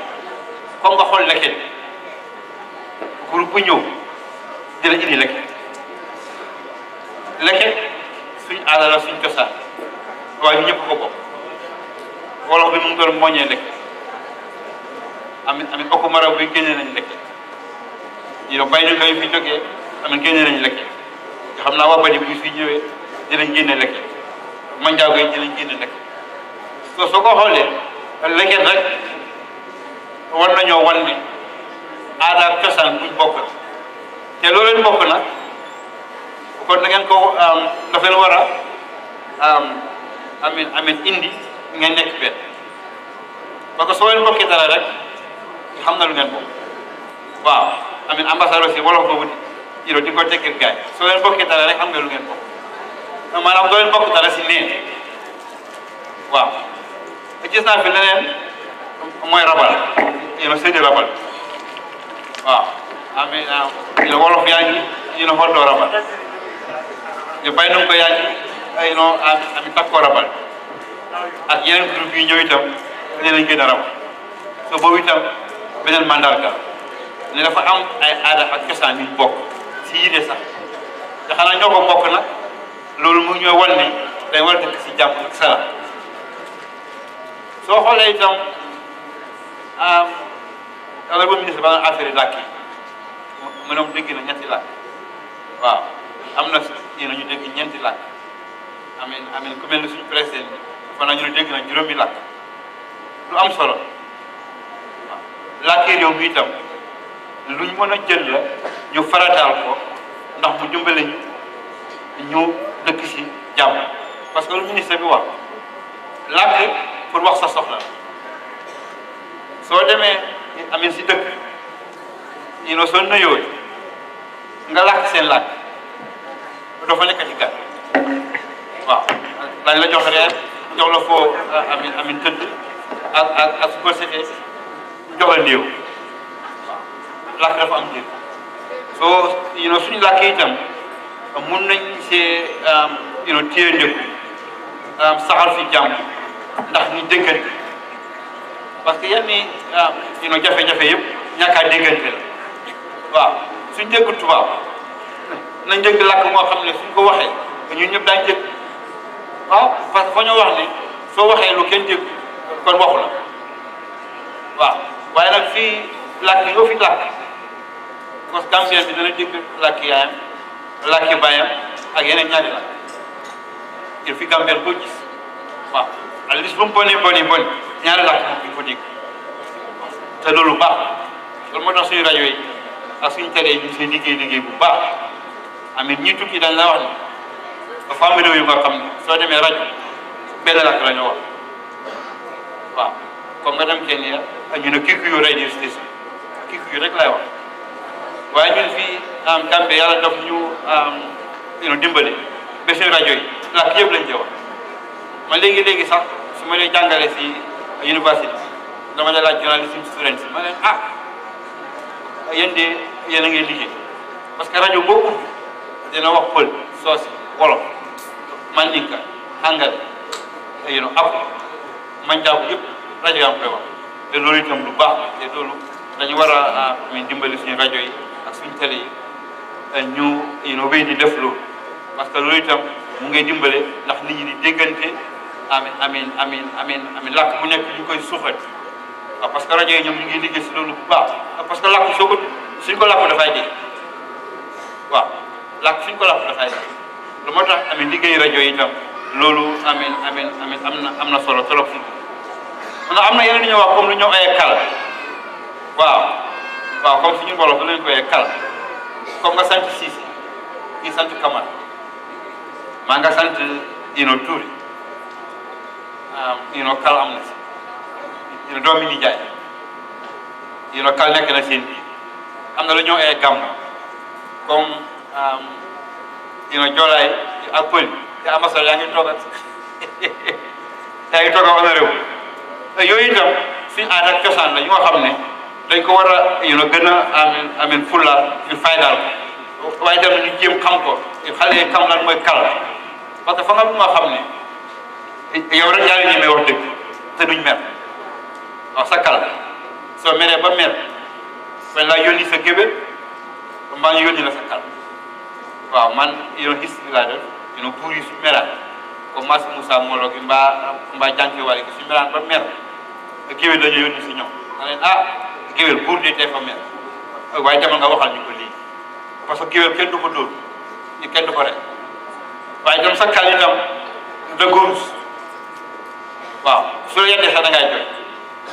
N: comme nga xool leket groupe bu ñëw dina indi leket suñ aada la suñ cosaan waaye ñu ñëpp ko bokk wolof bi mu ngi doon moññee lekk amit okku maraw bi génne nañ lekk ñu ne bay ñu koy fi jógee amit génne nañ lekk nga xam naa waa badi bi fi ñëwee dinañ génne lekk manjaago yi dinañ génne lekk soo ko xoolee lekket rek war nañoo wan ne aada ak cosaan buñ bokk te loolu leen bokk nag kon da ngeen ko daf leen war a amin indi ngeen nekk benn parce que soo leen bokkee dara rek xam na lu ngeen bokk waaw amin ambassade aussi wolof boobu di ko tekkil gaay soo leen bokkee dara rek xam nga lu ngeen bokk maanaam doo leen bokk dara si neen waaw gis naa fi leneen mooy rabal seeni rabal waaw amin wolof yaa ngi xoddoo rabal bay nu ko yaa ngi ami takkoo rabal ak yeneen groupe yi ñëw itam lañ gën a raw so boobu itam beneen mandarga ne dafa am ay aada ak cosaan yu bokk si yite sax te xanaa ñoo ko bokk nag loolu mu ñoo wan ne day war a dëkk si jàmm ak salaam soo xoolee itam honorable ministre ba nga affaire làkk yi mu ne dégg na ñetti làkk waaw am na ñu dégg ñeenti làkk amiin ku mel ne suñu président fan la ñu ne dégg na juróomi làkk lu am solo waaw làkkee réew mi itam luñ mën a jël la ñu farataal ko ndax mu dimbale ñu dëkk si jàmm parce que lu ministre bi wax làkk pour wax sa soxla soo demee amiin si dëkk soo nuyoo nga làkk seen làkk doo fa nekk ci gat waaw dañ la jox reer jox la foo amiin tëdd ak su ko setee jox la néew waaw làkk dafa am njëriñ soo suñu làkk itam mun nañ see téye ndéku saxal fi jàmm ndax ñu déggante parce que yenn jafe-jafe yëpp ñàkk a déggante la waaw suñ dégg tubaab nañ dégg làkk moo xam ne suñ ko waxee ñun ñëpp daañu dégg waaw parce que fa ñoo wax ne soo waxee lu kenn dégg kon waxu la waaw waaye nag fii làkk yoo fi làkk parce que Gambien bi dana dégg làkk yaayam làkki baayam ak yeneen ñaari làkk il fi Gambien koo gis waaw à least lu mu boni ñaari làkk moom fi ko dégg te loolu baax loolu moo tax suñu rajo yi ak suñu télé yi ñu seen liggéey bu baax amiin ñi tukki dañ la wax ne dafa am réew yu nga xam ne soo demee rajo benn làkk la ñu wax waaw comme nga dem Kenya ñu ne Kikuyu radio station Kikuyu rek lay wax waaye ñun fii Gambie yàlla daf ñu dimbali ba suñu rajo yi làkk yëpp lañ ci wax man léegi sax su ma dee jàngale si université dama la laaj journalisme students ma leen yéen de yéen a ngi liggéey parce que rajo boo ubbi dina wax pël soose wolof mandinka angale ab manjaabu yëpp rajo yaa ngi koy wax te loolu itam lu baax te loolu dañu war a dimbali suñu rajo yi ak suñu télé yi ñu wéy di def loolu parce que loolu itam mu ngay dimbale ndax nit ñi di déggante amiin làkk bu nekk ñu koy suuxat waaw parce que rajo yi ñoom ñu ngi liggéey si loolu bu baax parce que làkk suñ ko làkk dafay dee waaw làkk suñ ko làkk dafay dee lu moo tax liggéey rajo yi itam loolu am na solo trop si man am na yeneen ñu wax comme lu ñëw ay kal waaw comme suñu wolof lañ koy kal comme nga sant Cissé kii sant Kamara maa nga sant Touré kal am na si doomi nijaay kal nekk na seen biir am na lu ñëw ay gàmm comme joolaay ak pël te ambassadeur yaa ngi toog ak honoré yooyu itam suñu aada ak cosaan la ñu nga xam ne dañ ko war a gën a fullaal ñu faydaal ko waaye itam ñu jéem xam ko xale yi xam lan mooy kal parce que fa nga xam ne yow rek yaa ngi ñemee wax dëgg te duñ mer waaw sa kal soo meree ba mer bañ laa yónni sa gébét mbaa ñu yónni la sa kal waaw man history laa def buur yi su meraan comme Mas Moussa Molo gi mbaa jànke wàll gi su meraan ba mer géwél dañu yónni si ñoom nga leen géwél buur de tey fa mer waaye demal nga waxal ñu ko lii parce que géwél kenn du ko dóor kenn du ko rek waaye itam sa kal itam da góorus waaw su la yeddee sax da ngay jooy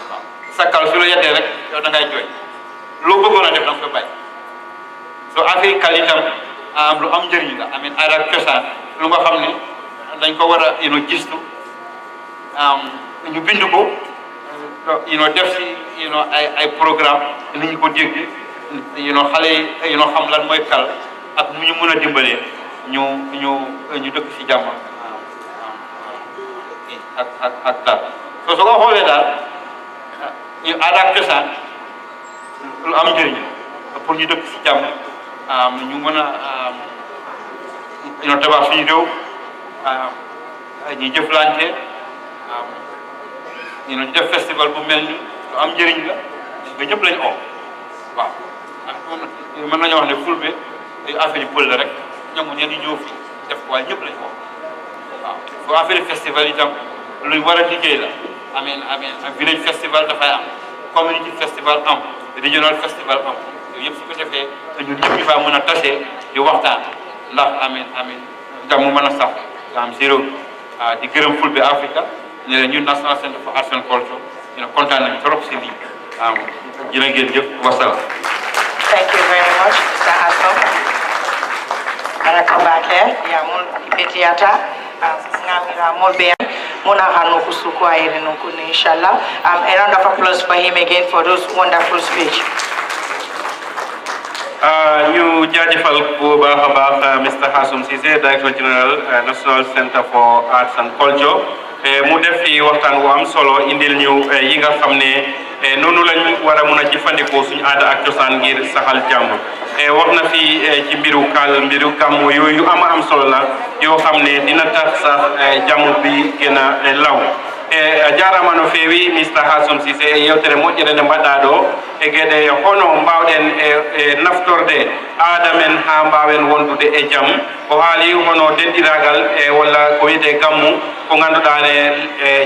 N: waaw sa kal su la yeddee rek yow da ngay jooy loo bëggoon a def da nga koy bàyyi soo affaire kal itam lu am njëriñ la aada ak cosaan lu nga xam ne dañ ko war a gistu ñu bind ko def si ay programme ni ñu ko dégg xale yi xam lan mooy kal ak nu ñu mën a dimbalee ñu dëkk si jàmm ak daal soo ko xoolee daal aada ak cosaan lu am njëriñ pour ñu dëkk si jàmm ñu mën a tabax suñu réew ñu jëflante ñu ne def festival bu mel ni lu am njëriñ la nga ñëpp lañ oo waaw mën nañoo wax ne Fulbe affaire yu pël la rek ñoom ñenn ñi ñëw fi def ko waaye ñëpp lañ oo waaw foo affaire festival itam luy war a liggéey la amiin village festival dafay am community festival am regional festival am yooyu yëpp su ko defee te ñun ñëpp ñu faa mën a tase di waxtaan ndax amiin jàmm mën a sax am zéro di gërëm Fulbe Africa ne leen ñun National Center for Arts and Culture ñu ne kontaan nañu trop si lii jërë ngeen jëf wasalaam.
E: Thank you very much, Mr. Hassan. Barakabake ya mul ibetiata ngamira molbe muna hanu kusuku ayere nukuni inshallah. A round of applause for him again for those wonderful speech.
D: ñu jaajëfal bu baax a baax Mr. Hassoum Ceesay Director General National Center for Arts and Culture mu def fi waxtaan wu am solo indil ñu yi nga xam ne noonu lañ war a mun a jëfandikoo suñu aada ak cosaan ngir saxal jàmm wax na fi ci mbiru gàmmu yooyu am solo la yoo xam ne dina tax sax jàmm bi gën a law jarama no feewi Mr. Hassoum Ceesay yewtere moƴƴere nde mbaɗɗa ɗo e gueɗe hono mbawɗen e naftorde aada men ha mbawen wondude e jaam o haali hono denɗiragal walla ko wiyete gammu ko ganduɗa ne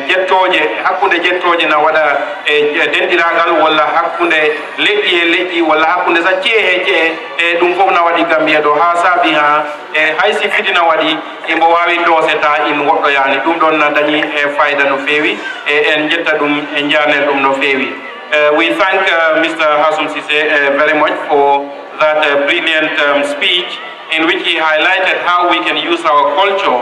D: jettoje hakkude jettoje na waɗa e denɗiragal walla hakkude leƴƴi e leƴƴi walla hakkude sa ceehe ƴee e ɗum fof na waɗi Gambia ɗo ha saabi ha e haysi fitina waɗi embo wawi dooseta in woɗɗoyani ɗum ɗon na dañi e fayida no feewi e en jetta ɗum e jarnen ɗum no feewi. We thank Mr. Hassoum Ceesay very much for that brilliant speech in which he highlighted how we can use our culture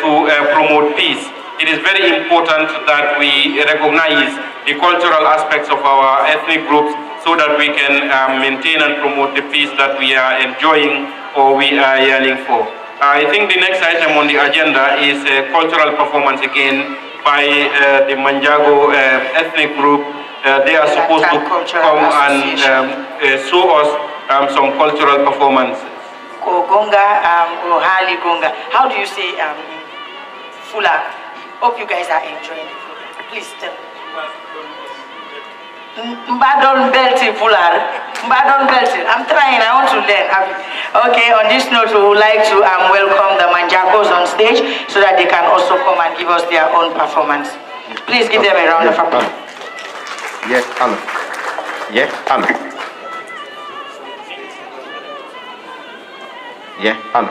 D: to promote peace. It is very important that we recognize the cultural aspects of our ethnic groups so that we can maintain and promote the peace that we are enjoying or we are yearning for. I think the next item on the agenda is a cultural performance again by the Manjago ethnic group. They are supposed to come and show us some cultural performances.
E: Gonga, Hali Gonga. How do you say Fula? Hope you guys are enjoying it. Please tell me. Mbadon Belti Fular. Mbadon Belti. I'm trying, I want to learn. Okay, on this note, we would like to welcome the Manjagos on stage so that they can also come and give us their own performance. Please give them a round of applause.
L: Yes, hello. Yes, hello. Yeah, hello.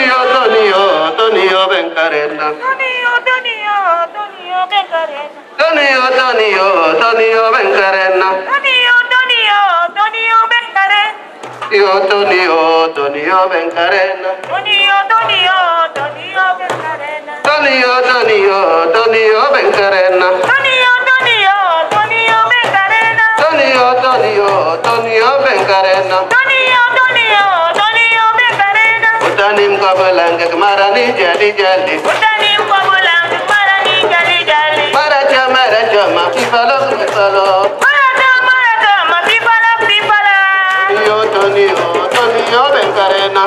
O: Donio Bencarena. Donio Bencarena. Donio Bencarena. Yo Donio Bencarena. Donio Bencarena. Utanim kabalang marani jali jali. Maraja mapipalo. Yo Donio Bencarena.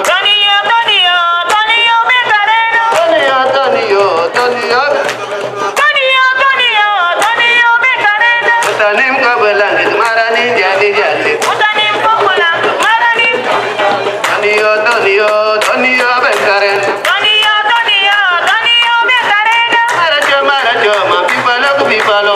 O: Utanim kabalang marani jali jali. Donio Bencarena. Maraja mapipalo.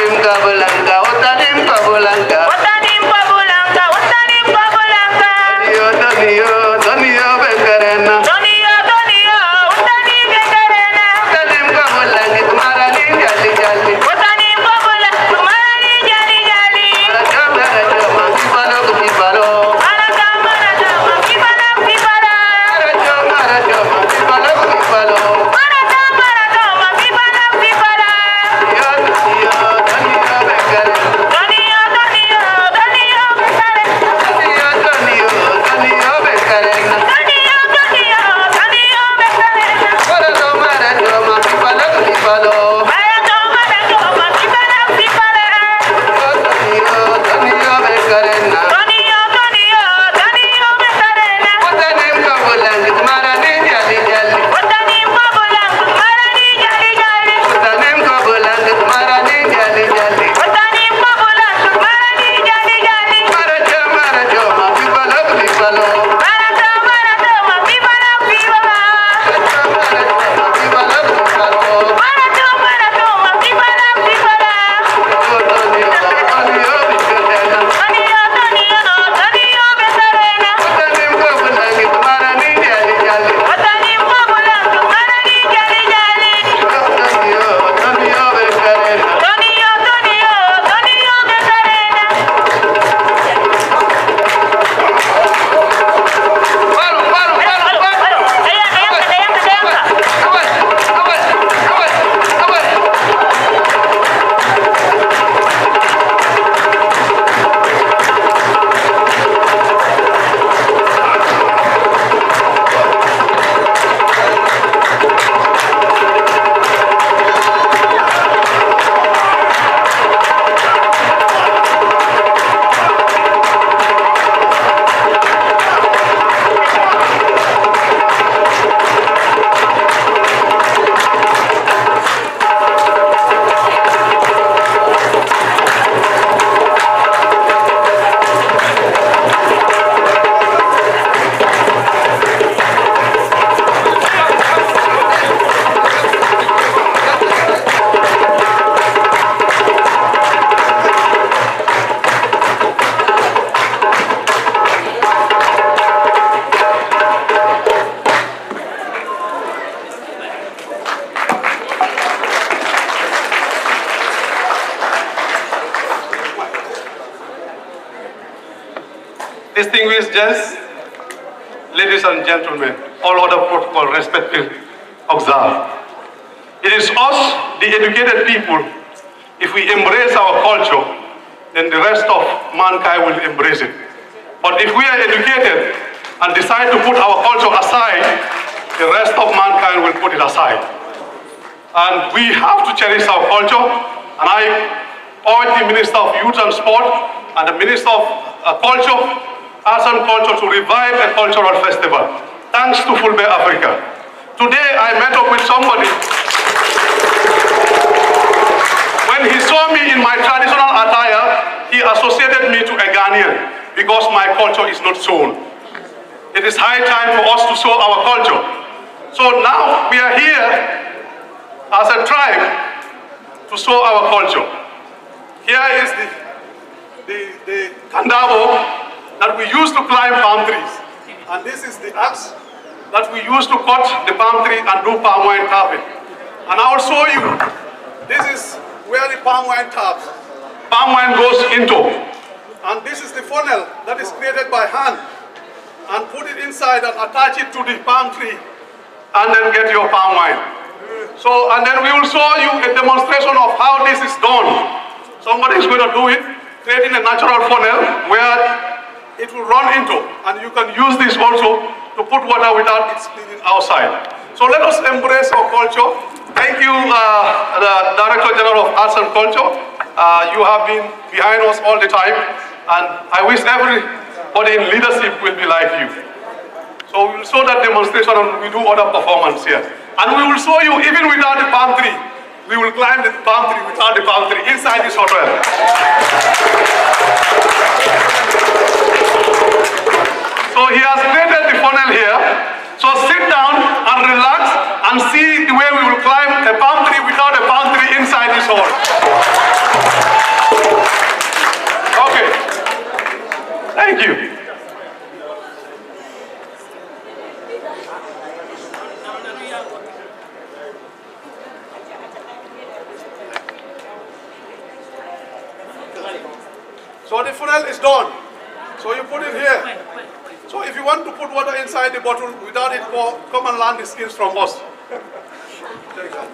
O: Utanim kabulanga.
H: distinguished guests, ladies and gentlemen, all other protocol respectfully observed. It is us, the educated people, if we embrace our culture, then the rest of mankind will embrace it. But if we are educated and decide to put our culture aside, the rest of mankind will put it aside. And we have to cherish our culture, and I urge the Minister of Youth and Sport and the Minister of Culture, Arts and Culture to revive a cultural festival, thanks to Fulbe Africa. Today I met up with somebody. When he saw me in my traditional attire, he associated me to a Ghanaian because my culture is not shown. It is high time for us to show our culture. So now we are here as a tribe to show our culture. Here is the kandabo that we use to climb palm trees. And this is the axe that we use to cut the palm tree and do palm wine tapping. And I will show you, this is where the palm wine taps. Palm wine goes into. And this is the funnel that is created by hand. And put it inside and attach it to the palm tree. And then get your palm wine. So, and then we will show you a demonstration of how this is done. Somebody is going to do it, creating a natural funnel where it will run into. And you can use this also to put water without it spilling outside. So let us embrace our culture. Thank you, the Director General of Arts and Culture. You have been behind us all the time, and I wish everybody in leadership will be like you. So we will show that demonstration and we do other performance here. And we will show you, even without the palm tree, we will climb the palm tree without the palm tree inside this hotel. So he has created the funnel here. So sit down and relax and see the way we will climb a palm tree without a palm tree inside this hall. Okay. Thank you. So the funnel is done. So you put it here. So if you want to put water inside the bottle without it, come and learn the skills from us. Take that.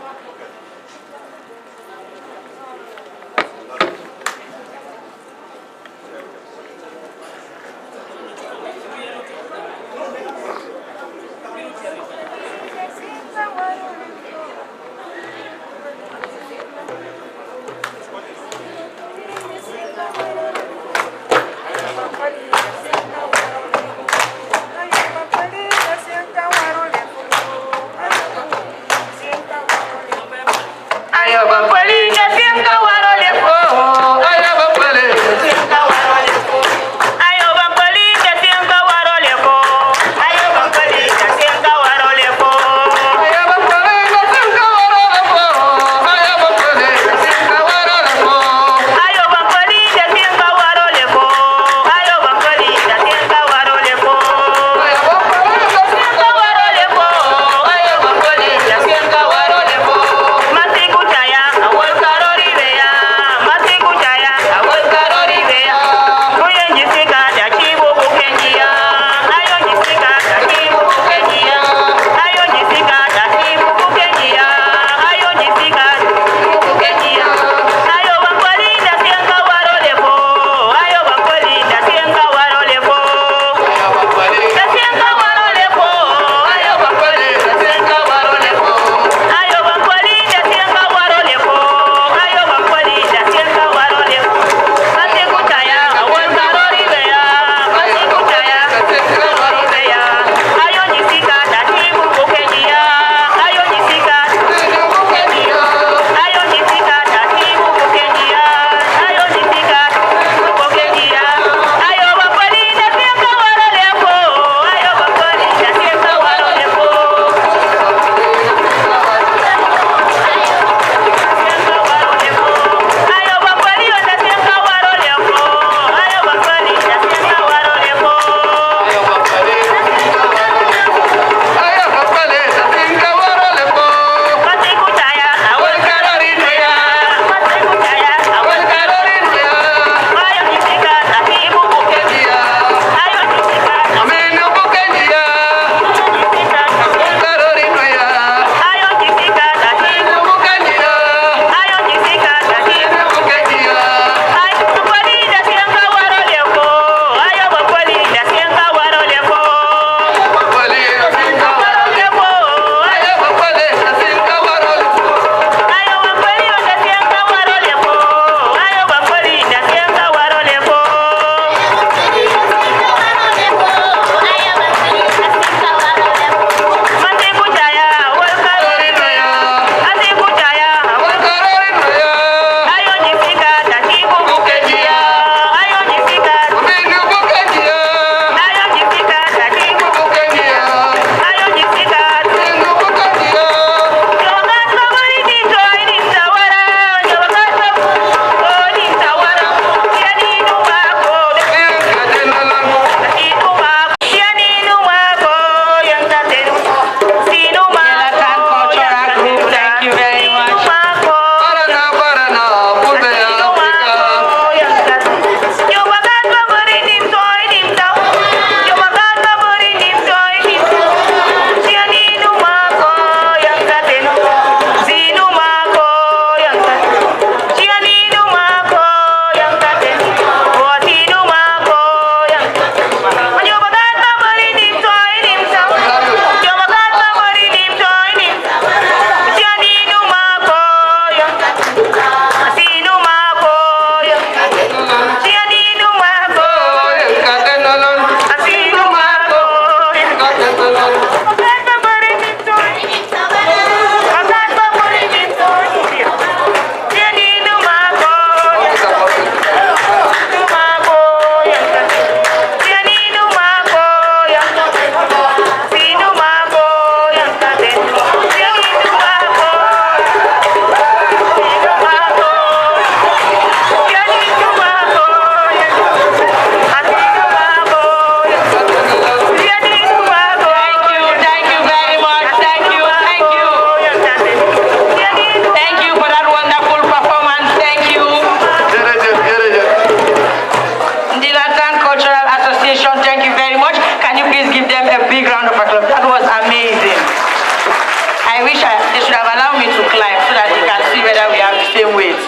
E: to climb so that he can see whether we have the same weight.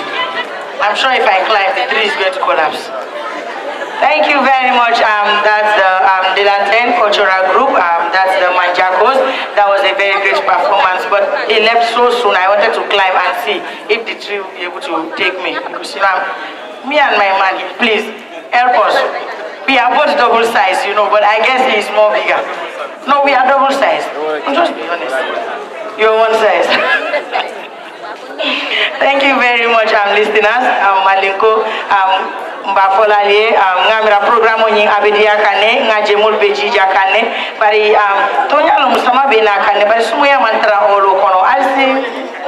E: I'm sure if I climb, the tree is going to collapse. Thank you very much. That's the Dilanten Cultural Group. That's the Manjakos. That was a very great performance, but he left so soon. I wanted to climb and see if the tree will be able to take me. Because you know, me and my man, please help us. We are both double size, you know, but I guess he is more bigger. No, we are double size. Just be honest. You're one size. Thank you very much, listeners. Malinko, Mbafolale, ngamira programo nying abedia kane, ngajemul bejija kane, bari tonya lo musama bena kane, bari sumuya mantra olo kono. Alsi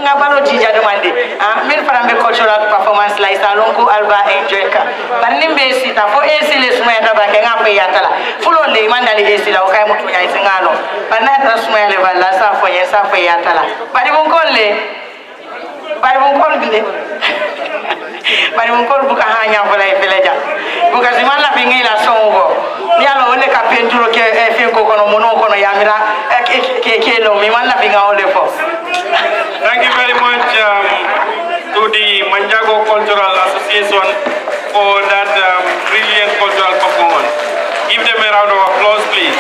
E: ngabalo jija demande. Men farambe cultural performance like salonko alba enjoy ka. Bari nimbe sita fo esi le sumuya tabake ngape yatala. Fulo le mandali esi la ukai mutu ya isingalo. Bari na tra sumuya le bala sa fo yatala. Bari bunkolle. Bari bunkol bile. Bari bunkol buka hanya vola ifeleja. Buka zimala bingila songo. Ni alo ole ka penturo ke finko kono mono kono yamira ke lo mi mala binga ole fo.
D: Thank you very much to the Manjago Cultural Association for that brilliant cultural performance. Give them a round of applause, please.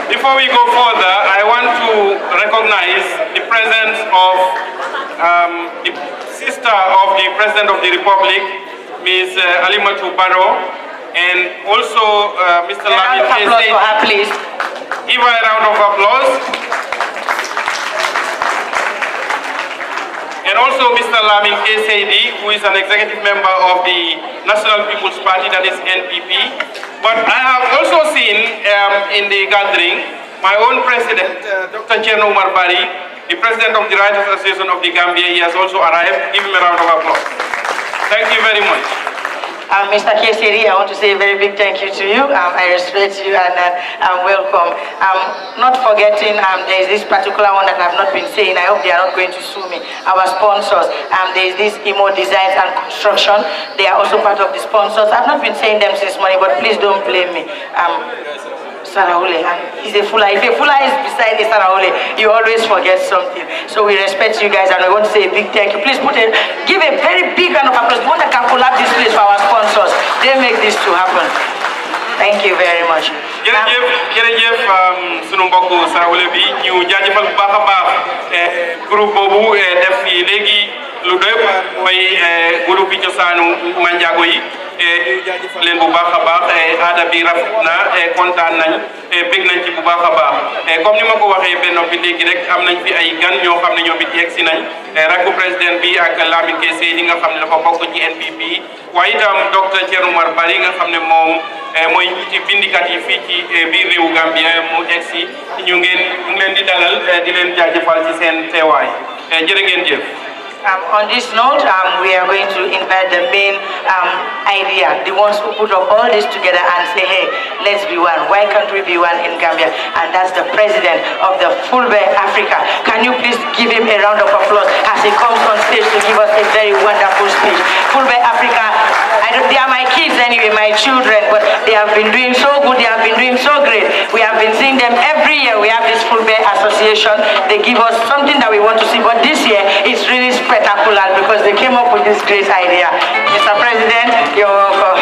D: Before we go further, I want to recognize the presence of the sister of the President of the Republic, Ms. Alimatu Barrow, and also Mr. Lamin Kese.
E: Please.
D: Give her a round of applause. And also Mr. Lamin Kese, who is an executive member of the National People's Party, that is NPP. But I have also seen in the gathering my own president, Dr. Cherno Umar Bari, the president of the Writers Association of the Gambia. He has also arrived. Give him a round of applause. Thank you very much.
E: Mr. Keseri, I want to say a very big thank you to you. I respect you and welcome. Not forgetting, there is this particular one that I have not been saying. I hope they are not going to sue me. Our sponsors, there is this Imo Designs and Construction. They are also part of the sponsors. I have not been saying them since morning, but please don't blame me. Sarahole, he's a Fula. If a Fula is beside a Sarahole, you always forget something. So we respect you guys and we want to say a big thank you. Please give a very big round of applause. The one that can collapse this place for our sponsors. They make this to happen. Thank you very much.
D: Jërëjëf sunu mbokk Sarahole bi ñu jaajëfal bu baax a baax groupe boobu def fi léegi lu doy mooy groupe bi cosaanu Manjago yi leen bu baax a baax aada bi rafet na kontaan nañ bég nañ ci bu baax a baax comme ni ma ko waxee benn bi léegi rek am nañ fi ay gan ñoo xam ne ñoom it yegg si nañ rakku président bi ak Lamin Kese yi nga xam ne dafa bokk ci NPP waaye itam docteur Cherno Umar Bari nga xam ne moom mooy ci bindikat yi fii ci biir réewu Gambia mu egg si ñu ngi leen di dalal di leen jaajëfal ci seen teewaay jërë ngeen jëf.
E: On this note, we are going to invite the main idea, the ones who put up all this together and say, hey, let's be one. Why can't we be one in Gambia? And that's the president of the Fulbe Africa. Can you please give him a round of applause as he comes on stage to give us a very wonderful speech. Fulbe Africa, they are my kids anyway, my children, but they have been doing so good, they have been doing so great. We have been seeing them every year. We have this Fulbe Association. They give us something that we want to see, but this year it's really spectacular because they came up with this great idea. Mr. President, you're welcome.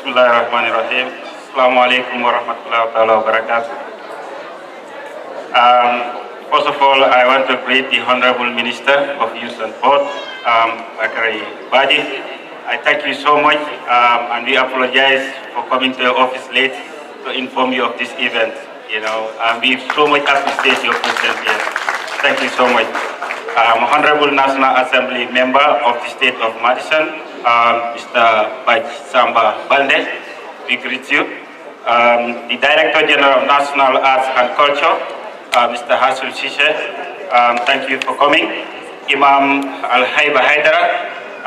I: Bismillahirrahmanirrahim. Assalamualaikum warahmatullahi wabarakatuh. First of all, I want to greet the Honorable Minister of Youth and Sport, Bakari Badi. I thank you so much, and we apologize for coming to your office late to inform you of this event. You know, we so much appreciate your presence here. Thank you so much. Honorable National Assembly Member of the State of Madison, Mr. Baj Samba Balde, we greet you. The Director General of National Arts and Culture, Mr. Hasul Shishe, thank you for coming. Imam Al-Haiba Haidara,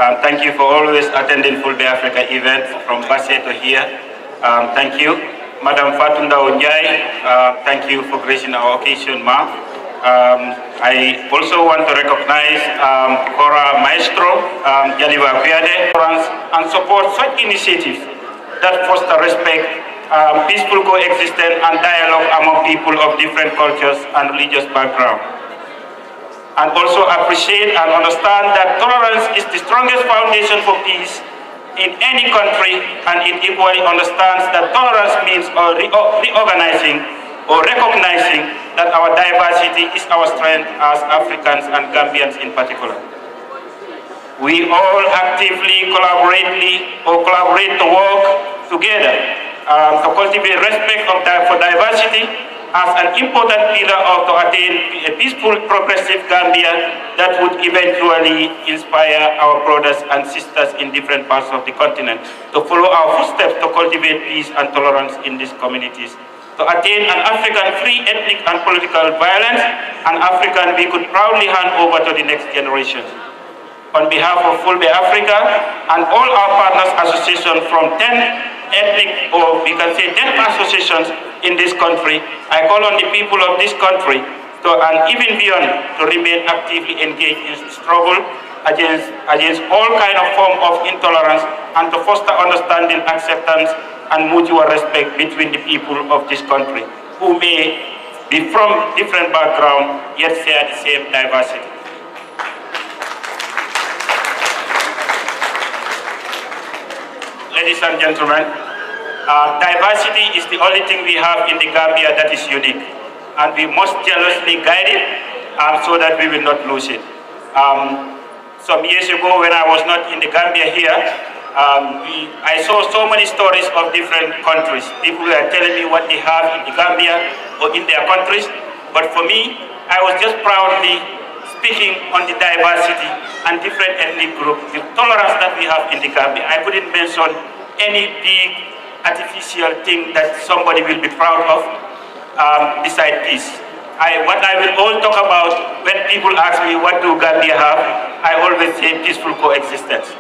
I: Thank you for always attending Fulbe Africa event from Basse to here. Thank you. Madam Fatunda Onjai, thank you for gracing our occasion, ma'am. I also want to recognize Cora Maestro, Jaliwa Piade, and support such initiatives that foster respect, peaceful coexistence and dialogue among people of different cultures and religious backgrounds. And also appreciate and understand that tolerance is the strongest foundation for peace in any country, and it equally understands that tolerance means reorganizing or recognizing that our diversity is our strength as Africans and Gambians in particular. We all actively collaborate to work together to cultivate respect for diversity as an important pillar of to attain a peaceful, progressive Gambia that would eventually inspire our brothers and sisters in different parts of the continent to follow our footsteps to cultivate peace and tolerance in these communities. To attain an African free ethnic and political violence, an African we could proudly hand over to the next generation. On behalf of Fulbe Africa and all our partners associations from 10 ethnic, or we can say 10 associations in this country, I call on the people of this country to, and even beyond, to remain actively engaged in struggle against all kind of form of intolerance and to foster understanding, acceptance, and mutual respect between the people of this country, who may be from different backgrounds, yet share the same diversity. Ladies and gentlemen, diversity is the only thing we have in the Gambia that is unique, and we must jealously guide it so that we will not lose it. Some years ago, when I was not in the Gambia here, I saw so many stories of different countries. People were telling me what they have in the Gambia or in their countries, but for me, I was just proudly speaking on the diversity and different ethnic groups, the tolerance that we have in the Gambia. I couldn't mention any big artificial thing that somebody will be proud of beside peace. What I will all talk about when people ask me what do Gambia have, I always say peaceful coexistence.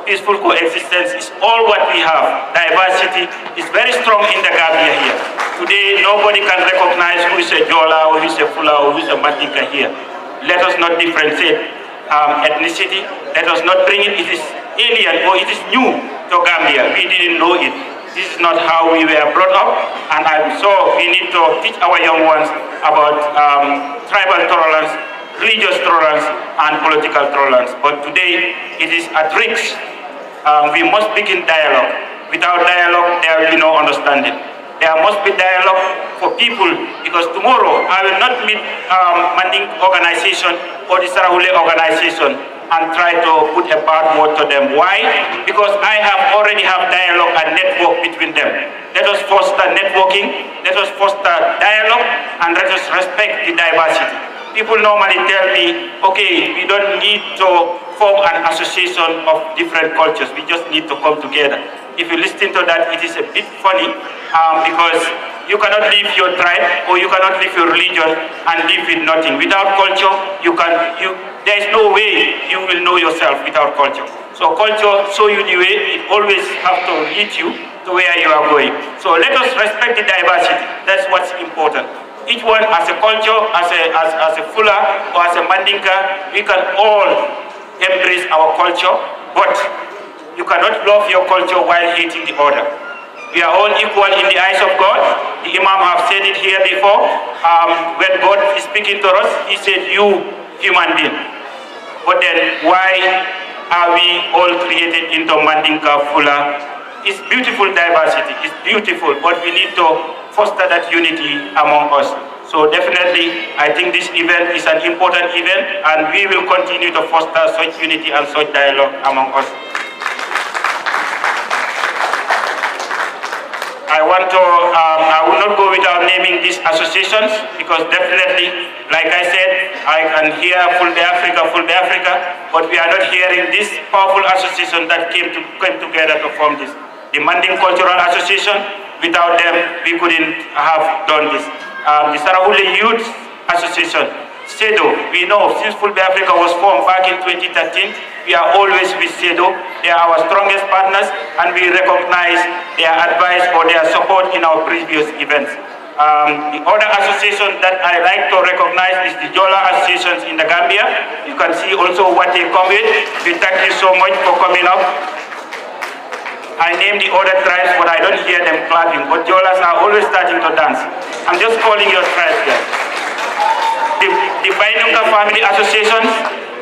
I: Peaceful coexistence is all what we have. Diversity is very strong in the Gambia here. Today, nobody can recognize who is a Jola, or who is a Fula, or who is a Mandinka here. Let us not differentiate ethnicity. Let us not bring it is alien or it is new to Gambia. We didn't know it. This is not how we were brought up, and so we need to teach our young ones about tribal tolerance, religious tolerance, and political tolerance. But today, it is at risk. We must begin dialogue. Without dialogue, there will be no understanding. There must be dialogue for people, because tomorrow I will not meet Manding organization or the Sarahule organization and try to put a bad word to them. Why? Because I already have dialogue and network between them. Let us foster networking, let us foster dialogue, and let us respect the diversity. People normally tell me, okay, we don't need to form an association of different cultures, we just need to come together. If you listen to that, it is a bit funny because you cannot leave your tribe or you cannot leave your religion and live with nothing. Without culture, there is no way you will know yourself without culture. So culture show you the way, it always have to lead you to where you are going. So let us respect the diversity. That's what's important. Each one as a culture, as a Fula or as a Mandinka, we can all embrace our culture, but you cannot love your culture while hating the other. We are all equal in the eyes of God. The Imam have said it here before. When God is speaking to us, he said, you human being. But then why are we all created into Mandinka, Fula? It's beautiful diversity, it's beautiful, but we need to foster that unity among us. So definitely, I think this event is an important event, and we will continue to foster such unity and such dialogue among us. I will not go without naming these associations, because definitely, like I said, I can hear Fulbe Africa, but we are not hearing this powerful association that came together to form this. The Manding Cultural Association, without them, we couldn't have done this. The Sarahule Youth Association, SEDO, we know since Fulbe Africa was formed back in 2013, we are always with SEDO. They are our strongest partners, and we recognize their advice or their support in our previous events. The other association that I like to recognize is the Jola associations in the Gambia. You can see also what they come with. We thank you so much for coming up. I name the other tribes, but I don't hear them clapping. But Jolas are always starting to dance. I'm just calling your tribes, guys. The Bainunga Family Association,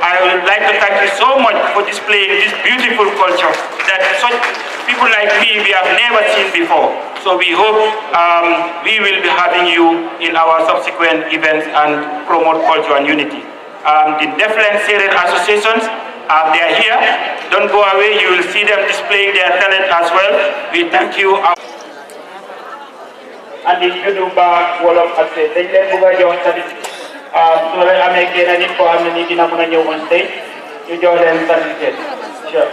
I: I would like to thank you so much for displaying this beautiful culture that such people like me, we have never seen before. So we hope we will be having you in our subsequent events and promote culture and unity. The Deafland Seren associations, they are here. Don't go away, you will see them displaying their talent as well. We thank you. And if you do back, all of us say, they let you go so I make it any for how many dina muna ñew on stage ñu jox leen certificate. Sure.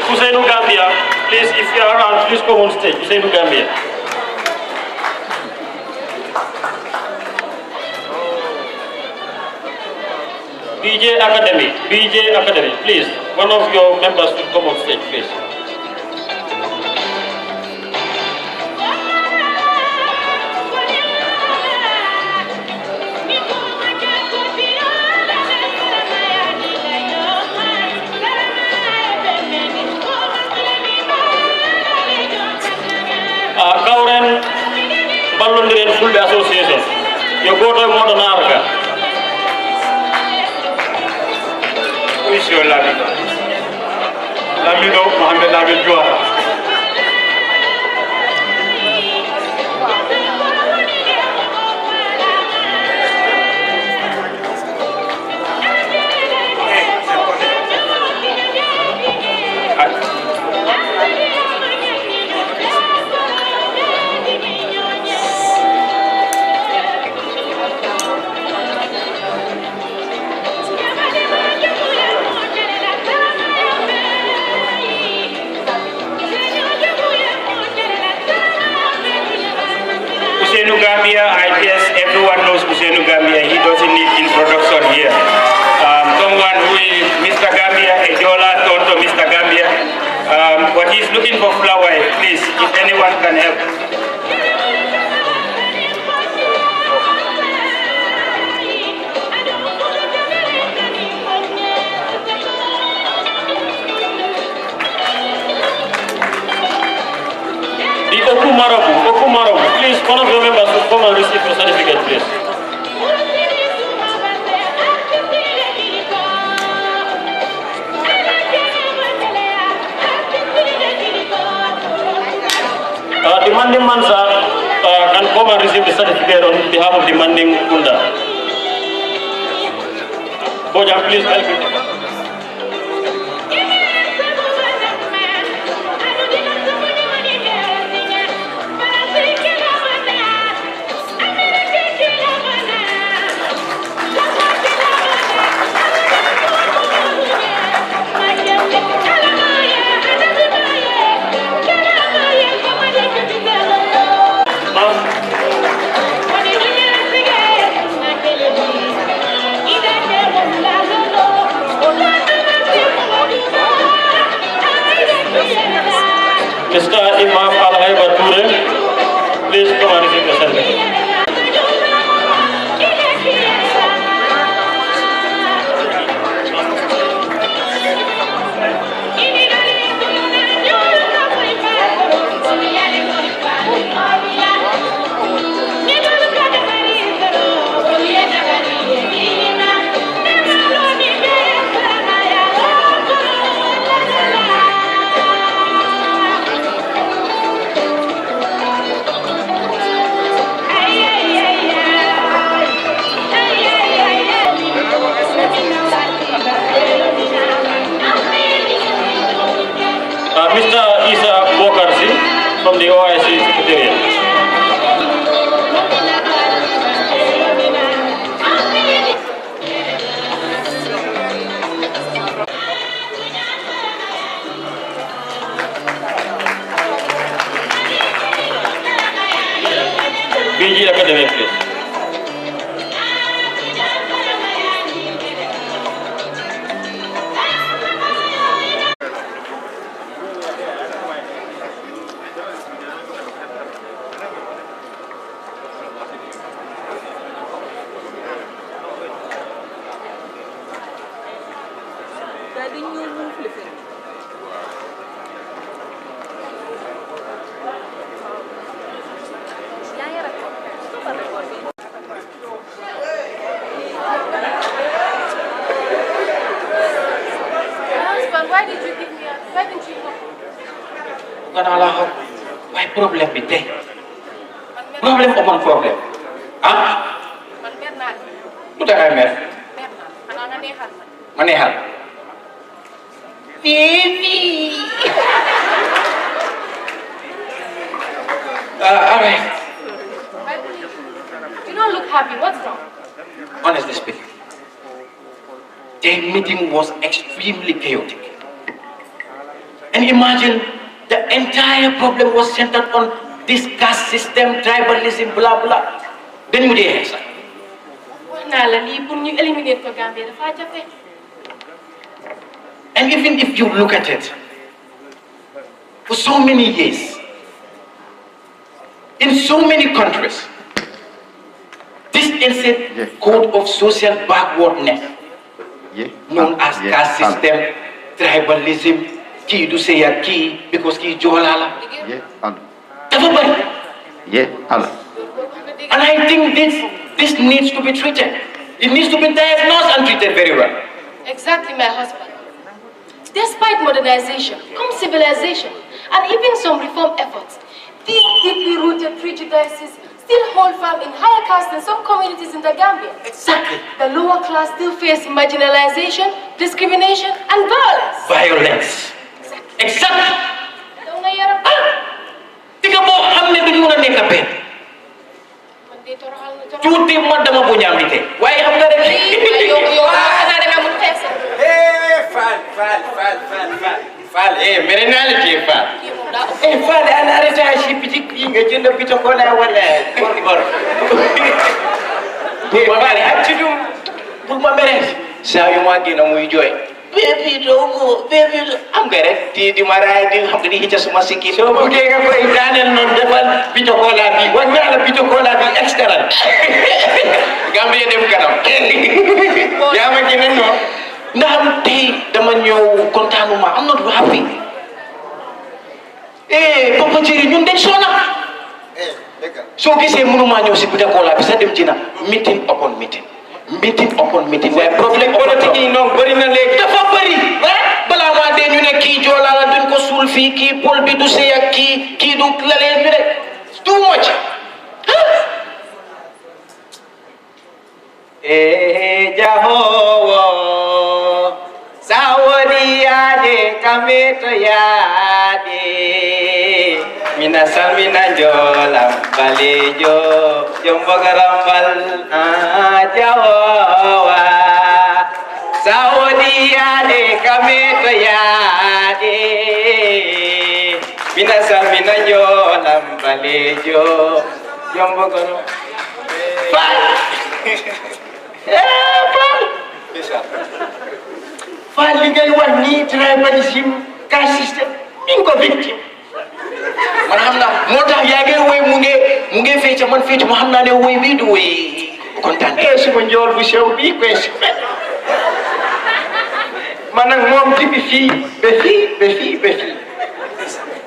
I: Ousseynou Gambia, please, if you are around, please come on stage. Ousseynou Gambia. BJ Academy, please. One of your members should come on stage, please. Kauren Ballondiren Fulbe Association. You go to Modernarga. Who is your Lamido? Lamido Mohamed Lamid Juara. Ousseynou Gambia, I guess everyone knows Ousseynou Gambia. He doesn't need introduction here. Someone who is Mr. Gambia, Ejola, Tonto, Mr. Gambia. But he's looking for flower, please, if anyone can help. Okumarobu, please, one of your members will come and receive your certificate, please. The Manding Mansa can come and receive the certificate on behalf of the Manding Kunda. Bojan, please help me. Mr. Imam Al-Haiba Toure, please come and receive the certificate.
C: Mr. Isa Bokarsi from the OIC Secretariat. BG Academic, please.
P: Why did you give me up? Why didn't you know?
Q: Why problem bi tey problem upon problem ah lu tax ay mer ma neexal all right.
P: You don't look happy. What's wrong?
Q: Honestly speaking, the meeting was extremely chaotic. And imagine the entire problem was centered on this caste system, tribalism, blah blah. Then we did it. And even if you look at it, for so many years, in so many countries, this ancient code of social backwardness, known as caste system, tribalism, kii du sey ak kii because kii joolaa la dafa bari and I think this needs to be treated. It needs to be diagnosed and treated very well.
P: Exactly, my husband. Despite modernization, comes civilization, and even some reform efforts, these deeply rooted prejudices still hold firm in higher caste in some communities in the Gambia.
Q: Exactly.
P: The lower class still face marginalization, discrimination, and violence.
Q: Violence. Exactly. Tiga bo hamne duñ mëna nekk ben. Tuuti ma dama bu ñam di té. Waye xam nga rek yo ana da mu fess. Fal merenal ci fal. Fal ana arrêté ci pitik yi nga jënd pito ko la wala bor. Fal ak ci dum bu ma mere sa yu ma gëna muy joy. Baby dogo, baby am nga rek di maraay di xam nga di hicca suma sikki so bu nga koy daanel non defal pito cola bi wa nga la pito cola bi extra Gambia dem kanam ya ma gëna no ndax tey dama ñëw kontaanuma am not happy papa jeri ñun dañ sona so gisee mënuma ñëw si pito cola bi sa dem ci na meeting upon meeting waaye problème politique yi noonu bëri na léegi dafa bëri balaa maa dee ñu ne kii joolaa la duñ ko suul fii kii pol bi du sëy ak kii du lalee ñu ne too much jahowo sawodi yaade kameto yaade mina salmina jolam balejo jombogarambal jahowa sawodi yaade kameto yaade mina salmina jolam balejo jombogaram fal fal li ngay wax ni tribalism caste system mi ko victime man xam naa moo tax yaa ngi woy mu ngi fecc man fecc ma xam naa ne woy bii du woy kontaan suma njool bu sew bii koy sufe man nag moom jibi fii ba fii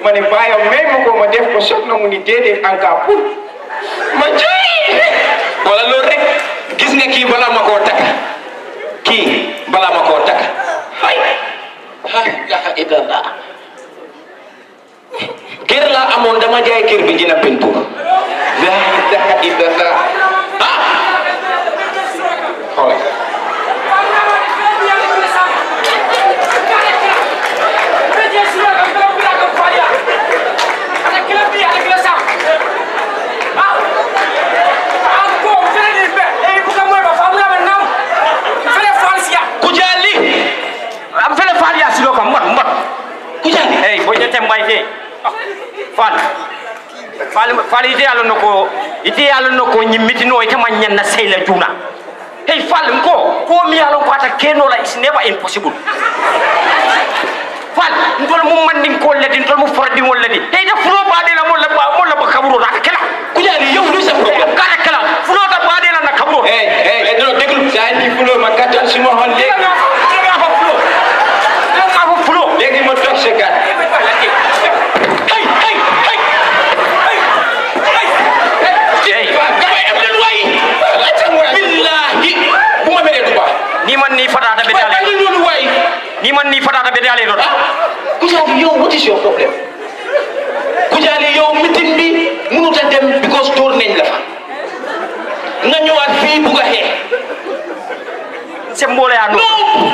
Q: ma ne bàyyam may ma ko ma def ko soxna mu ni déedéet encore pour ma jooy wala loolu rek gis nga kii balaa ma koo takk hay ilaha illallah kër laa amoon dama jaay kër bi dina pentu la ilaha illallah xoolal
C: ite mbaite fal ite yalo noko nyimitino ite manyanna seyla juna hey fal ko mi yalo ko ata keno la is never impossible fal ndol mum mandin ko ledin tol mu fordi wol ledi hey da fulo baade la mo la ba kaburo da kala kujali yow lu sa problème kala fulo ta baade la na kaburo hey no deglu sa ni fulo ma katal suma hon legi legi mo tok se gat ni fatata be dale don Kujali yow what is your problem Kujali yow meeting bi munuta dem because door nañ la fa nga ñëwaat fi bu ga xé c'est mbolé ya no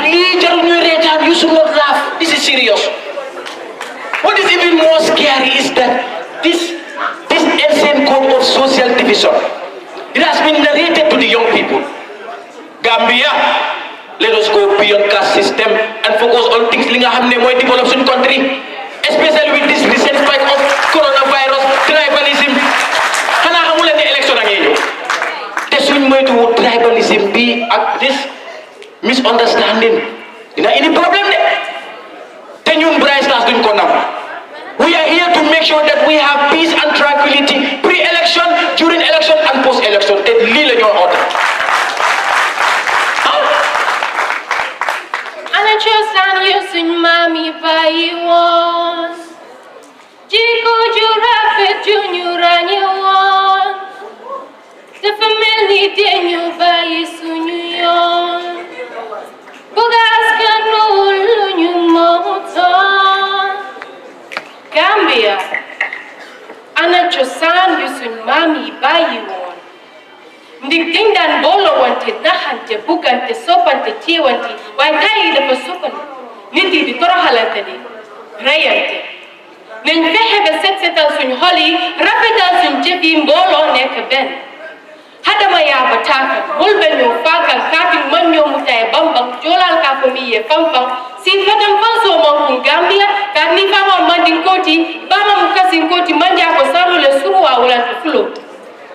C: li jaru ñu rétan you should not laugh this is serious what is even more scary is that this ancient code of social division it has been narrated to the young people Gambia let us go beyond caste system and focus on things li nga xamne moy develop sun country especially with this recent spike of coronavirus tribalism xana xamul ne election ak ñeñu té suñ moytu tribalism bi ak this misunderstanding dina indi problème de té ñun Bryce Stars duñ ko nam we are here to make sure that we have peace and tranquility pre-election during election and post-election té li la ñoo order
P: Chosan yusun mami bayi won Jiko jurafet junyuranye won The family denyu bayi sunyu yon Bugas kanulu nyumoton Gambia Ana chosan yusun mami bayi won Ndik dan bolo wante nahante bugante sopante tiwanti wantai da fasopan niti di torohalante di rayante nen fexe be setal suñ holi rafetal suñ jefi mbolo nek ben hadama ya bataka bulbe no fakal kati manyo mutay bambam jolal ka fomiye famfam si fatam fanso mon Gambia ka ni fama mandin koti bama mukasin koti manja ko saru le surwa wala fulo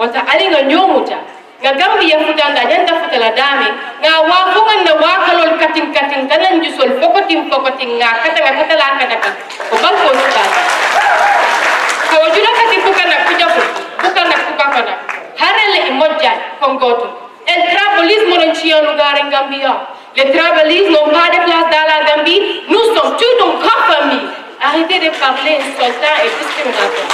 P: wata alinga nyomuta nga Gambia futanga nyanda futala dame nga wafunga na wakalol kating tanan jusol fokotim nga katala kataka ko banko nuta ko jura kating bukana kujafu bukana kukakana harele imodja kongoto el tribalisme non ci un lugar en Gambia les tribalistes n'ont pas de place dans la Gambie nous sommes tous donc famille arrêtez de parler insultant et discriminatoire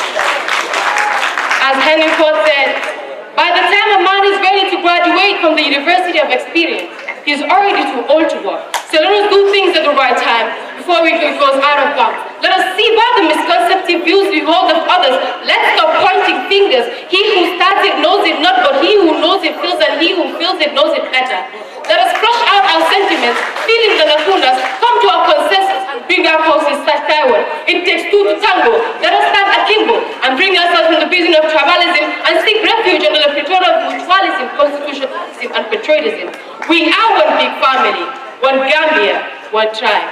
P: as Henry Ford said by the time a man is ready to graduate from the University of Experience, he is already too old to work. So let us do things at the right time before it goes out of bounds. Let us see by the misconceptive views we hold of others. Let's stop pointing fingers. He who starts it knows it not, but he who knows it feels, and he who feels it knows it better. Let us flush out our sentiments, fill in the lacunas, come to our consensus, and bring our causes skyward. It takes two to tango. Let us stand akimbo and bring ourselves from the prison of tribalism and seek refuge under the Pretoria mutualism, constitutionalism, and patriotism. We are one big family, one Gambia, one tribe.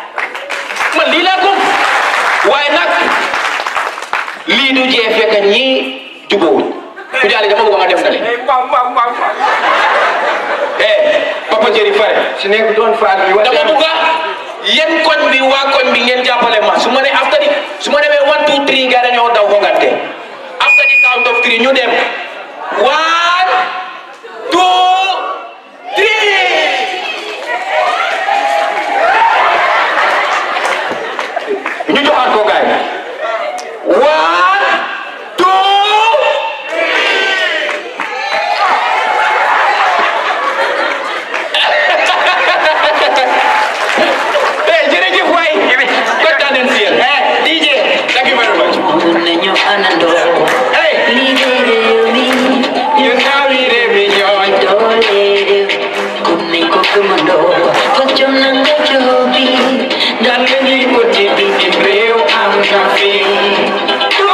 C: Malila ko, why not? Lidu jefe kanyi jubo. Kujali dama bukan ada sekali. Papa Jerry Faye. Sini aku don Faye. Dama buka. Yen kon bi wa kon bi ngeen jappale ma. Suma ne after di, suma ne 1 2 3 gara ñoo daw hogante. After the count of 3 ñu dem. 1 2 3. Ñu joxat ko gaay. 1 Don't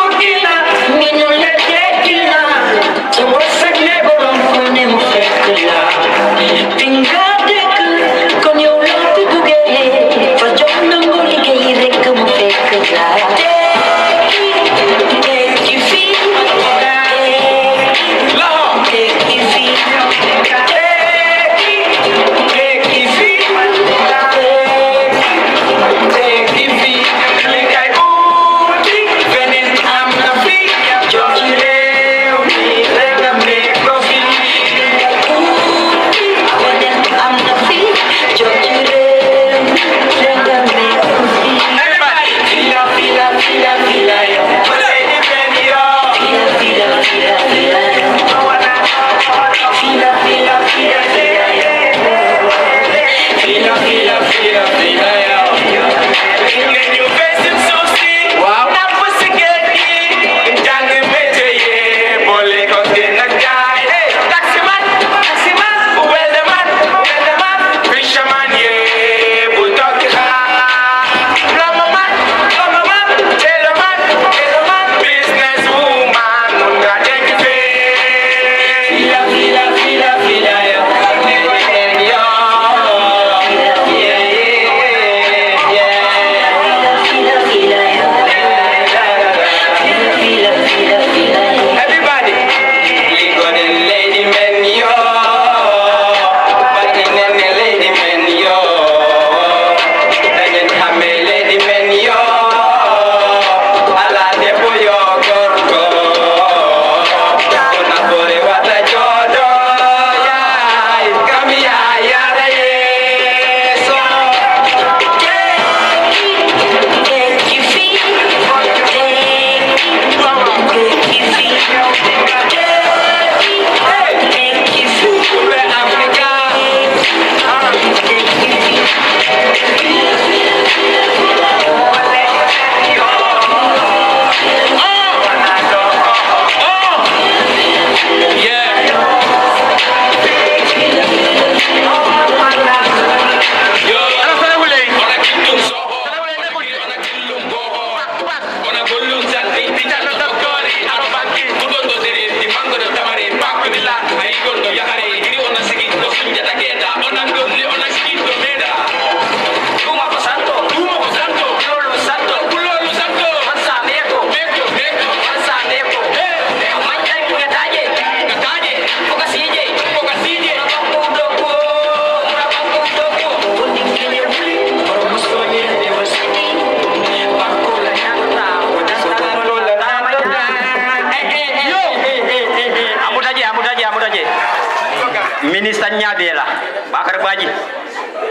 R: nyadela bakar baji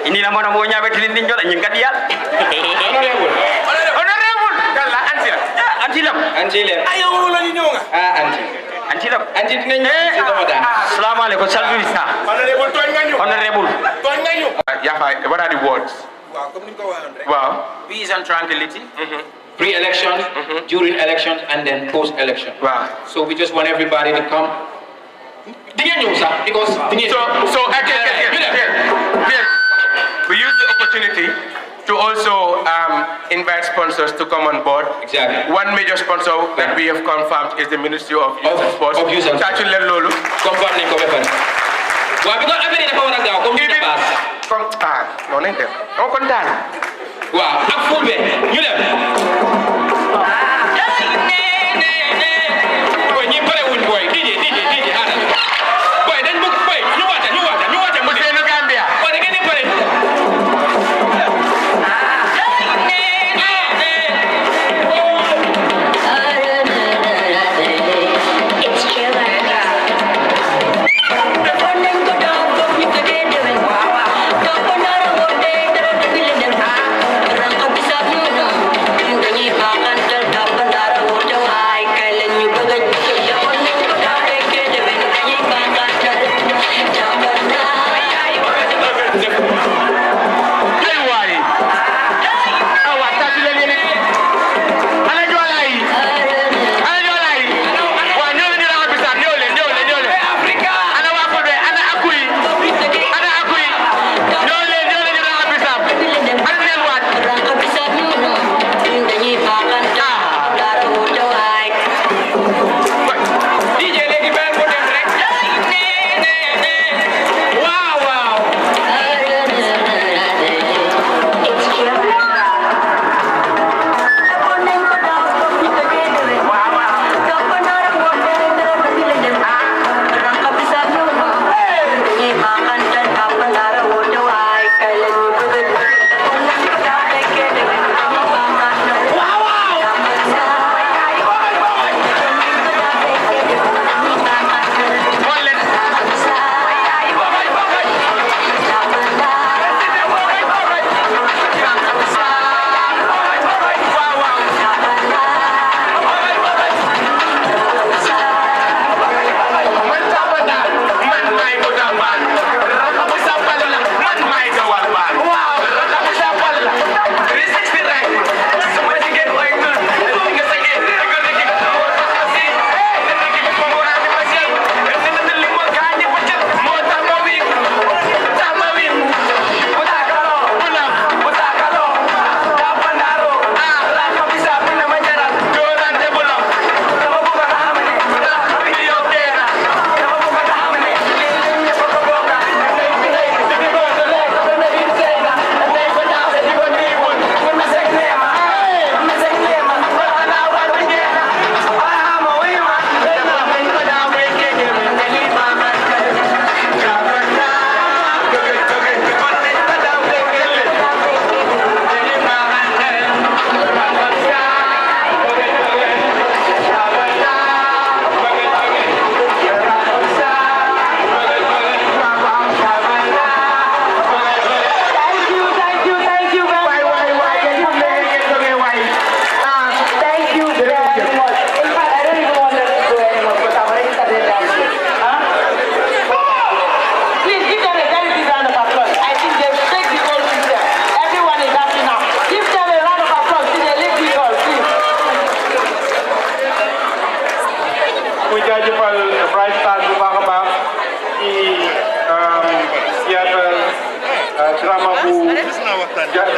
R: ini nama nama nyabe tilin jola nyingkat dia honorable kala antilam ayo ulo ni nyonga antilam assalamu alaikum salvi sa honorable
K: what are the words
R: wow peace and tranquility pre-election during elections and then post-election wow so we just want everybody to come because
K: we use the opportunity to also invite sponsors to come on board.
R: Exactly.
K: One major sponsor that we have confirmed is the Ministry of Youth and Sports.
R: Of Youth and Sports. Confirm ni ko bepan. Wa bi ko affaire dafa wara gaaw comme ni pass.
K: Non len dem. On kontaan.
R: Wa ak fulbe ñu dem. Boy ñi pare wuñ boy DJ hana. Boy dañ bëgg boy ñu wata mu seen Gambia. Boy da ngeen di pare.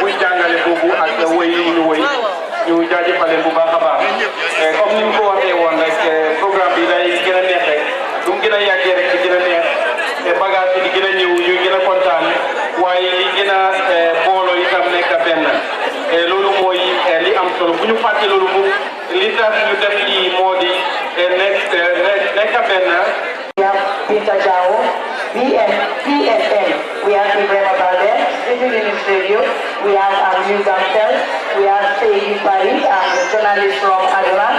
D: buy jàngale boobu ak wéy yi ñu wéy ñu jaajëfal leen bu baax a baax comme ni ñu ko waxee woon rek programme bi day gën a neex rek du mu gën a yàggee rek di gën a neex bagage yi di gën a ñëw ñuy gën a kontaan waaye li gën a booloo itam nekk benn loolu mooy li am solo bu ñu fàtte loolu mu li tax ñu def lii moo di nekk benn.
E: Peter Jao, PSN. We have Ibrahim Balde, sitting in the studio. We have News Ourselves. We have Sayyid Paris, the journalist from Adela.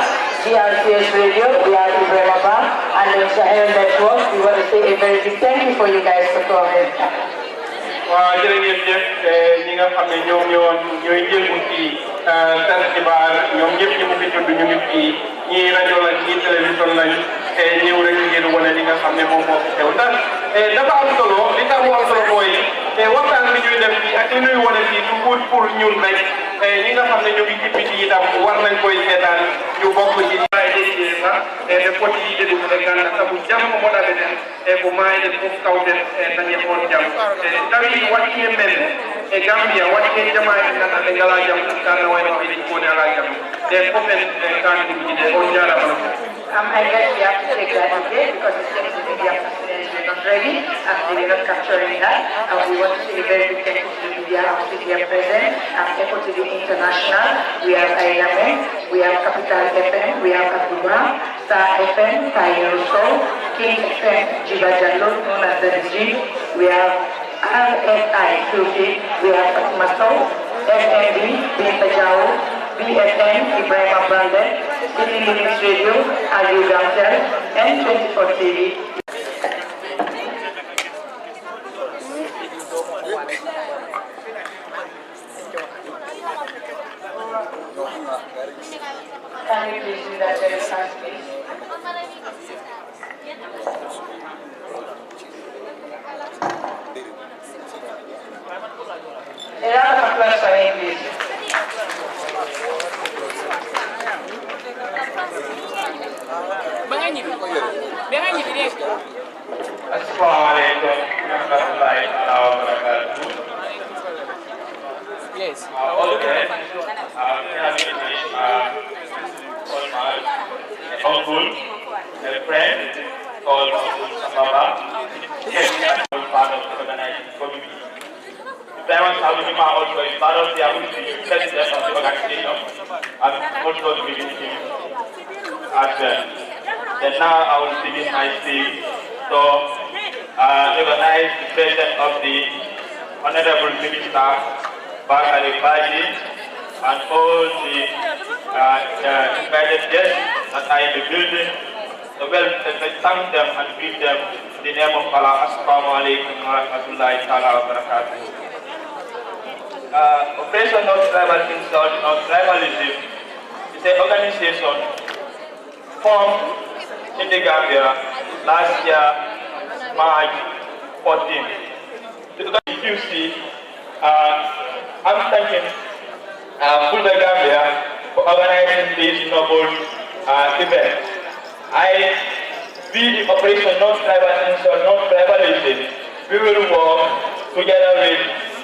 E: GRCS Radio, we are Ibrahim Abba, and the Sahel Network. We want to say a very big thank you for you guys for coming.
D: waaw jërëjëf jëf ñi nga xam ne ñoom ñooy jëlmu ci seen xibaar ñoom ñëpp ñi mu fi tudd ñu ngi fii ñii rajo lañ ñii télévision lañ ñëw rek ngir wane li nga xam ne moom moo fi xew ndax dafa am solo li tax mu am solo mooy waxtaan bi ñuy def fii ak li ñuy wane fii du wut pour ñun rek ñi nga xam ne ñu ngi ci biti itam war nañ koy seetaan ñu bokk ci e poti yiide ɗum ɓe ganda sabu jamma moɗaɓe ɗen ko mayde fof kawten dañe on jam tawi waɗi e men e gambia waɗi e jamaɗe ɓe ganduɗa ɓe ngala jam kana wayno ɓe jikoni ala jam ɗe fof en kandiɗuji ɗe on jarama
E: I guess we have to take that okay because it seems to be the afternoon is not ready and we're not capturing that. And we want to say a very big thank you to the media and to the present and echo to the international. We have ILM, we have Capital FM, we have Abuja, Star FM, Pioneer Show, King FM, Jiba Jallo, known as the G. We have RFI QP, we have Fatima Sow, FMB, Binta Jao, BFM, Ibrahim Abandon, City Limits Radio, Aliu Gamtel, and 24 TV. Can you please do that very fast, please? A round of applause for him, please.
D: Assalamualaikum warahmatullahi wabarakatuh.
R: Yes.
D: Okay. Uncle, a friend called Uncle Baba, part of the organizing community. The parents have been also is part of the president of the organization and also the community as well. Then now I will begin my speech. So, recognize the presence of the Honorable Minister, Bakari Baji, and all the invited guests that are in the building. So, well, thank them and greet them in the name of Allah. Assalamu alaikum wa rahmatullahi wa barakatuh. Operation No Tribal Insult, No Tribalism is an organization formed in the Gambia last year, March 14th. The QC, I'm thanking Fulda Gambia for organizing this noble event. I lead the Operation No Tribal Insult, No Tribalism. We will work together with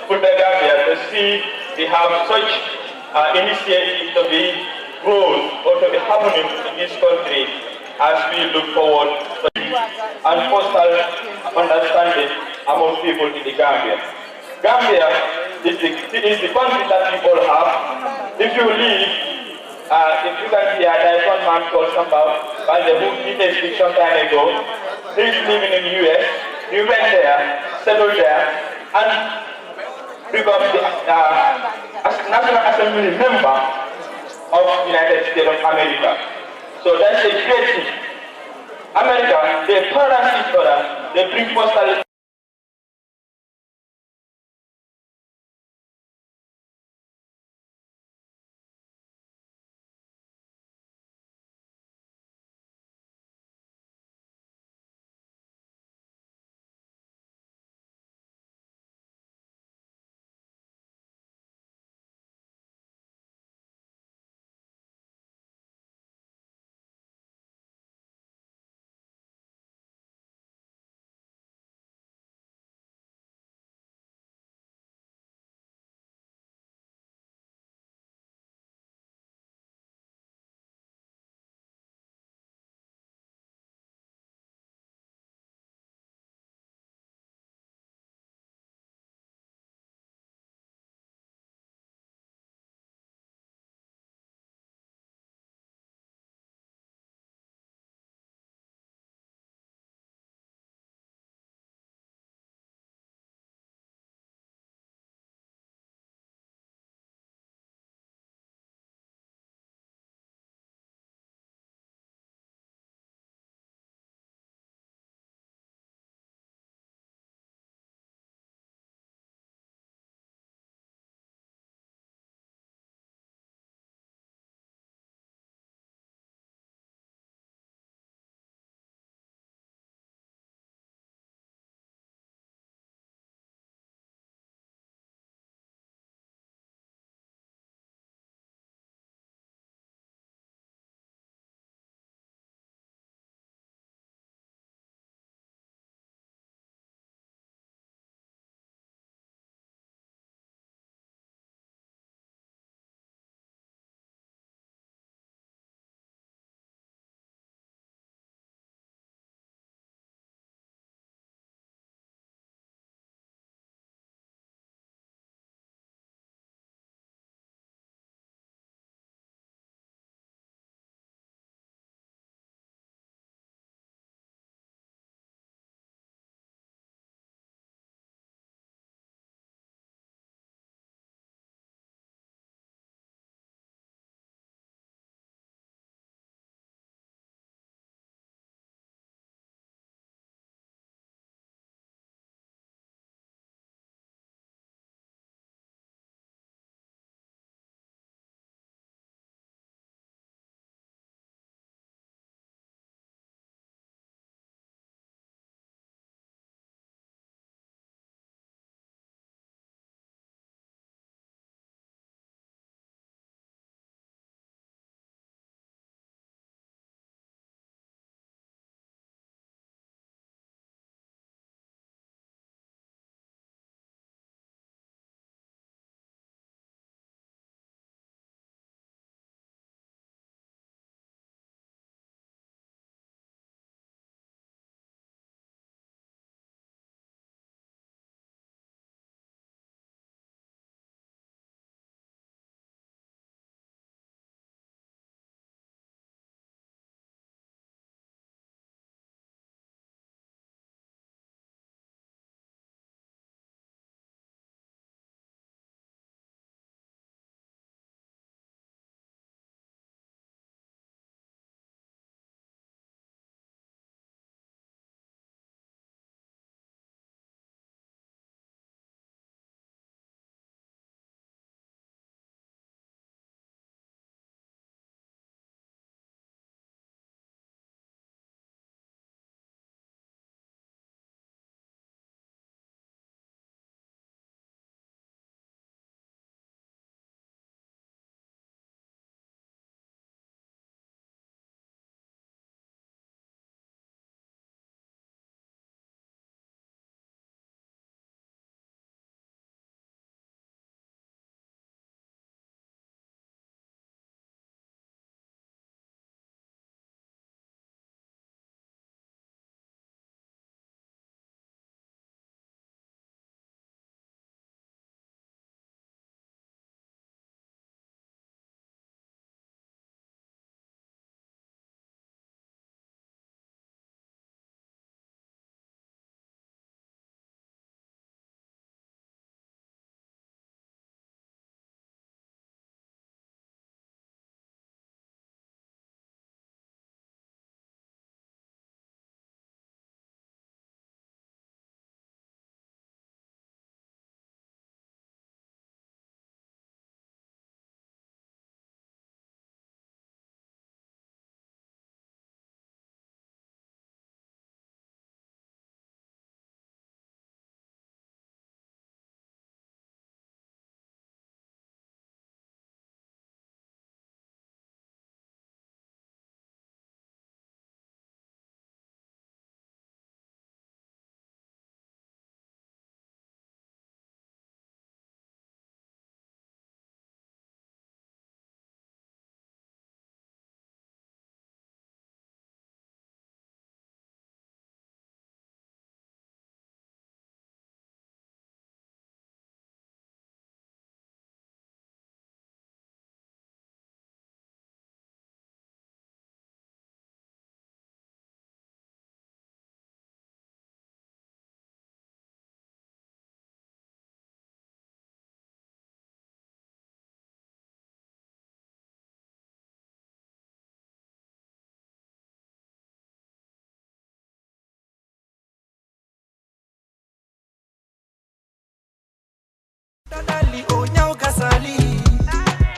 D: Fulda Gambia to see we have such initiatives to be grown or to be happening in this country as we look forward to and foster understanding among people in the Gambia. Gambia is the country that we all have. If you leave, if you can hear, there is one man called Samba, by the book he did speak some time ago. He's living in the US. He went there, settled there, and become the National Assembly member of the United States of America. So that's a great thing. America, they tolerate each other, they bring postal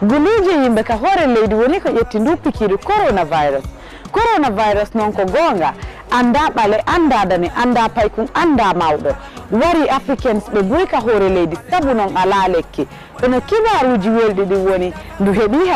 B: guluje yimɓe ka hoore leydi woni ko ƴetti ndu pikiiɗo coronavirus noon ko goonga anda ɓale anda dane anda paykun anda mawɗo wari africains ɓe boyi ka hoore leydi sabu noon ala lekki kono kibaruji welɗi ɗi woni ndu heeɓi